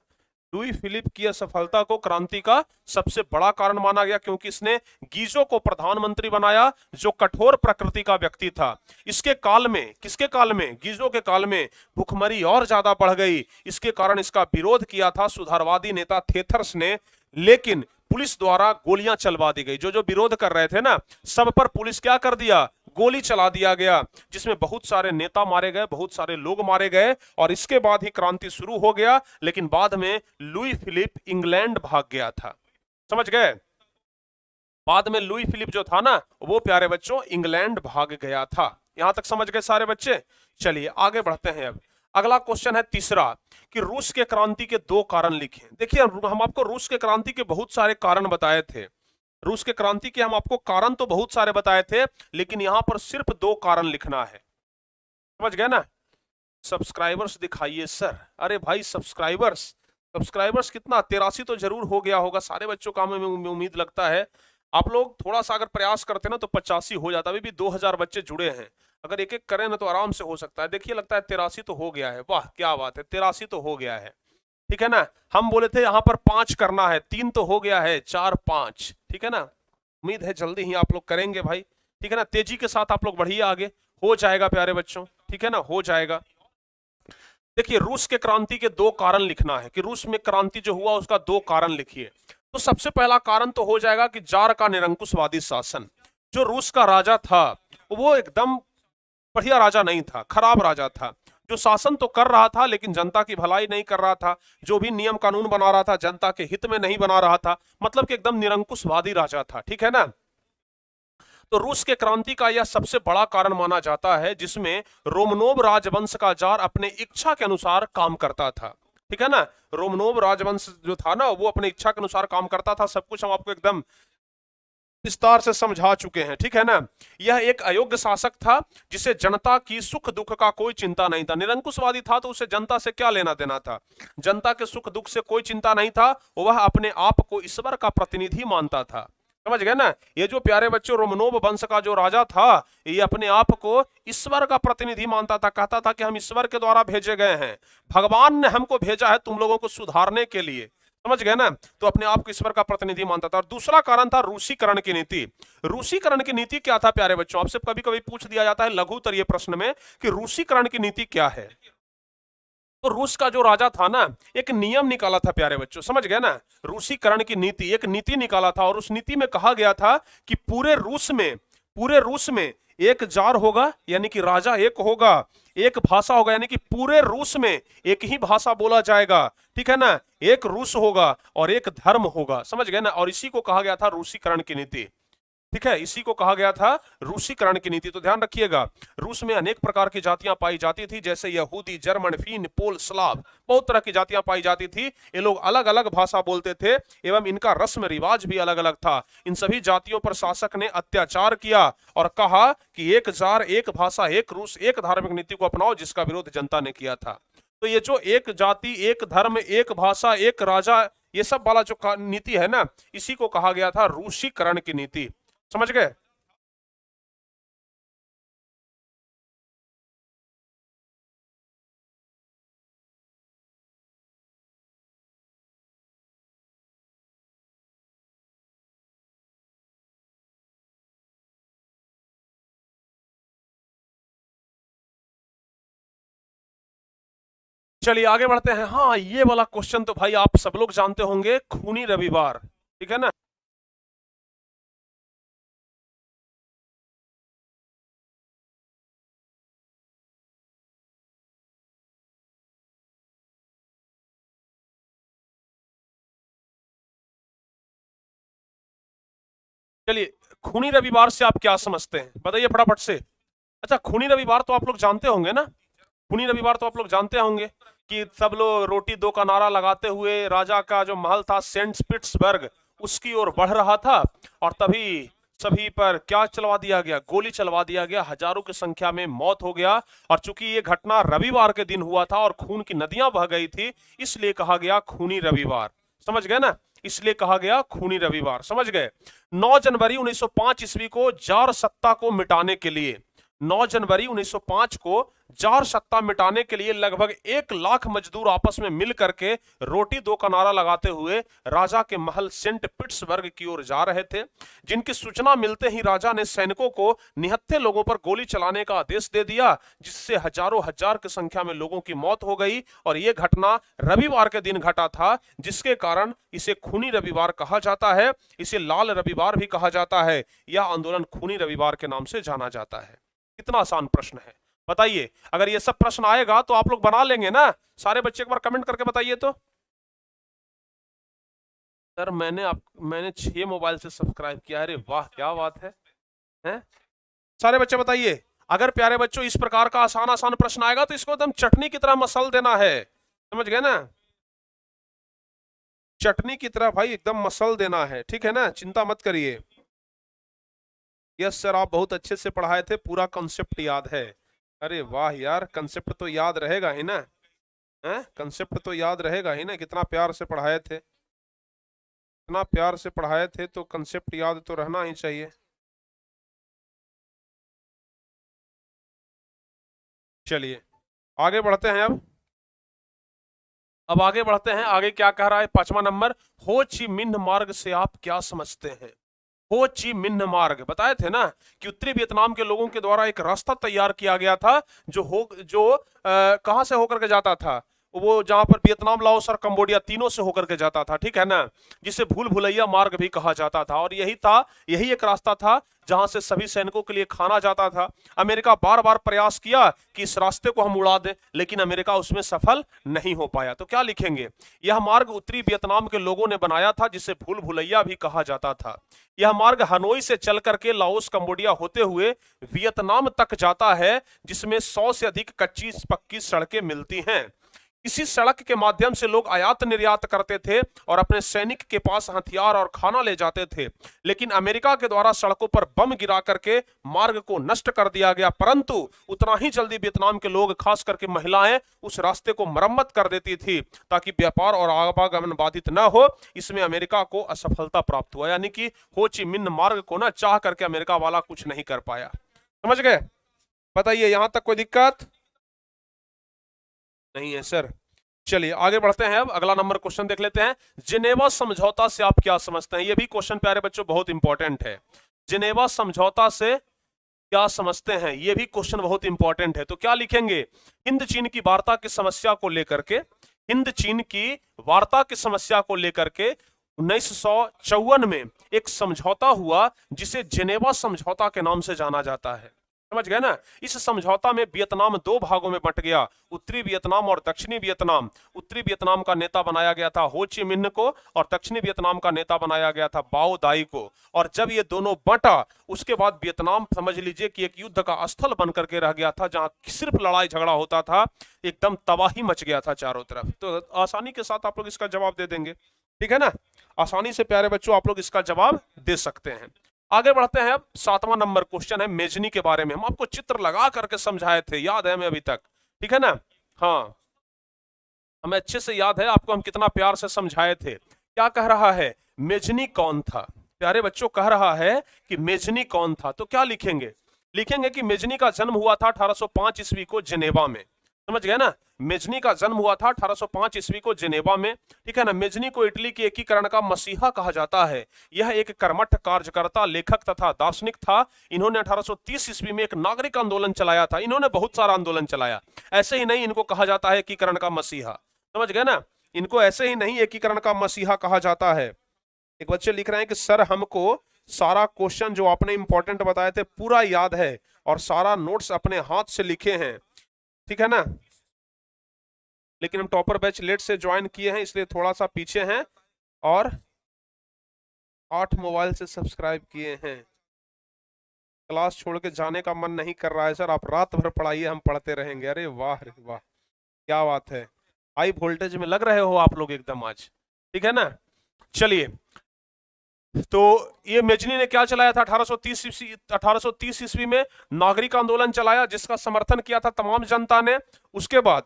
लुई फिलिप की असफलता को क्रांति का सबसे बड़ा कारण माना गया, क्योंकि इसने गीजो को प्रधानमंत्री बनाया, जो कठोर प्रकृति का व्यक्ति था। इसके काल में, किसके काल में, गीजो के काल में भुखमरी और ज्यादा बढ़ गई। इसके कारण इसका विरोध किया था सुधारवादी नेता थेथर्स ने, लेकिन पुलिस द्वारा गोलियां चलवा दी गई। जो जो विरोध कर रहे थे ना, सब पर पुलिस क्या कर दिया, गोली चला दिया गया, जिसमें बहुत सारे नेता मारे गए, बहुत सारे लोग मारे गए। और इसके बाद ही क्रांति शुरू हो गया। लेकिन बाद में लुई फिलिप इंग्लैंड भाग गया था। समझ गए, बाद में लुई फिलिप जो था ना, वो प्यारे बच्चों इंग्लैंड भाग गया था। यहां तक समझ गए सारे बच्चे। चलिए आगे बढ़ते हैं। अब अगला क्वेश्चन है तीसरा, कि रूस के क्रांति के दो कारण लिखें। देखिए, हम आपको रूस के क्रांति के बहुत सारे कारण बताए थे। रूस के क्रांति के हम आपको कारण तो बहुत सारे बताए थे, लेकिन यहां पर सिर्फ दो कारण लिखना है। समझ गए ना। सब्सक्राइबर्स दिखाइए सर। अरे भाई सब्सक्राइबर्स कितना, 83 तो जरूर हो गया होगा सारे बच्चों का, हमें उम्मीद लगता है। आप लोग थोड़ा सा अगर प्रयास करते ना तो 85 हो जाता। अभी भी 2000 बच्चे जुड़े हैं, अगर एक एक करें ना तो आराम से हो सकता है। देखिए लगता है 83 तो हो गया है। वाह क्या बात है, 83 तो हो गया है, ठीक है ना। हम बोले थे यहाँ पर 5 करना है, 3 तो हो गया है, 4 5, ठीक है ना। उम्मीद है जल्दी ही आप लोग करेंगे भाई, ठीक है ना। तेजी के साथ आप लोग बढ़िए आगे, हो जाएगा प्यारे बच्चों, ठीक है ना, हो जाएगा। देखिए रूस के क्रांति के दो कारण लिखना है, कि रूस में क्रांति जो हुआ उसका दो कारण लिखिए। तो सबसे पहला कारण तो हो जाएगा कि जार का निरंकुशवादी शासन। जो रूस का राजा था वो एकदम बढ़िया राजा नहीं था, खराब राजा था। जो शासन तो कर रहा था लेकिन जनता की भलाई नहीं कर रहा था। जो भी नियम कानून बना रहा था जनता के हित में नहीं बना रहा था, मतलब कि एकदम निरंकुशवादी राजा था, ठीक है ना। तो रूस के क्रांति का यह सबसे बड़ा कारण माना जाता है, जिसमें रोमनोव राजवंश का जार अपने इच्छा के अनुसार काम करता था, ठीक है ना। रोमनोव राजवंश जो था ना, वो अपने इच्छा के अनुसार काम करता था। सब कुछ हम आपको एकदम विस्तार से समझा चुके हैं, ठीक है ना। यह एक अयोग्य शासक था, जिसे जनता की सुख दुख का कोई चिंता नहीं था। निरंकुशवादी था तो उसे जनता से क्या लेना देना था, जनता के सुख दुख से कोई चिंता नहीं था। वह अपने आप को ईश्वर का प्रतिनिधि मानता था। समझ गए ना। ये जो प्यारे बच्चों रोमनोव वंश का जो राजा था, ये अपने आप को ईश्वर का प्रतिनिधि मानता था। कहता था कि हम ईश्वर के द्वारा भेजे गए हैं, भगवान ने हमको भेजा है तुम लोगों को सुधारने के लिए। समझ गए ना। तो अपने आप को ईश्वर का प्रतिनिधि मानता था। और दूसरा कारण था रूसीकरण की नीति। रूसीकरण की नीति क्या था प्यारे बच्चों, आपसे कभी कभी पूछ दिया जाता है लघु उत्तरीय प्रश्न में कि रूसीकरण की नीति क्या है। तो रूस का जो राजा था ना, एक नियम निकाला था प्यारे बच्चों, समझ गए ना। रूसीकरण की नीति, एक नीति निकाला था, और उस नीति में कहा गया था कि पूरे रूस में एक जार होगा, यानी कि राजा एक होगा, एक भाषा होगा, यानी कि पूरे रूस में एक ही भाषा बोला जाएगा, ठीक है ना। एक रूस होगा और एक धर्म होगा, समझ गए ना। और इसी को कहा गया था रूसीकरण की नीति, ठीक है। इसी को कहा गया था रूसीकरण की नीति। तो ध्यान रखिएगा, रूस में अनेक प्रकार की जातियां पाई जाती थी, जैसे यहूदी, जर्मन, फिन, पोल, स्लाव, बहुत तरह की जातियां पाई जाती थी। ये लोग अलग अलग भाषा बोलते थे एवं इनका रस्म रिवाज भी अलग अलग था। इन सभी जातियों पर शासक ने अत्याचार किया और कहा कि एक जार, एक भाषा, एक रूस, एक धार्मिक नीति को अपनाओ, जिसका विरोध जनता ने किया था। तो ये जो एक जाति, एक धर्म, एक भाषा, एक राजा, ये सब वाला जो नीति है ना, इसी को कहा गया था रूसीकरण की नीति। समझ गए? चलिए आगे बढ़ते हैं। हाँ, ये वाला क्वेश्चन तो भाई आप सब लोग जानते होंगे, खूनी रविवार, ठीक है ना। चलिए, खूनी रविवार से आप क्या समझते हैं, बताइए फटाफट से। अच्छा, खूनी रविवार तो आप लोग जानते होंगे ना, खूनी रविवार तो आप लोग जानते होंगे कि सब लोग रोटी दो का नारा लगाते हुए राजा का जो महल था सेंट पीटर्सबर्ग, उसकी ओर बढ़ रहा था, और तभी सभी पर क्या चलवा दिया गया, गोली चलवा दिया गया, हजारों की संख्या में मौत हो गया। और चूंकि ये घटना रविवार के दिन हुआ था और खून की नदियां बह गई थी, इसलिए कहा गया खूनी रविवार। समझ गए ना, इसलिए कहा गया खूनी रविवार। समझ गए? 9 जनवरी 1905 ईस्वी को जार सत्ता को मिटाने के लिए, 9 जनवरी 1905 को जार सत्ता मिटाने के लिए लगभग 1 लाख मजदूर आपस में मिल करके रोटी दो का नारा लगाते हुए राजा के महल सेंट पीटर्सबर्ग की ओर जा रहे थे। जिनकी सूचना मिलते ही राजा ने सैनिकों को निहत्थे लोगों पर गोली चलाने का आदेश दे दिया, जिससे हजारों हजार की संख्या में लोगों की मौत हो गई। और यह घटना रविवार के दिन घटा था, जिसके कारण इसे खूनी रविवार कहा जाता है। इसे लाल रविवार भी कहा जाता है। यह आंदोलन खूनी रविवार के नाम से जाना जाता है। कितना आसान प्रश्न है, बताइए। अगर ये सब प्रश्न आएगा तो आप लोग बना लेंगे ना। सारे बच्चे एक बार कमेंट करके बताइए तो। सर मैंने 6 मोबाइल से सब्सक्राइब किया। अरे वाह, क्या बात है, हैं? सारे बच्चे बताइए। अगर प्यारे बच्चों इस प्रकार का आसान आसान प्रश्न आएगा तो इसको एकदम चटनी की तरह मसल देना है। समझ गए ना, चटनी की तरह भाई एकदम मसल देना है, ठीक है ना, चिंता मत करिए। यस सर, आप बहुत अच्छे से पढ़ाए थे, पूरा कॉन्सेप्ट याद है। अरे वाह यार, कंसेप्ट तो याद रहेगा ही ना, हैं? कंसेप्ट तो याद रहेगा ही ना, कितना प्यार से पढ़ाए थे, इतना प्यार से पढ़ाए थे तो कंसेप्ट याद तो रहना ही चाहिए। चलिए आगे बढ़ते हैं अब आगे बढ़ते हैं। आगे क्या कह रहा है, 5वां नंबर, हो ची मिन्ह मार्ग से आप क्या समझते हैं। हो ची मिन्ह मार्ग, बताए थे ना कि उत्तरी वियतनाम के लोगों के द्वारा एक रास्ता तैयार किया गया था, जो कहां से होकर के जाता था, वो जहां पर वियतनाम, लाओस और कंबोडिया तीनों से होकर के जाता था, ठीक है ना, जिसे भूल भुलैया मार्ग भी कहा जाता था। और यही एक रास्ता था जहां से सभी सैनिकों के लिए खाना जाता था। अमेरिका बार बार प्रयास किया कि इस रास्ते को हम उड़ा दें, लेकिन अमेरिका उसमें सफल नहीं हो पाया। तो क्या लिखेंगे, यह मार्ग उत्तरी वियतनाम के लोगों ने बनाया था, जिसे भूल भुलैया भी कहा जाता था। यह मार्ग हनोई से चल करके लाओस, कंबोडिया होते हुए वियतनाम तक जाता है, जिसमें 100 से अधिक कच्ची पक्की सड़कें मिलती हैं। इसी सड़क के माध्यम से लोग आयात निर्यात करते थे और अपने सैनिक के पास हथियार और खाना ले जाते थे। लेकिन अमेरिका के द्वारा सड़कों पर बम गिरा करके मार्ग को नष्ट कर दिया गया, परंतु उतना ही जल्दी वियतनाम के लोग, खास करके महिलाएं, उस रास्ते को मरम्मत कर देती थी ताकि व्यापार और आवागमन बाधित न हो। इसमें अमेरिका को असफलता प्राप्त हुआ, यानी कि हो ची मिन्ह मार्ग को ना चाह करके अमेरिका वाला कुछ नहीं कर पाया। समझ गए? बताइए, यहां तक कोई दिक्कत नहीं है सर। चलिए आगे बढ़ते हैं। अब अगला नंबर क्वेश्चन देख लेते हैं। जिनेवा समझौता से आप क्या समझते हैं। यह भी क्वेश्चन प्यारे बच्चों बहुत इंपॉर्टेंट है। जिनेवा समझौता से क्या समझते हैं, यह भी क्वेश्चन बहुत इंपॉर्टेंट है। तो क्या लिखेंगे, हिंद चीन की वार्ता की समस्या को लेकर के, हिंद चीन की वार्ता की समस्या को लेकर के 1954 में एक समझौता हुआ, जिसे जिनेवा समझौता के नाम से जाना जाता है। समझ गए ना। इस समझौता में वियतनाम 2 भागों में बंट गया, उत्तरी वियतनाम और दक्षिणी वियतनाम। उत्तरी वियतनाम का नेता बनाया गया था हो ची मिन्ह को, और दक्षिणी वियतनाम का नेता बनाया गया था बाओ दाई को। और जब ये दोनों बंटा, उसके बाद वियतनाम समझ लीजिए कि एक युद्ध का स्थल बन करके रह गया था, जहां सिर्फ लड़ाई झगड़ा होता था, एकदम तबाही मच गया था चारों तरफ। तो आसानी के साथ आप लोग इसका जवाब दे देंगे, ठीक है ना, आसानी से प्यारे बच्चों आप लोग इसका जवाब दे सकते हैं। आगे बढ़ते हैं। अब 7वां नंबर क्वेश्चन है मेजनी के बारे में। हम आपको चित्र लगा करके समझाए थे, याद है हमें अभी तक, ठीक है ना। हाँ, हमें अच्छे से याद है आपको हम कितना प्यार से समझाए थे क्या कह रहा है, मेजनी कौन था। प्यारे बच्चों कह रहा है कि मेजनी कौन था, तो क्या लिखेंगे, लिखेंगे कि मेजनी का जन्म हुआ था 1805 ईस्वी को जिनेवा में। समझ गए ना, मेजनी का जन्म हुआ था 1805 ईस्वी को जिनेवा में, ठीक है ना। मेजनी को इटली के एकीकरण का मसीहा कहा जाता है। यह एक कर्मठ कार्यकर्ता, लेखक तथा दार्शनिक था। इन्होंने 1830 ईस्वी में एक नागरिक आंदोलन चलाया था। इन्होंने बहुत सारा आंदोलन चलाया। ऐसे ही नहीं इनको कहा जाता है एकीकरण का मसीहा, समझ गए ना, इनको ऐसे ही नहीं एकीकरण का मसीहा कहा जाता है। एक बच्चे लिख रहे हैं कि सर हमको सारा क्वेश्चन जो आपने इंपॉर्टेंट बताए थे पूरा याद है और सारा नोट्स अपने हाथ से लिखे हैं, ठीक है ना, लेकिन हम टॉपर बैच लेट से ज्वाइन किए हैं इसलिए थोड़ा सा पीछे हैं और 8 मोबाइल से सब्सक्राइब किए हैं। क्लास छोड़ के जाने का मन नहीं कर रहा है सर, आप रात भर पढ़ाइए, हम पढ़ते रहेंगे। अरे वाह रे वाह, क्या बात है, हाई वोल्टेज में लग रहे हो आप लोग एकदम आज, ठीक है ना। चलिए, तो ये मेजनी ने क्या चलाया था, 1830 ईस्वी में नागरिक आंदोलन चलाया जिसका समर्थन किया था तमाम जनता ने। उसके बाद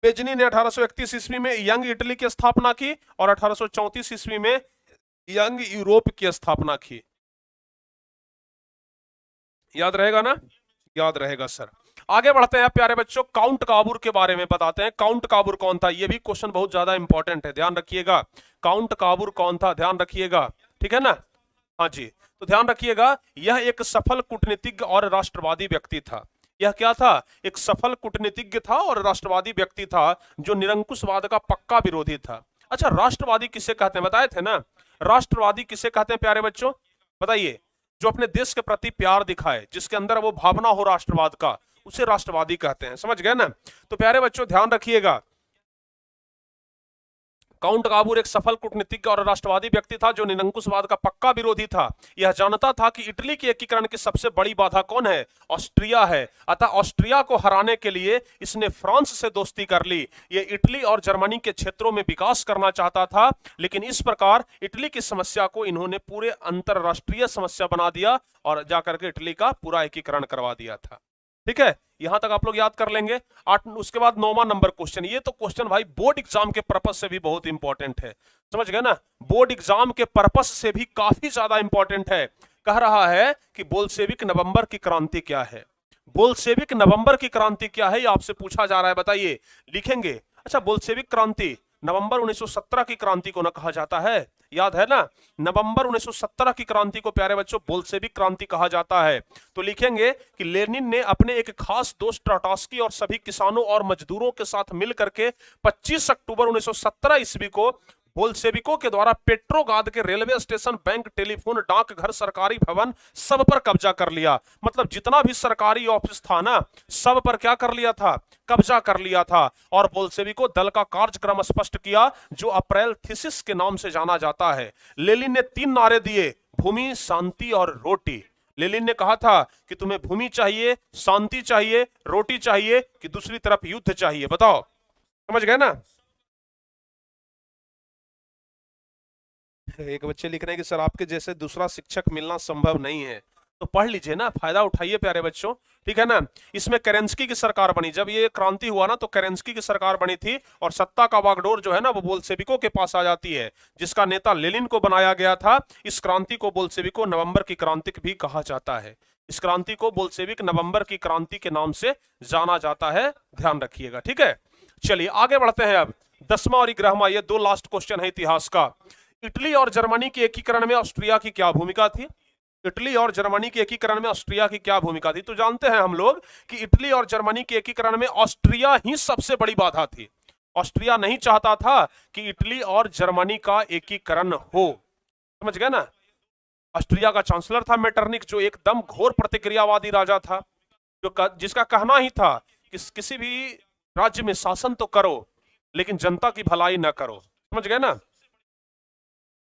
मेजनी ने 1831 ईस्वी में यंग इटली की स्थापना की और 1834 ईस्वी में यंग यूरोप की स्थापना की। याद रहेगा ना, याद रहेगा सर। आगे बढ़ते हैं प्यारे बच्चों, काउंट काबूर के बारे में बताते हैं। काउंट काबूर कौन था, यह भी क्वेश्चन बहुत ज्यादा इंपॉर्टेंट है, ध्यान रखिएगा। काउंट काबूर कौन था, ध्यान रखिएगा, ठीक है ना। हाँ जी, तो ध्यान रखिएगा, यह एक सफल कूटनीतिज्ञ और राष्ट्रवादी व्यक्ति था। यह क्या था, एक सफल कूटनीतिज्ञ था और राष्ट्रवादी व्यक्ति था जो निरंकुशवाद का पक्का विरोधी था। अच्छा, राष्ट्रवादी किसे कहते हैं, बताए थे ना, राष्ट्रवादी किसे कहते हैं प्यारे बच्चों, बताइए। जो अपने देश के प्रति प्यार दिखाए, जिसके अंदर वो भावना हो राष्ट्रवाद का, उसे राष्ट्रवादी कहते हैं, समझ गए ना। तो प्यारे बच्चों ध्यान रखिएगा, काउंट काबूर एक सफल कूटनीतिज्ञ और राष्ट्रवादी व्यक्ति था जो निरंकुशवाद का पक्का विरोधी था। यह जानता था कि इटली के एकीकरण की सबसे बड़ी बाधा कौन है, ऑस्ट्रिया है। अतः ऑस्ट्रिया को हराने के लिए इसने फ्रांस से दोस्ती कर ली। यह इटली और जर्मनी के क्षेत्रों में विकास करना चाहता था, लेकिन इस प्रकार इटली की समस्या को इन्होंने पूरे अंतरराष्ट्रीय समस्या बना दिया और जाकर के इटली का पूरा एकीकरण करवा दिया था। ठीक है, यहां तक आप लोग याद कर लेंगे। उसके बाद 9वां नंबर क्वेश्चन, ये तो क्वेश्चन भाई बोर्ड एग्जाम के पर्पस से भी बहुत इंपॉर्टेंट है, समझ गए ना, बोर्ड एग्जाम के पर्पस से भी काफी ज्यादा इंपॉर्टेंट है। कह रहा है कि बोल्शेविक नवंबर की क्रांति क्या है, बोल्शेविक नवंबर की क्रांति क्या है, ये आपसे पूछा जा रहा है, बताइए, लिखेंगे। अच्छा, बोल्शेविक क्रांति नवंबर 1917 की क्रांति को ना कहा जाता है, याद है ना, नवंबर 1917 की क्रांति को प्यारे बच्चों बोल्शेविक क्रांति कहा जाता है। तो लिखेंगे कि लेनिन ने अपने एक खास दोस्त ट्राटस्की और सभी किसानों और मजदूरों के साथ मिलकर के 25 अक्टूबर 1917 ईस्वी को बोल्शेविकों के द्वारा पेट्रोग्राद के रेलवे स्टेशन, बैंक, टेलीफोन, डाकघर, सरकारी भवन सब पर कब्जा कर लिया। मतलब जितना भी सरकारी ऑफिस था ना, सब पर क्या कर लिया था, कब्जा कर लिया था। और बोल्शेविकों दल का कार्यक्रम स्पष्ट किया जो अप्रैल थीसिस के नाम से जाना जाता है। लेनिन ने 3 नारे दिए, भूमि, शांति और रोटी। लेनिन ने कहा था कि तुम्हें भूमि चाहिए, शांति चाहिए, रोटी चाहिए, कि दूसरी तरफ युद्ध चाहिए, बताओ, समझ गए ना। एक बच्चे लिख रहे हैं कि सर आपके जैसे दूसरा शिक्षक मिलना संभव नहीं है, तो पढ़ लीजिए ना, फायदा उठाइए प्यारे बच्चों, ठीक है ना। इसमें केरेंस्की की सरकार बनी, जब ये क्रांति हुआ ना तो केरेंस्की की सरकार बनी थी और सत्ता का बागडोर जो है ना वो बोल्शेविकों के पास आ जाती है, जिसका नेता लेनिन को बनाया गया था। इस क्रांति को बोल्शेविकों नवंबर की क्रांति भी कहा जाता है। इस क्रांति को बोल्शेविक नवंबर की क्रांति के नाम से जाना जाता है, ध्यान रखिएगा, ठीक है। चलिए आगे बढ़ते हैं। अब 10वां और 11वां, ये 2 लास्ट क्वेश्चन है इतिहास का। इटली और जर्मनी के एकीकरण में ऑस्ट्रिया की क्या भूमिका थी, इटली और जर्मनी के एकीकरण में ऑस्ट्रिया की क्या भूमिका थी। तो जानते हैं हम लोग कि इटली और जर्मनी के एकीकरण में ऑस्ट्रिया ही सबसे बड़ी बाधा थी। ऑस्ट्रिया नहीं चाहता था कि इटली और जर्मनी का एकीकरण हो, समझ गए ना। ऑस्ट्रिया का चांसलर था मेटरनिक, जो एकदम घोर प्रतिक्रियावादी राजा था, जिसका कहना ही था कि किसी भी राज्य में शासन तो करो लेकिन जनता की भलाई न करो, समझ गए ना,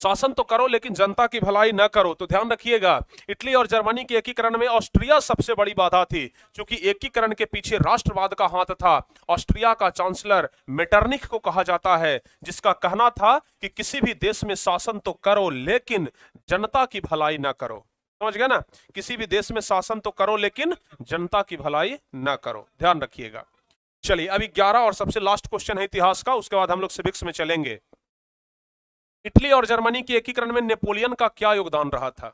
शासन तो करो लेकिन जनता की भलाई न करो। तो ध्यान रखिएगा, इटली और जर्मनी के एकीकरण में ऑस्ट्रिया सबसे बड़ी बाधा थी, क्योंकि एकीकरण के पीछे राष्ट्रवाद का हाथ था। ऑस्ट्रिया का चांसलर मेटरनिक को कहा जाता है, जिसका कहना था कि किसी भी देश में शासन तो करो लेकिन जनता की भलाई न करो, समझ गए ना, किसी भी देश में शासन तो करो लेकिन जनता की भलाई न करो, ध्यान रखिएगा। चलिए अभी 11 और सबसे लास्ट क्वेश्चन है इतिहास का, उसके बाद हम लोग सिविक्स में चलेंगे। इटली और जर्मनी के एकीकरण में नेपोलियन का क्या योगदान रहा था?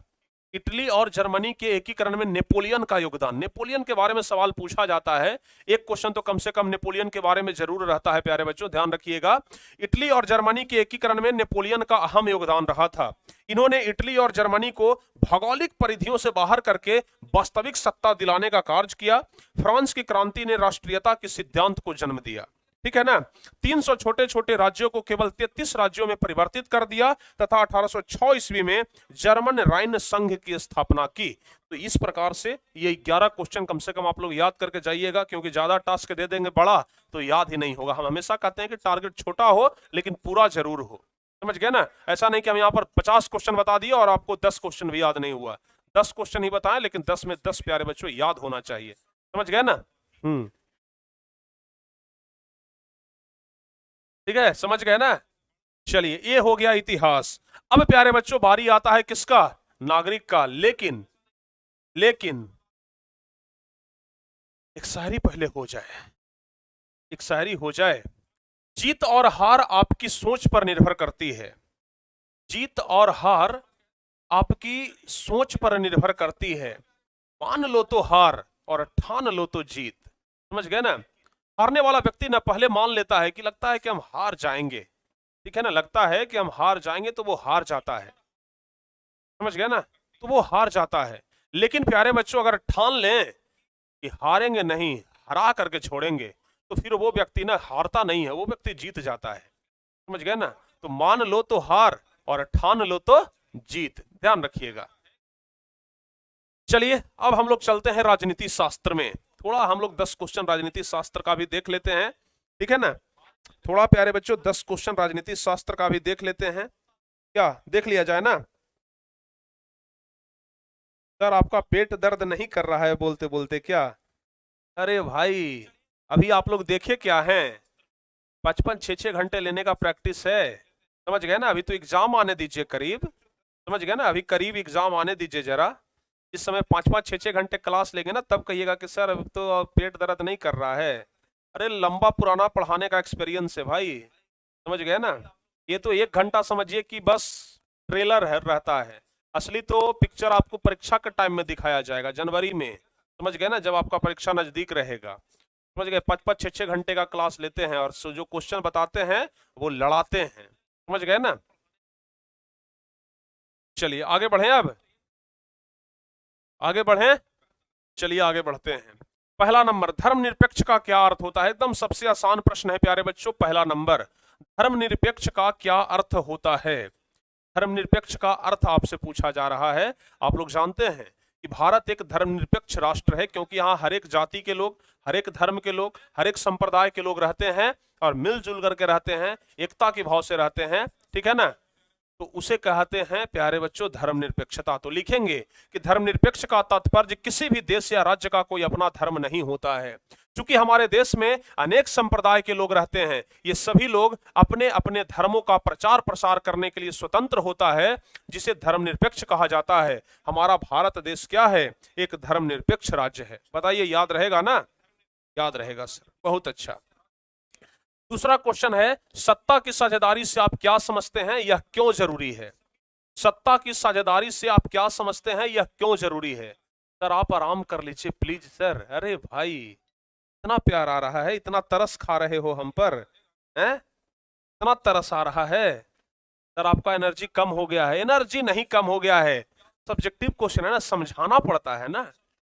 इटली और जर्मनी के एकीकरण में नेपोलियन का योगदान। नेपोलियन के बारे में सवाल पूछा जाता है, एक क्वेश्चन तो कम से कम नेपोलियन के बारे में जरूर रहता है प्यारे बच्चों, ध्यान रखिएगा। इटली और जर्मनी के एकीकरण में नेपोलियन का अहम योगदान रहा था। इन्होंने इटली और जर्मनी को भौगोलिक परिधियों से बाहर करके वास्तविक सत्ता दिलाने का कार्य किया। फ्रांस की क्रांति ने राष्ट्रीयता के सिद्धांत को जन्म दिया, ठीक है ना। 300 छोटे छोटे राज्यों को केवल 33 राज्यों में परिवर्तित कर दिया तथा 1806 ईस्वी में जर्मन राइन संघ की स्थापना की। तो इस प्रकार से ये 11 क्वेश्चन कम से कम आप लोग याद करके जाइएगा, क्योंकि ज्यादा टास्क दे देंगे बड़ा तो याद ही नहीं होगा। हम हमेशा कहते हैं कि टारगेट छोटा हो लेकिन पूरा जरूर हो, समझ गए ना। ऐसा नहीं कि हम यहाँ पर 50 क्वेश्चन बता दिए और आपको 10 क्वेश्चन भी याद नहीं हुआ। 10 क्वेश्चन ही बताएं लेकिन 10 में 10 प्यारे बच्चों याद होना चाहिए, समझ गए ना। ठीक है, समझ गए ना। चलिए, ये हो गया इतिहास। अब प्यारे बच्चों बारी आता है किसका? नागरिक का। लेकिन एक शायरी पहले हो जाए, एक शायरी हो जाए। जीत और हार आपकी सोच पर निर्भर करती है। जीत और हार आपकी सोच पर निर्भर करती है। मान लो तो हार और ठान लो तो जीत, समझ गए ना। हारने वाला व्यक्ति ना पहले मान लेता है कि लगता है कि हम हार जाएंगे, ठीक है ना, लगता है कि हम हार जाएंगे तो वो हार जाता है, समझ गए ना, तो वो हार जाता है। लेकिन प्यारे बच्चों अगर ठान लें कि हारेंगे नहीं, हरा करके छोड़ेंगे, तो फिर वो व्यक्ति ना हारता नहीं है, वो व्यक्ति जीत जाता है, समझ गए ना। तो मान लो तो हार और ठान लो तो जीत, ध्यान रखिएगा। चलिए अब हम लोग चलते हैं राजनीति शास्त्र में। थोड़ा हम लोग 10 क्वेश्चन राजनीति शास्त्र का भी देख लेते हैं, ठीक है ना। थोड़ा प्यारे बच्चों 10 क्वेश्चन राजनीति शास्त्र का भी देख लेते हैं, क्या देख लिया जाए ना। सर आपका पेट दर्द नहीं कर रहा है बोलते बोलते क्या? अरे भाई अभी आप लोग देखे क्या है, 55-6 घंटे लेने का प्रैक्टिस है, समझ गए ना। अभी तो एग्जाम आने दीजिए करीब, समझ गए ना, अभी करीब एग्जाम आने दीजिए जरा। इस समय 5-5, 6-6 घंटे क्लास लेंगे ना, तब कहिएगा कि सर अब तो पेट दर्द नहीं कर रहा है। अरे लंबा पुराना पढ़ाने का एक्सपीरियंस है भाई, समझ गए ना। ये तो 1 घंटा समझिए कि बस ट्रेलर है रहता है, असली तो पिक्चर आपको परीक्षा के टाइम में दिखाया जाएगा जनवरी में, समझ गए ना, जब आपका परीक्षा नजदीक रहेगा, समझ गए। 5-5, 6-6 घंटे का क्लास लेते हैं और जो क्वेश्चन बताते हैं वो लड़ाते हैं, समझ गए ना। चलिए आगे बढ़े, अब आगे बढ़े, चलिए आगे बढ़ते हैं। पहला नंबर, धर्मनिरपेक्ष का क्या अर्थ होता है? एकदम सबसे आसान प्रश्न है प्यारे बच्चों। पहला नंबर, धर्मनिरपेक्ष का क्या अर्थ होता है? धर्मनिरपेक्ष का अर्थ आपसे पूछा जा रहा है। आप लोग जानते हैं कि भारत एक धर्मनिरपेक्ष राष्ट्र है, क्योंकि यहाँ हर एक जाति के लोग, हर एक धर्म के लोग, हर एक संप्रदाय के लोग रहते हैं और मिलजुल करके रहते हैं, एकता के भाव से रहते हैं, ठीक है ना। तो उसे कहते हैं प्यारे बच्चों धर्मनिरपेक्षता। तो लिखेंगे कि धर्मनिरपेक्ष का तात्पर्य किसी भी देश या राज्य का कोई अपना धर्म नहीं होता है। क्योंकि हमारे देश में अनेक संप्रदाय के लोग रहते हैं, ये सभी लोग अपने अपने धर्मों का प्रचार प्रसार करने के लिए स्वतंत्र होता है, जिसे धर्मनिरपेक्ष कहा जाता है। हमारा भारत देश क्या है? एक धर्मनिरपेक्ष राज्य है। बताइए याद रहेगा ना? याद रहेगा सर, बहुत अच्छा। दूसरा क्वेश्चन है, सत्ता की साझेदारी से आप क्या समझते हैं, यह क्यों जरूरी है? सत्ता की साझेदारी से आप क्या समझते हैं, यह क्यों जरूरी है? सर आप आराम कर लीजिए प्लीज सर। अरे भाई इतना प्यार आ रहा है, इतना तरस खा रहे हो हम पर, हैं? इतना तरस आ रहा है सर, आपका एनर्जी कम हो गया है। एनर्जी नहीं कम हो गया है, सब्जेक्टिव क्वेश्चन है ना, समझाना पड़ता है ना।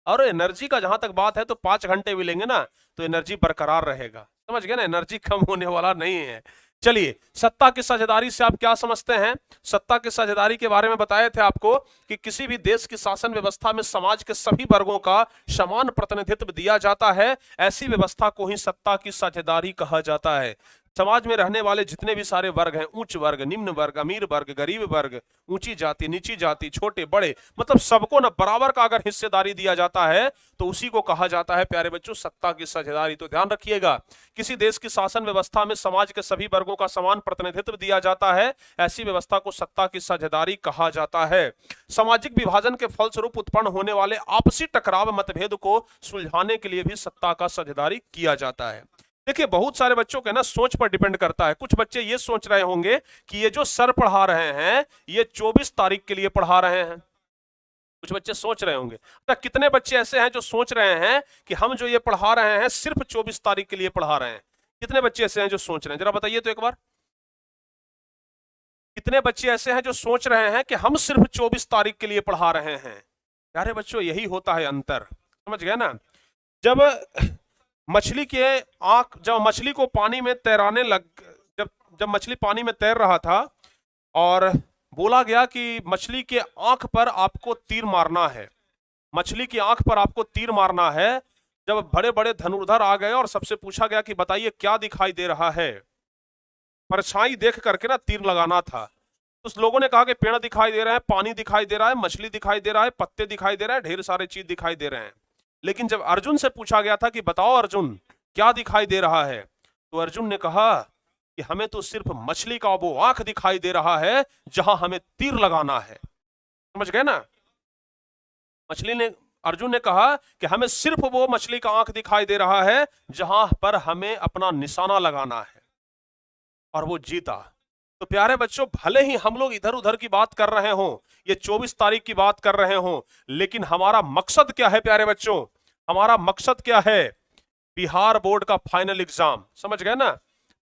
और एनर्जी का जहां तक बात है तो 5 घंटे भी लेंगे ना तो एनर्जी बरकरार रहेगा, समझ गए ना, एनर्जी कम होने वाला नहीं है। चलिए, सत्ता की साझेदारी से आप क्या समझते हैं? सत्ता की साझेदारी के बारे में बताए थे आपको कि किसी भी देश की शासन व्यवस्था में समाज के सभी वर्गों का समान प्रतिनिधित्व दिया जाता है, ऐसी व्यवस्था को ही सत्ता की साझेदारी कहा जाता है। समाज में रहने वाले जितने भी सारे वर्ग हैं, उच्च वर्ग, निम्न वर्ग, अमीर वर्ग, गरीब वर्ग, ऊंची जाति, नीची जाति, छोटे बड़े, मतलब सबको ना बराबर का अगर हिस्सेदारी दिया जाता है तो उसी को कहा जाता है प्यारे बच्चों सत्ता की साझेदारी। तो ध्यान रखिएगा, किसी देश की शासन व्यवस्था में समाज के सभी वर्गों का समान प्रतिनिधित्व दिया जाता है, ऐसी व्यवस्था को सत्ता की साझेदारी कहा जाता है। सामाजिक विभाजन के फलस्वरूप उत्पन्न होने वाले आपसी टकराव, मतभेद को सुलझाने के लिए भी सत्ता का साझेदारी किया जाता है। देखिए बहुत सारे बच्चों के ना सोच पर डिपेंड करता है। कुछ बच्चे ये सोच रहे होंगे कि ये जो सर पढ़ा रहे हैं ये 24 तारीख के लिए पढ़ा रहे हैं, कुछ बच्चे सोच रहे होंगे। तो कितने बच्चे ऐसे हैं जो सोच रहे हैं कि हम जो ये पढ़ा रहे हैं सिर्फ 24 तारीख के लिए पढ़ा रहे हैं? कितने बच्चे ऐसे हैं जो सोच रहे हैं, जरा बताइए तो एक बार। कितने बच्चे ऐसे हैं जो सोच रहे हैं कि हम सिर्फ 24 तारीख के लिए पढ़ा रहे हैं? प्यारे बच्चों यही होता है अंतर, समझ गए ना। जब मछली के आंख, जब मछली को पानी में तैराने लग, जब जब मछली पानी में तैर रहा था और बोला गया कि मछली के आंख पर आपको तीर मारना है, मछली की आंख पर आपको तीर मारना है। जब बड़े बड़े धनुर्धर आ गए और सबसे पूछा गया कि बताइए क्या दिखाई दे रहा है, परछाई देख करके ना तीर लगाना था। तो लोगों ने कहा कि पेड़ दिखाई दे रहे हैं, पानी दिखाई दे रहा है, मछली दिखाई दे रहा है, पत्ते दिखाई दे रहे हैं, ढेर सारे चीज दिखाई दे रहे हैं। लेकिन जब अर्जुन से पूछा गया था कि बताओ अर्जुन क्या दिखाई दे रहा है, तो अर्जुन ने कहा कि हमें तो सिर्फ मछली का वो आंख दिखाई दे रहा है जहां हमें तीर लगाना है। समझ गए ना। अर्जुन ने कहा कि हमें सिर्फ वो मछली का आंख दिखाई दे रहा है जहां पर हमें अपना निशाना लगाना है, और वो जीता। तो प्यारे बच्चों भले ही हम लोग इधर उधर की बात कर रहे हों, ये 24 तारीख की बात कर रहे हों, लेकिन हमारा मकसद क्या है प्यारे बच्चों? हमारा मकसद क्या है? बिहार बोर्ड का फाइनल एग्जाम, समझ गए ना।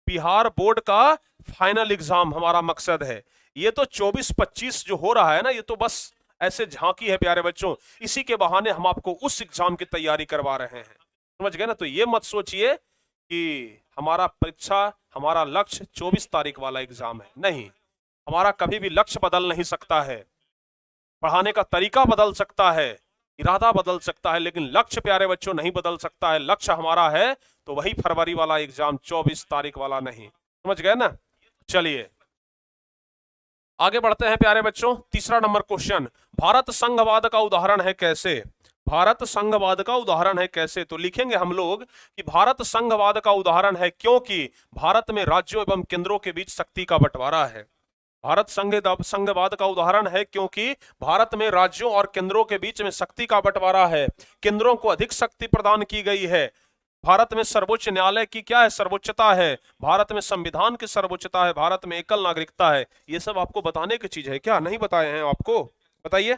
बिहार बोर्ड का फाइनल एग्जाम हमारा मकसद है। ये तो 24-25 जो हो रहा है ना, ये तो बस ऐसे झांकी है प्यारे बच्चों, इसी के बहाने हम आपको उस एग्जाम की तैयारी करवा रहे हैं, समझ गए ना। तो ये मत सोचिए कि हमारा परीक्षा, हमारा लक्ष्य 24 तारीख वाला एग्जाम है, नहीं। हमारा कभी भी लक्ष्य बदल नहीं सकता है, पढ़ाने का तरीका बदल सकता है, इरादा बदल सकता है, लेकिन लक्ष्य प्यारे बच्चों नहीं बदल सकता है। लक्ष्य हमारा है तो वही फरवरी वाला एग्जाम, 24 तारीख वाला नहीं, समझ गए ना। चलिए आगे बढ़ते हैं प्यारे बच्चों। तीसरा नंबर क्वेश्चन, भारत संघवाद का उदाहरण है कैसे? भारत संघवाद का उदाहरण है कैसे? तो लिखेंगे हम लोग कि भारत संघवाद का उदाहरण है क्योंकि भारत में राज्यों एवं केंद्रों के बीच शक्ति का बंटवारा है। भारत संघवाद का उदाहरण है क्योंकि भारत में राज्यों और केंद्रों के बीच में शक्ति का बंटवारा है, केंद्रों को अधिक शक्ति प्रदान की गई है। भारत में सर्वोच्च न्यायालय की क्या है? सर्वोच्चता है। भारत में संविधान की सर्वोच्चता है। भारत में एकल नागरिकता है। ये सब आपको बताने की चीज है क्या? नहीं बताए हैं आपको? बताइए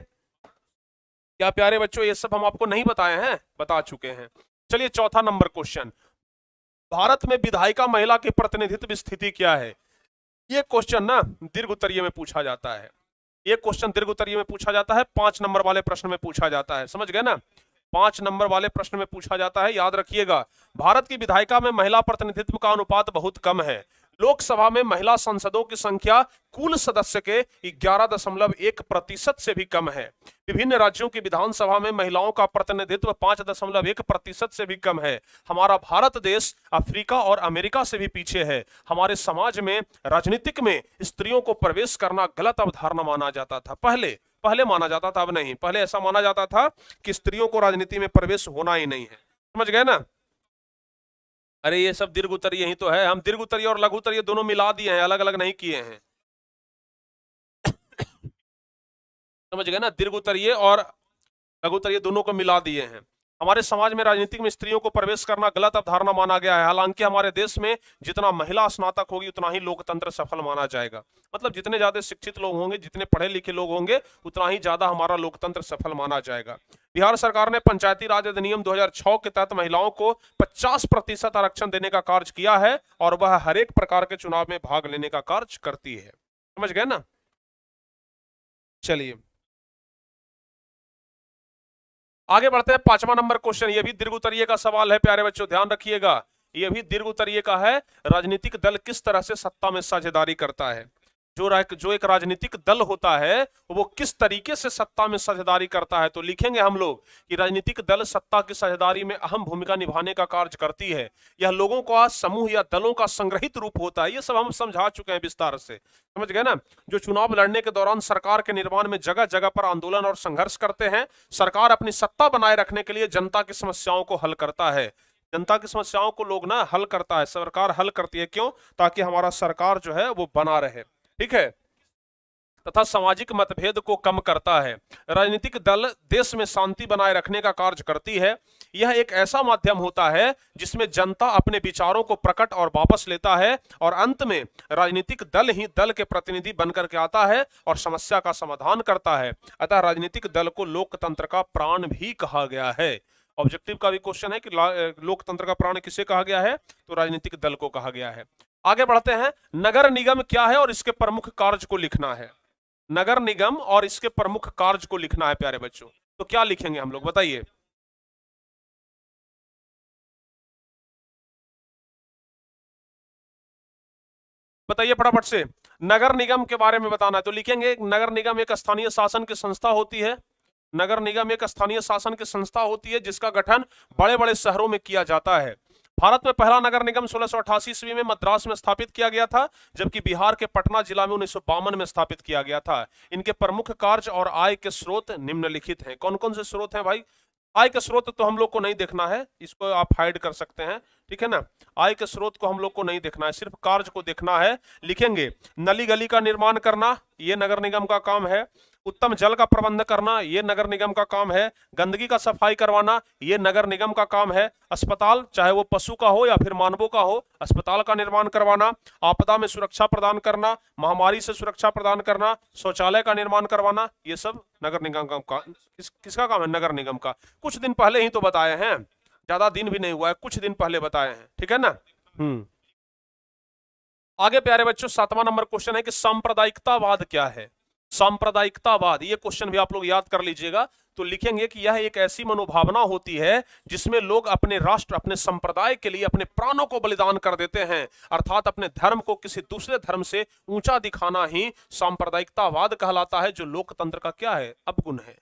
क्या प्यारे बच्चों, ये सब हम आपको नहीं बताए हैं? बता चुके हैं। चलिए चौथा नंबर क्वेश्चन, भारत में विधायिका महिला की प्रतिनिधित्व स्थिति क्या है? ये क्वेश्चन ना दीर्घ उत्तरीय में पूछा जाता है। ये क्वेश्चन दीर्घ उत्तरीय में पूछा जाता है, 5 नंबर वाले प्रश्न में पूछा जाता है, समझ गए ना। 5 नंबर वाले प्रश्न में पूछा जाता है, याद रखिएगा। भारत की विधायिका में महिला प्रतिनिधित्व का अनुपात बहुत कम है। लोकसभा में महिला सांसदों की संख्या कुल सदस्य के 11.1% से भी कम है। विभिन्न राज्यों की विधानसभा में महिलाओं का प्रतिनिधित्व 5.1% से भी कम है। हमारा भारत देश अफ्रीका और अमेरिका से भी पीछे है। हमारे समाज में राजनीतिक में स्त्रियों को प्रवेश करना गलत अवधारणा माना जाता था। पहले माना जाता था, अब नहीं। पहले ऐसा माना जाता था कि स्त्रियों को राजनीति में प्रवेश होना ही नहीं है, समझ गए ना। अरे ये सब दीर्घ उत्तरीय ही तो है, हम दीर्घ उत्तरीय और लघु उत्तरीय दोनों मिला दिए हैं, अलग अलग नहीं किए हैं, समझ गए ना। दीर्घ उत्तरीय और लघु उत्तरीय दोनों को मिला दिए हैं। हमारे समाज में राजनीतिक में स्त्रियों को प्रवेश करना गलत अवधारणा माना गया है। हालांकि हमारे देश में जितना महिला स्नातक होगी उतना ही लोकतंत्र सफल माना जाएगा। मतलब जितने ज्यादा शिक्षित लोग होंगे, जितने पढ़े लिखे लोग होंगे, उतना ही ज्यादा हमारा लोकतंत्र सफल माना जाएगा। बिहार सरकार ने पंचायती राज अधिनियम 2006 के तहत महिलाओं को 50% आरक्षण देने का कार्य किया है और वह हर एक प्रकार के चुनाव में भाग लेने का कार्य करती है, समझ गए ना। चलिए आगे बढ़ते हैं। 5वां नंबर क्वेश्चन, ये भी दीर्घ उत्तरीय का सवाल है प्यारे बच्चों, ध्यान रखिएगा। ये भी दीर्घ उत्तरीय का है। राजनीतिक दल किस तरह से सत्ता में साझेदारी करता है? जो एक राजनीतिक दल होता है वो किस तरीके से सत्ता में साझेदारी करता है? तो लिखेंगे हम लोग कि राजनीतिक दल सत्ता की साझेदारी में अहम भूमिका निभाने का कार्य करती है। यह लोगों का समूह या दलों का संग्रहित रूप होता है। ये सब हम समझा चुके हैं विस्तार से, समझ गए ना। जो चुनाव लड़ने के दौरान सरकार के निर्माण में जगह जगह पर आंदोलन और संघर्ष करते हैं। सरकार अपनी सत्ता बनाए रखने के लिए जनता की समस्याओं को हल करता है। जनता की समस्याओं को लोग ना हल करता है, सरकार हल करती है। क्यों? ताकि हमारा सरकार जो है वो बना रहे, ठीक है। तथा सामाजिक मतभेद को कम करता है। राजनीतिक दल देश में शांति बनाए रखने का कार्य करती है। यह एक ऐसा माध्यम होता है जिसमें जनता अपने विचारों को प्रकट और वापस लेता है और अंत में राजनीतिक दल ही दल के प्रतिनिधि बनकर के आता है और समस्या का समाधान करता है। अतः राजनीतिक दल को लोकतंत्र का प्राण भी कहा गया है। ऑब्जेक्टिव का भी क्वेश्चन है कि लोकतंत्र का प्राण किसे कहा गया है, तो राजनीतिक दल को कहा गया है। आगे बढ़ते हैं। नगर निगम क्या है और इसके प्रमुख कार्य को लिखना है। नगर निगम और इसके प्रमुख कार्य को लिखना है प्यारे बच्चों। तो क्या लिखेंगे हम लोग, बताइए। बताइए फटाफट से। नगर निगम के बारे में बताना है तो लिखेंगे नगर निगम एक स्थानीय शासन की संस्था होती है। नगर निगम एक स्थानीय शासन की संस्था होती है जिसका गठन बड़े बड़े शहरों में किया जाता है। भारत में पहला नगर निगम 1688 ईस्वी में मद्रास में स्थापित किया गया था, जबकि बिहार के पटना जिला में 1952 में स्थापित किया गया था। इनके प्रमुख कार्य और आय के स्रोत निम्नलिखित हैं। कौन कौन से स्रोत हैं भाई? आय के स्रोत तो हम लोग को नहीं देखना है, इसको आप हाइड कर सकते हैं, ठीक है ना। आय के स्रोत को हम लोग को नहीं देखना है, सिर्फ कार्य को देखना है। लिखेंगे नली गली का निर्माण करना, ये नगर निगम का काम है। उत्तम जल का प्रबंध करना, ये नगर निगम का काम है। गंदगी का सफाई करवाना, ये नगर निगम का काम है। अस्पताल, चाहे वो पशु का हो या फिर मानवों का हो, अस्पताल का निर्माण करवाना। आपदा में सुरक्षा प्रदान करना, महामारी से सुरक्षा प्रदान करना, शौचालय का निर्माण करवाना, ये सब नगर निगम का किसका काम है? नगर निगम का। कुछ दिन पहले ही तो बताए हैं, ज्यादा दिन भी नहीं हुआ है, कुछ दिन पहले बताए हैं, ठीक है ना। आगे प्यारे बच्चों 7वां नंबर क्वेश्चन है कि सांप्रदायिकतावाद क्या है। सांप्रदायिकतावाद, ये क्वेश्चन भी आप लोग याद कर लीजिएगा। तो लिखेंगे कि यह एक ऐसी मनोभावना होती है जिसमें लोग अपने राष्ट्र, अपने संप्रदाय के लिए अपने प्राणों को बलिदान कर देते हैं, अर्थात अपने धर्म को किसी दूसरे धर्म से ऊंचा दिखाना ही सांप्रदायिकतावाद कहलाता है, जो लोकतंत्र का क्या है? अवगुण है।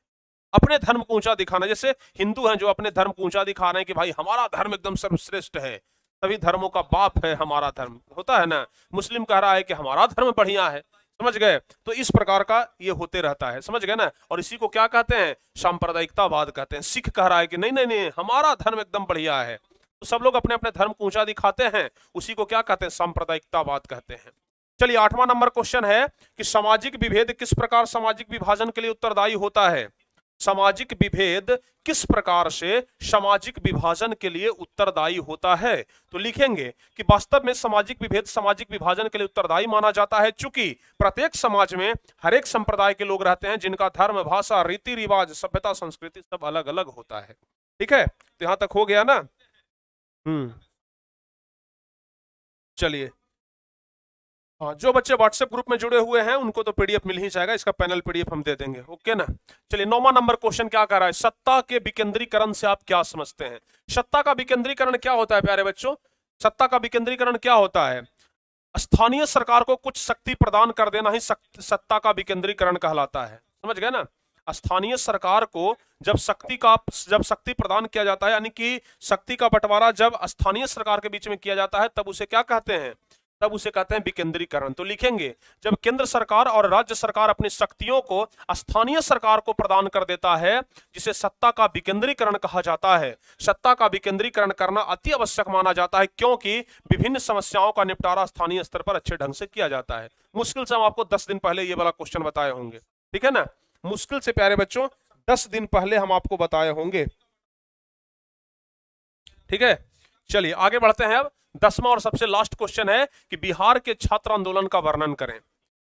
अपने धर्म को ऊंचा दिखाना, जैसे हिंदू हैं जो अपने धर्म को ऊंचा दिखा रहे हैं कि भाई हमारा धर्म एकदम सर्वश्रेष्ठ है, सभी धर्मों का बाप है हमारा धर्म, होता है ना। मुस्लिम कह रहा है कि हमारा धर्म बढ़िया है, समझ गए। तो इस प्रकार का ये होते रहता है, समझ गए ना। और इसी को क्या कहते हैं? सांप्रदायिकतावाद कहते हैं। सिख कह रहा है कि नहीं नहीं नहीं, हमारा धर्म एकदम बढ़िया है। तो सब लोग अपने अपने धर्म को ऊंचा दिखाते हैं, उसी को क्या कहते हैं? सांप्रदायिकतावाद कहते हैं। चलिए 8वां नंबर क्वेश्चन है कि सामाजिक विभेद किस प्रकार सामाजिक विभाजन के लिए उत्तरदायी होता है। सामाजिक विभेद किस प्रकार से सामाजिक विभाजन के लिए उत्तरदायी होता है। तो लिखेंगे कि वास्तव में सामाजिक विभेद सामाजिक विभाजन के लिए उत्तरदायी माना जाता है, चूंकि प्रत्येक समाज में हर एक संप्रदाय के लोग रहते हैं जिनका धर्म, भाषा, रीति रिवाज, सभ्यता, संस्कृति सब अलग अलग होता है। ठीक है, तो यहां तक हो गया ना। चलिए, हाँ, जो बच्चे व्हाट्सएप ग्रुप में जुड़े हुए हैं उनको तो पीडीएफ मिल ही जाएगा, इसका पैनल पीडीएफ हम दे देंगे, ओके ना। चलिए 9वां नंबर क्वेश्चन क्या कह रहा है? सत्ता के विकेंद्रीकरण से आप क्या समझते हैं? सत्ता का विकेंद्रीकरण क्या होता है प्यारे बच्चों? सत्ता का विकेंद्रीकरण क्या होता है? स्थानीय सरकार को कुछ शक्ति प्रदान कर देना ही सत्ता का विकेंद्रीकरण कहलाता है, समझ गए ना। स्थानीय सरकार को जब शक्ति प्रदान किया जाता है, यानी कि शक्ति का बंटवारा जब स्थानीय सरकार के बीच में किया जाता है, तब उसे क्या कहते हैं? तब उसे कहते हैं विकेंद्रीकरण। तो लिखेंगे जब केंद्र सरकार और राज्य सरकार अपनी शक्तियों को स्थानीय सरकार को प्रदान कर देता है, जिसे सत्ता का विकेंद्रीकरण कहा जाता है। सत्ता का विकेंद्रीकरण करना अति आवश्यक माना जाता है, क्योंकि विभिन्न समस्याओं का निपटारा स्थानीय स्तर पर अच्छे ढंग से किया जाता है। मुश्किल से हम आपको 10 दिन पहले ये वाला क्वेश्चन बताए होंगे, ठीक है ना। मुश्किल से प्यारे बच्चों 10 दिन पहले हम आपको बताए होंगे, ठीक है। चलिए आगे बढ़ते हैं। अब 10वां और सबसे लास्ट क्वेश्चन है कि बिहार के छात्र आंदोलन का वर्णन करें।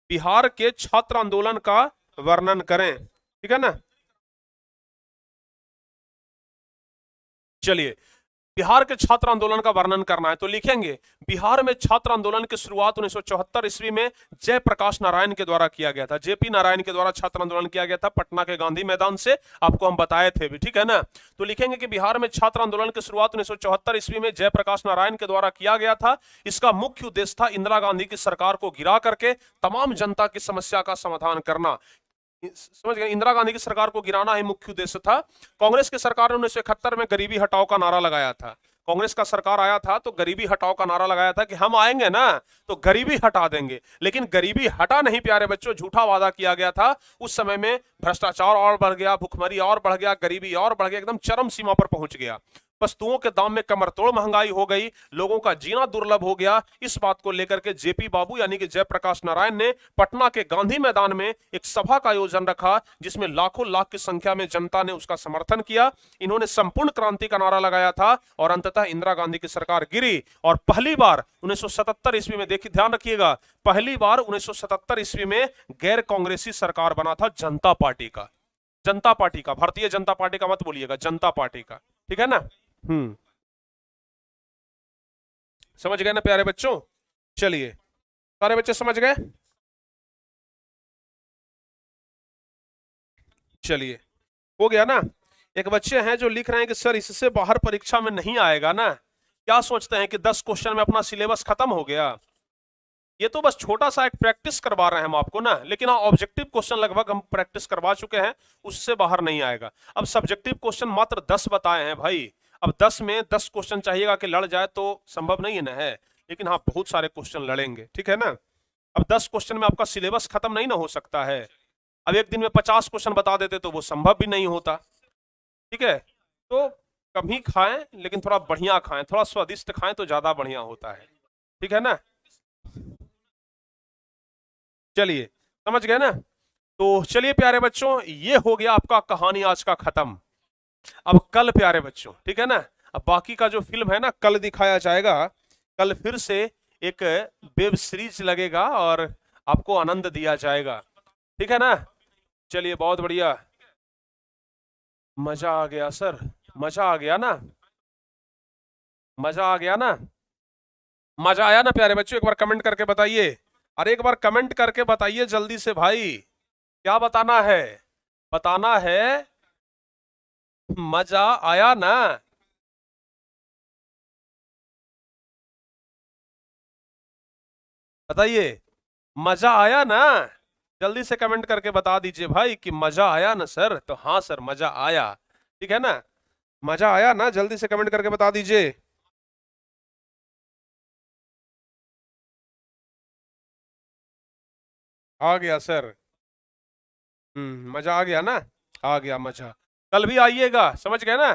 बिहार के छात्र आंदोलन का वर्णन करें, ठीक है ना। चलिए, बिहार के छात्र आंदोलन का वर्णन करना है तो लिखेंगे बिहार में छात्र आंदोलन की शुरुआत 1974 ईस्वी में जयप्रकाश नारायण के द्वारा किया गया था। जेपी नारायण के द्वारा छात्र आंदोलन किया गया था पटना के गांधी मैदान से, आपको हम बताए थे भी, ठीक है ना। तो लिखेंगे कि बिहार में छात्र आंदोलन की शुरुआत 1974 ईस्वी में जयप्रकाश नारायण के द्वारा किया गया था। इसका मुख्य उद्देश्य था इंदिरा गांधी की सरकार को गिरा करके तमाम जनता की समस्या का समाधान करना। समझ गए, इंदिरा गांधी की सरकार को गिराना ही मुख्य उद्देश्य था। कांग्रेस की सरकार ने 1971 में गरीबी हटाओ का नारा लगाया था। कांग्रेस का सरकार आया था तो गरीबी हटाओ का नारा लगाया था कि हम आएंगे ना तो गरीबी हटा देंगे, लेकिन गरीबी हटा नहीं प्यारे बच्चों, झूठा वादा किया गया था। उस समय में भ्रष्टाचार और बढ़ गया, भुखमरी और बढ़ गया, गरीबी और बढ़ गया, एकदम चरम सीमा पर पहुंच गया। वस्तुओं के दाम में कमरतोड़ महंगाई हो गई, लोगों का जीना दुर्लभ हो गया। इस बात को लेकर के जेपी बाबू यानी कि जयप्रकाश नारायण ने पटना के गांधी मैदान में एक सभा का आयोजन रखा, जिसमें लाखों लाख की संख्या में जनता ने उसका समर्थन किया। इन्होंने संपूर्ण क्रांति का नारा लगाया था और अंततः इंदिरा गांधी की सरकार गिरी और पहली बार 1977 ईस्वी में, देखिए ध्यान रखिएगा, पहली बार 1977 ईस्वी में गैर कांग्रेसी सरकार बना था जनता पार्टी का। जनता पार्टी का, भारतीय जनता पार्टी का मत बोलिएगा, जनता पार्टी का, ठीक है ना। समझ गए ना प्यारे बच्चों? चलिए, सारे बच्चे समझ गए? चलिए, हो गया ना। एक बच्चे हैं जो लिख रहे हैं कि सर इससे बाहर परीक्षा में नहीं आएगा ना, क्या सोचते हैं कि 10 क्वेश्चन में अपना सिलेबस खत्म हो गया? ये तो बस छोटा सा एक प्रैक्टिस करवा रहे हैं हम आपको ना, लेकिन हाँ ऑब्जेक्टिव क्वेश्चन लगभग हम प्रैक्टिस करवा चुके हैं, उससे बाहर नहीं आएगा। अब सब्जेक्टिव क्वेश्चन मात्र 10 बताए हैं भाई, अब 10 में 10 क्वेश्चन चाहिएगा कि लड़ जाए तो संभव नहीं है ना है, लेकिन हाँ बहुत सारे क्वेश्चन लड़ेंगे, ठीक है ना। अब 10 क्वेश्चन में आपका सिलेबस खत्म नहीं ना हो सकता है। अब एक दिन में 50 क्वेश्चन बता देते तो वो संभव भी नहीं होता, ठीक है। तो कम ही खाएं, लेकिन थोड़ा बढ़िया खाएं, थोड़ा स्वादिष्ट खाएं तो ज्यादा बढ़िया होता है, ठीक है ना। चलिए, समझ गए ना। तो चलिए प्यारे बच्चों, ये हो गया आपका कहानी आज का खत्म। अब कल प्यारे बच्चों, ठीक है ना, अब बाकी का जो फिल्म है ना कल दिखाया जाएगा। कल फिर से एक वेब सीरीज लगेगा और आपको आनंद दिया जाएगा, ठीक है ना। चलिए, बहुत बढ़िया, मजा आ गया सर, मजा आ गया ना, मजा आ गया ना, मजा आया ना प्यारे बच्चों? एक बार कमेंट करके बताइए, अरे एक बार कमेंट करके बताइए जल्दी से भाई, क्या बताना है? बताना है मजा आया ना। बताइए, मजा आया ना? जल्दी से कमेंट करके बता दीजिए भाई कि मजा आया ना सर, तो हाँ सर मजा आया, ठीक है ना। मजा आया ना, जल्दी से कमेंट करके बता दीजिए। आ गया सर, मजा आ गया ना, आ गया मजा। कल भी आइएगा, समझ गए ना,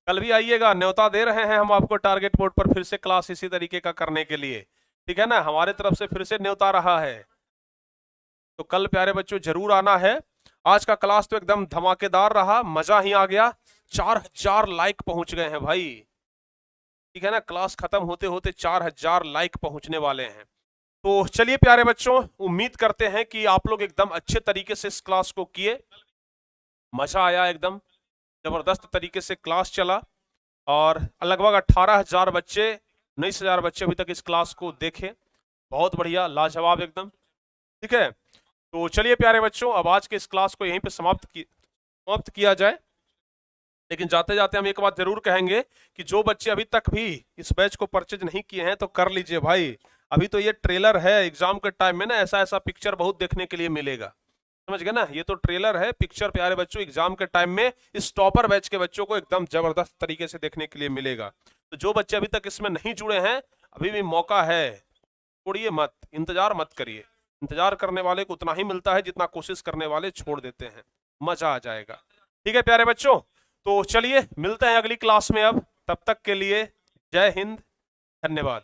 कल भी आइएगा, न्योता दे रहे हैं हम आपको टारगेट बोर्ड पर फिर से क्लास इसी तरीके का करने के लिए, ठीक है ना, हमारे तरफ से फिर से न्योता रहा है। तो कल प्यारे बच्चों जरूर आना है। आज का क्लास तो एकदम धमाकेदार रहा, मजा ही आ गया। 4000 लाइक पहुंच गए हैं भाई, ठीक है ना, क्लास खत्म होते होते 4000 लाइक पहुंचने वाले हैं। तो चलिए प्यारे बच्चों, उम्मीद करते हैं कि आप लोग एकदम अच्छे तरीके से इस क्लास को किए, मजा आया, एकदम जबरदस्त तरीके से क्लास चला और लगभग 18,000 बच्चे, 19,000 बच्चे अभी तक इस क्लास को देखे, बहुत बढ़िया, लाजवाब एकदम, ठीक है। तो चलिए प्यारे बच्चों, अब आज के इस क्लास को यहीं पे समाप्त किया जाए। लेकिन जाते जाते हम एक बात जरूर कहेंगे कि जो बच्चे अभी तक भी इस बैच को परचेज नहीं किए हैं तो कर लीजिए भाई, अभी तो ये ट्रेलर है, एग्जाम के टाइम में ना ऐसा ऐसा पिक्चर बहुत देखने के लिए मिलेगा, समझ गए ना, ये तो ट्रेलर है, पिक्चर प्यारे बच्चों एग्जाम के टाइम में इस टॉपर बैच के बच्चों को एकदम जबरदस्त तरीके से देखने के लिए मिलेगा। तो जो बच्चे अभी तक इसमें नहीं जुड़े हैं, अभी भी मौका है, छोड़िए मत, इंतजार मत करिए, इंतजार करने वाले को उतना ही मिलता है जितना कोशिश करने वाले छोड़ देते हैं, मजा आ जाएगा, ठीक है प्यारे बच्चों। तो चलिए मिलते हैं अगली क्लास में, अब तब तक के लिए जय हिंद, धन्यवाद।